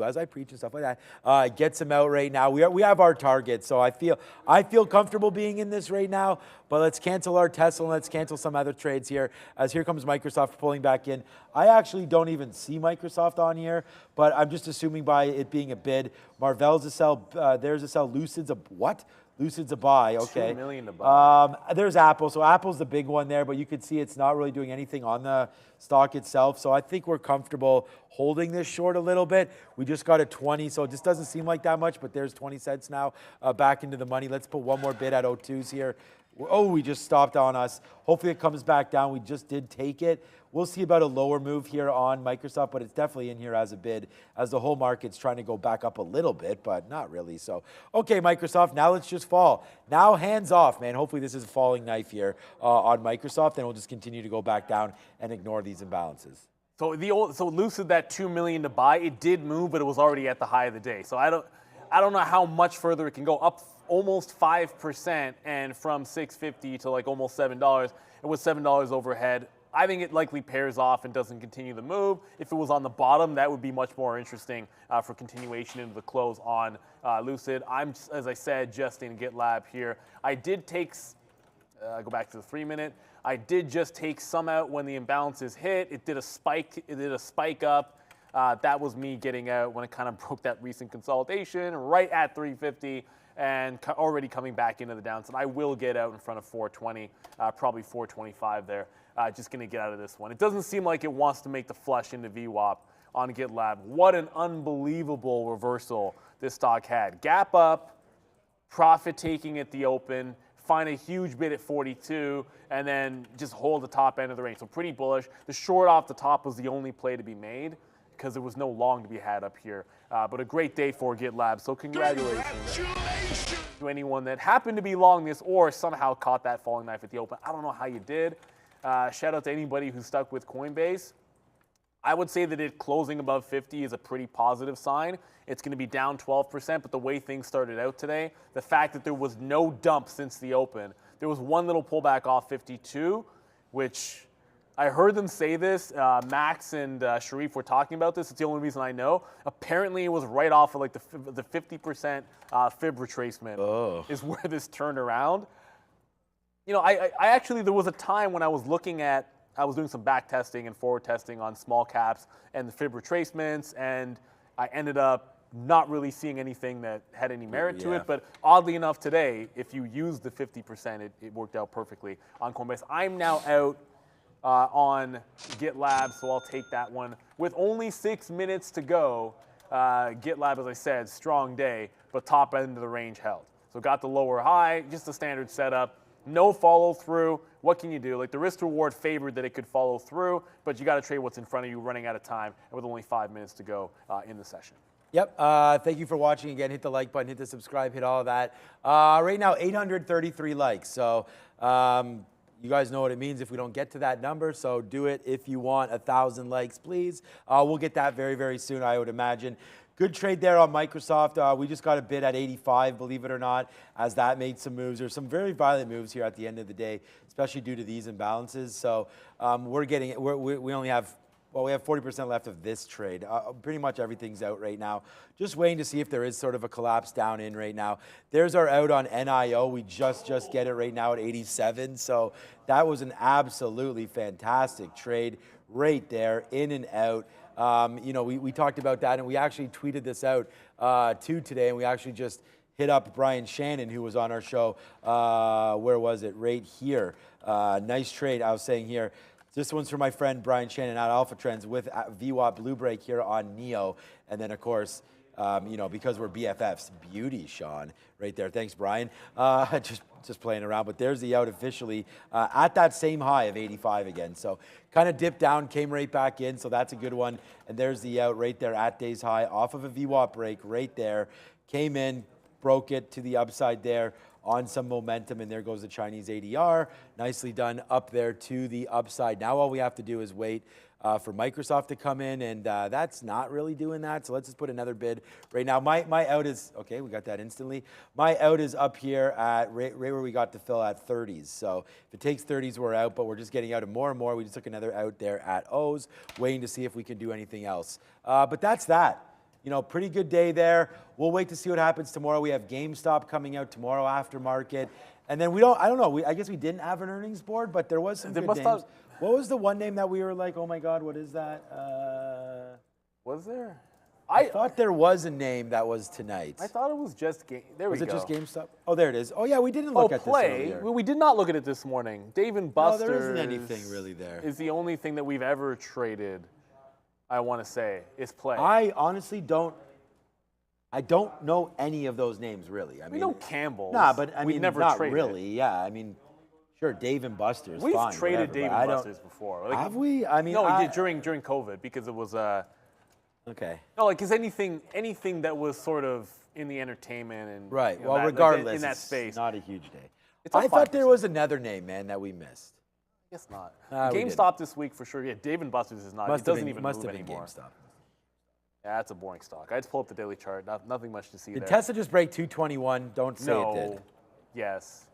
as I preach and stuff like that. Get some out right now. We have our target. So I feel comfortable being in this right now. But let's cancel our Tesla and let's cancel some other trades here. As here comes Microsoft pulling back in. I actually don't even see Microsoft on here, but I'm just assuming by it being a bid. Marvell's a sell. There's a sell. Lucid's a what? Lucid's a buy, okay. 2 million to buy. There's Apple. So Apple's the big one there, but you can see it's not really doing anything on the stock itself. So I think we're comfortable holding this short a little bit. We just got a 20, so it just doesn't seem like that much, but there's 20 cents now back into the money. Let's put one more bid at 02s here. Oh, we just stopped on us. Hopefully it comes back down. We just did take it. We'll see about a lower move here on Microsoft, but it's definitely in here as a bid as the whole market's trying to go back up a little bit, but not really. So, okay, Microsoft, now let's just fall. Now hands off, man. Hopefully this is a falling knife here on Microsoft, and we'll just continue to go back down and ignore these imbalances. So Lucid, that 2 million to buy, it did move, but it was already at the high of the day. So I don't know how much further it can go. Up almost 5%, and from $6.50 to like almost $7. It was $7 overhead. I think it likely pairs off and doesn't continue the move. If it was on the bottom, that would be much more interesting for continuation into the close on Lucid. I'm, as I said, just in GitLab here. I did take, go back to the 3-minute. I did just take some out when the imbalances hit. It did a spike. It did a spike up. That was me getting out when it kind of broke that recent consolidation right at 350 and already coming back into the downside. I will get out in front of 420, probably 425 there. Just going to get out of this one. It doesn't seem like it wants to make the flush into VWAP on GitLab. What an unbelievable reversal this stock had. Gap up, profit taking at the open, find a huge bid at 42, and then just hold the top end of the range. So pretty bullish. The short off the top was the only play to be made because there was no long to be had up here. But a great day for GitLab. So congratulations to anyone that happened to be long this or somehow caught that falling knife at the open. I don't know how you did. Shout out to anybody who's stuck with Coinbase. I would say that it closing above 50 is a pretty positive sign. It's going to be down 12%, but the way things started out today, the fact that there was no dump since the open, there was one little pullback off 52, which I heard them say this. Max and Sharif were talking about this. It's the only reason I know. Apparently, it was right off of like the 50% fib retracement is where this turned around. You know, I actually, there was a time when I was doing some back testing and forward testing on small caps and the fib retracements, and I ended up not really seeing anything that had any merit to it. But oddly enough today, if you use the 50%, it worked out perfectly on Coinbase. I'm now out on GitLab, so I'll take that one. With only 6 minutes to go, GitLab, as I said, strong day, but top end of the range held. So got the lower high, just a standard setup. No follow through. What can you do? Like the risk reward favored that it could follow through, but you got to trade what's in front of you, running out of time, and with only 5 minutes to go in the session. Yep. Thank you for watching again. Hit the like button, hit the subscribe, hit all of that. Right now, 833 likes. So you guys know what it means if we don't get to that number. So do it if you want 1,000 likes, please. We'll get that very, very soon, I would imagine. Good trade there on Microsoft. We just got a bid at 85, believe it or not, as that made some moves. There's some very violent moves here at the end of the day, especially due to these imbalances. So we only have, well, we have 40% left of this trade. Pretty much everything's out right now. Just waiting to see if there is sort of a collapse down in right now. There's our out on NIO. We just get it right now at 87. So that was an absolutely fantastic trade right there, in and out. You know, we talked about that, and we actually tweeted this out too today, and we actually just hit up Brian Shannon, who was on our show. Where was it? Right here. Nice trade. I was saying here. This one's for my friend Brian Shannon at Alpha Trends with VWAP Blue Break here on NEO. And then, of course, you know, because we're BFFs, beauty, Sean, right there. Thanks, Brian. Just playing around. But there's the out officially at that same high of 85 again. So kind of dipped down, came right back in. So that's a good one. And there's the out right there at day's high off of a VWAP break right there. Came in, broke it to the upside there on some momentum, and there goes the Chinese ADR. Nicely done up there to the upside. Now all we have to do is wait for Microsoft to come in, and that's not really doing that. So let's just put another bid right now. My out is, okay, we got that instantly. My out is up here at right where we got to fill at 30s. So if it takes 30s, we're out, but we're just getting out of more and more. We just took another out there at O's, waiting to see if we can do anything else. But that's that. You know, pretty good day there. We'll wait to see what happens tomorrow. We have GameStop coming out tomorrow after market. And then I don't know, I guess we didn't have an earnings board, but there was some good names. What was the one name that we were like, oh my God, what is that? Was there? I thought there was a name that was tonight. I thought it was just there we go. Was it just GameStop? Oh, there it is. Oh yeah, we didn't look at this earlier. Well, we did not look at it this morning. Dave and Buster's. No, there isn't anything really there. Is the only thing that we've ever traded, I want to say, is Play. I honestly don't know any of those names really. I mean, we know Campbell's. Nah, but I mean, never not traded really. Yeah, I mean, sure, Dave and Buster's. We've fine, traded whatever, Dave and Buster's before. Like, have we? I mean, no, we did during COVID because it was okay. No, like, because anything that was sort of in the entertainment and right. You know, well, that, regardless, like, in that space, not a huge day. I thought there was another name, man, that we missed. I guess not. We GameStop this week for sure. Yeah, Dave and Buster's is not. It doesn't even move anymore. GameStop. Yeah, that's a boring stock. I just pull up the daily chart. Nothing much to see there. Did Tesla just break 221? Don't say it did. Yes.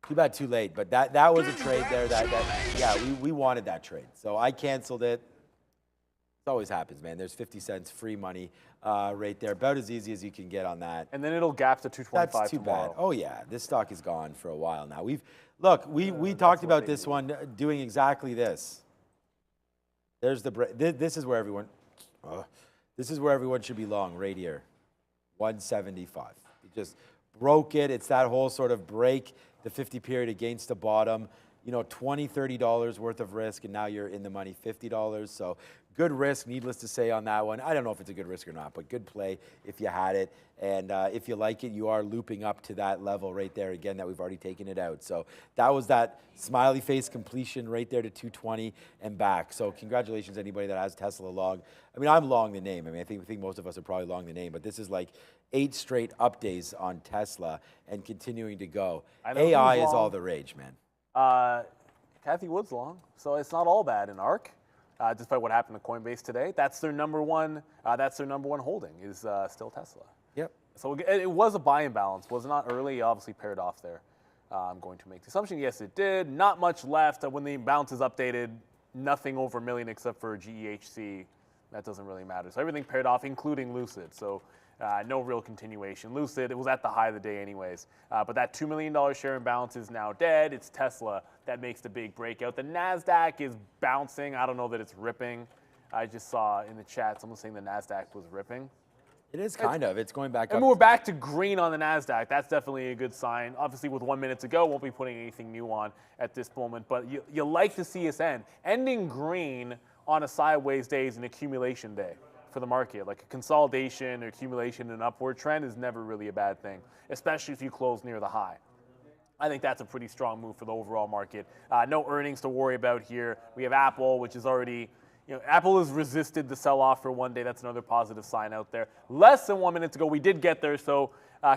Too bad, too late. But that was a trade there yeah, we wanted that trade. So I canceled it. It always happens, man. There's 50 cents free money right there. About as easy as you can get on that. And then it'll gap to 225 That's too tomorrow. bad. Oh, yeah. This stock is gone for a while now. We talked about this one doing exactly this. There's this is where everyone should be long right here. 175. It just broke it. It's that whole sort of break the 50 period against the bottom. You know, $20, $30 worth of risk, and now you're in the money, $50. So good risk, needless to say on that one. I don't know if it's a good risk or not, but good play if you had it. And if you like it, you are looping up to that level right there again that we've already taken it out. So that was that smiley face completion right there to 220 and back. So congratulations anybody that has Tesla long. I mean, I'm long the name. I mean, I think most of us are probably long the name, but this is like 8 straight up days on Tesla and continuing to go. I know AI who's is all long. the rage, man. Kathy Wood's long, so it's not all bad in ARK. Despite what happened to Coinbase today, that's their number one. That's their number one holding is still Tesla. Yep. So it was a buy imbalance. Was not early. Obviously paired off there. I'm going to make the assumption. Yes, it did. Not much left. When the imbalance is updated, nothing over a million except for GEHC. That doesn't really matter. So everything paired off, including Lucid. So no real continuation. Lucid, it was at the high of the day anyways. But that $2 million share imbalance is now dead. It's Tesla that makes the big breakout. The NASDAQ is bouncing. I don't know that it's ripping. I just saw in the chat someone saying the NASDAQ was ripping. It is kind of. It's going back up. And we're back to green on the NASDAQ. That's definitely a good sign. Obviously, with 1 minute to go, won't be putting anything new on at this moment. But you like to see us end. Ending green on a sideways day is an accumulation day for the market. Like a consolidation or accumulation in an upward trend is never really a bad thing, especially if you close near the high. I think that's a pretty strong move for the overall market. No earnings to worry about here. We have Apple, which is already... Apple has resisted the sell-off for one day. That's another positive sign out there. Less than 1 minute to go. We did get there, so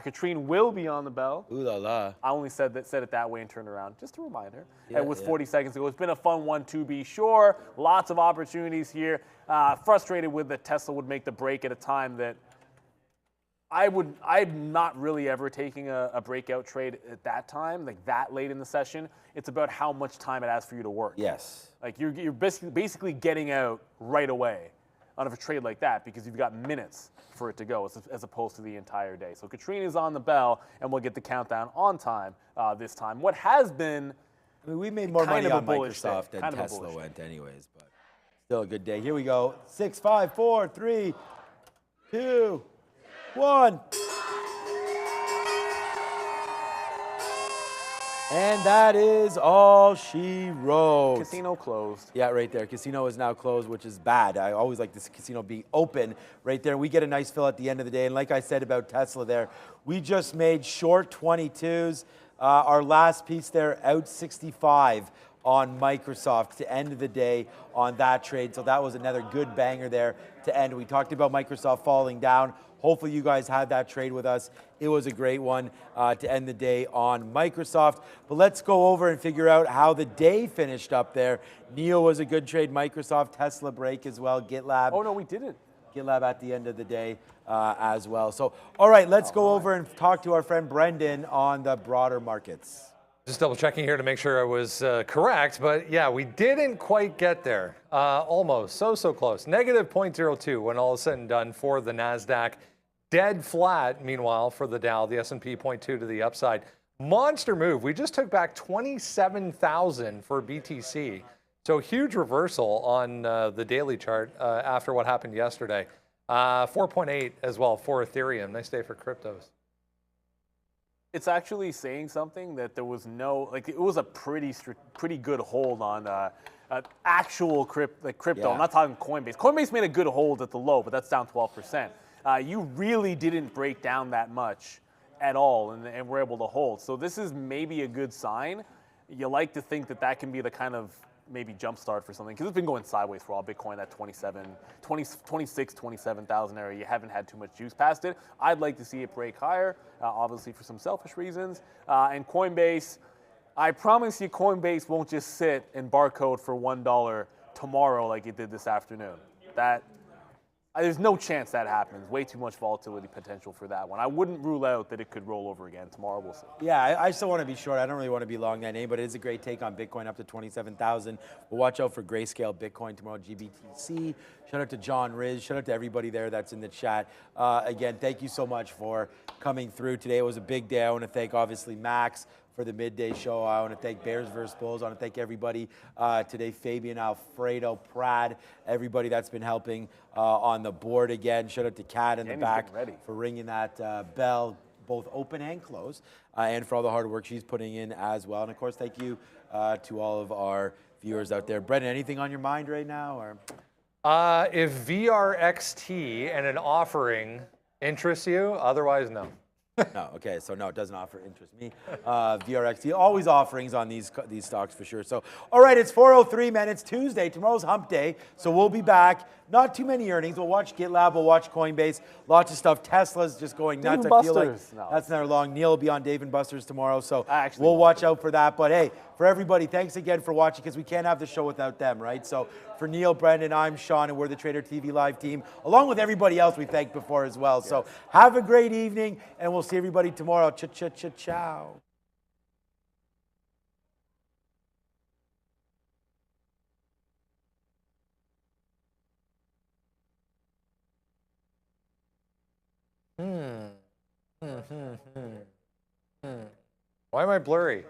Katrine will be on the bell. Ooh la la. I only said it that way and turned around. Just a reminder. Yeah, it was 40 seconds ago. It's been a fun one to be sure. Lots of opportunities here. Frustrated with that Tesla would make the break at a time that I'm not really ever taking a breakout trade at that time, like that late in the session. It's about how much time it has for you to work. Yes. Like you're basically getting out right away out of a trade like that because you've got minutes for it to go as opposed to the entire day. So Katrine is on the bell, and we'll get the countdown on time this time. What has been I mean, we made more money on Microsoft day. than Tesla went anyways, but still a good day. Here we go. 6, 5, 4, 3, 2, 1. And that is all she wrote. Casino closed. Yeah, right there. Casino is now closed, which is bad. I always like this casino being open right there. We get a nice fill at the end of the day. And like I said about Tesla there, we just made short 22s. Our last piece there, out 65 on Microsoft to end the day on that trade. So that was another good banger there to end. We talked about Microsoft falling down. Hopefully you guys had that trade with us. It was a great one to end the day on Microsoft. But let's go over and figure out how the day finished up there. NEO was a good trade. Microsoft, Tesla break as well. GitLab. Oh, no, we didn't. GitLab at the end of the day as well. So, all right, let's go over and talk to our friend Brendan on the broader markets. Just double checking here to make sure I was correct, but yeah, we didn't quite get there. Almost, so close. Negative 0.02 when all is said and done for the NASDAQ. Dead flat, meanwhile, for the Dow, the S&P 0.2 to the upside. Monster move. We just took back 27,000 for BTC. So huge reversal on the daily chart after what happened yesterday. 4.8 as well for Ethereum. Nice day for cryptos. It's actually saying something that there was no, like it was a pretty good hold on actual crypto. Yeah. I'm not talking Coinbase. Coinbase made a good hold at the low, but that's down 12%. You really didn't break down that much at all and were able to hold. So this is maybe a good sign. You like to think that that can be the kind of maybe jumpstart for something because it's been going sideways for all Bitcoin, that 27,000 area. You haven't had too much juice past it. I'd like to see it break higher, obviously for some selfish reasons. And Coinbase, I promise you Coinbase won't just sit and barcode for $1 tomorrow like it did this afternoon. There's no chance that happens. Way too much volatility potential for that one. I wouldn't rule out that it could roll over again tomorrow. We'll see. Yeah, I still want to be short. I don't really want to be long that name, but it is a great take on Bitcoin up to 27,000. We'll watch out for Grayscale Bitcoin tomorrow, GBTC. Shout out to John Riz. Shout out to everybody there that's in the chat. Again, thank you so much for coming through today. It was a big day. I want to thank, obviously, Max for the midday show. I want to thank Bears vs. Bulls. I want to thank everybody today, Fabian, Alfredo, Prad, everybody that's been helping on the board again. Shout out to Kat in the back for ringing that bell, both open and close, and for all the hard work she's putting in as well. And of course, thank you to all of our viewers out there. Brendan, anything on your mind right now? Or If VRXT and an offering interests you, otherwise no. No, okay, so no, it doesn't offer interest me. VRXT, always offerings on these stocks for sure. So, all right, it's 4:03, man. It's Tuesday. Tomorrow's hump day, so we'll be back not too many earnings. We'll watch GitLab, we'll watch Coinbase, lots of stuff. Tesla's just going nuts. I feel like that's another long. Neil will be on Dave and Buster's tomorrow, so we'll watch out for that. But hey, for everybody, thanks again for watching, because we can't have the show without them, right? So for Neil, Brendan, I'm Sean, and we're the Trader TV Live team, along with everybody else we thanked before as well. So have a great evening, and we'll see everybody tomorrow. Ciao. Why am I blurry?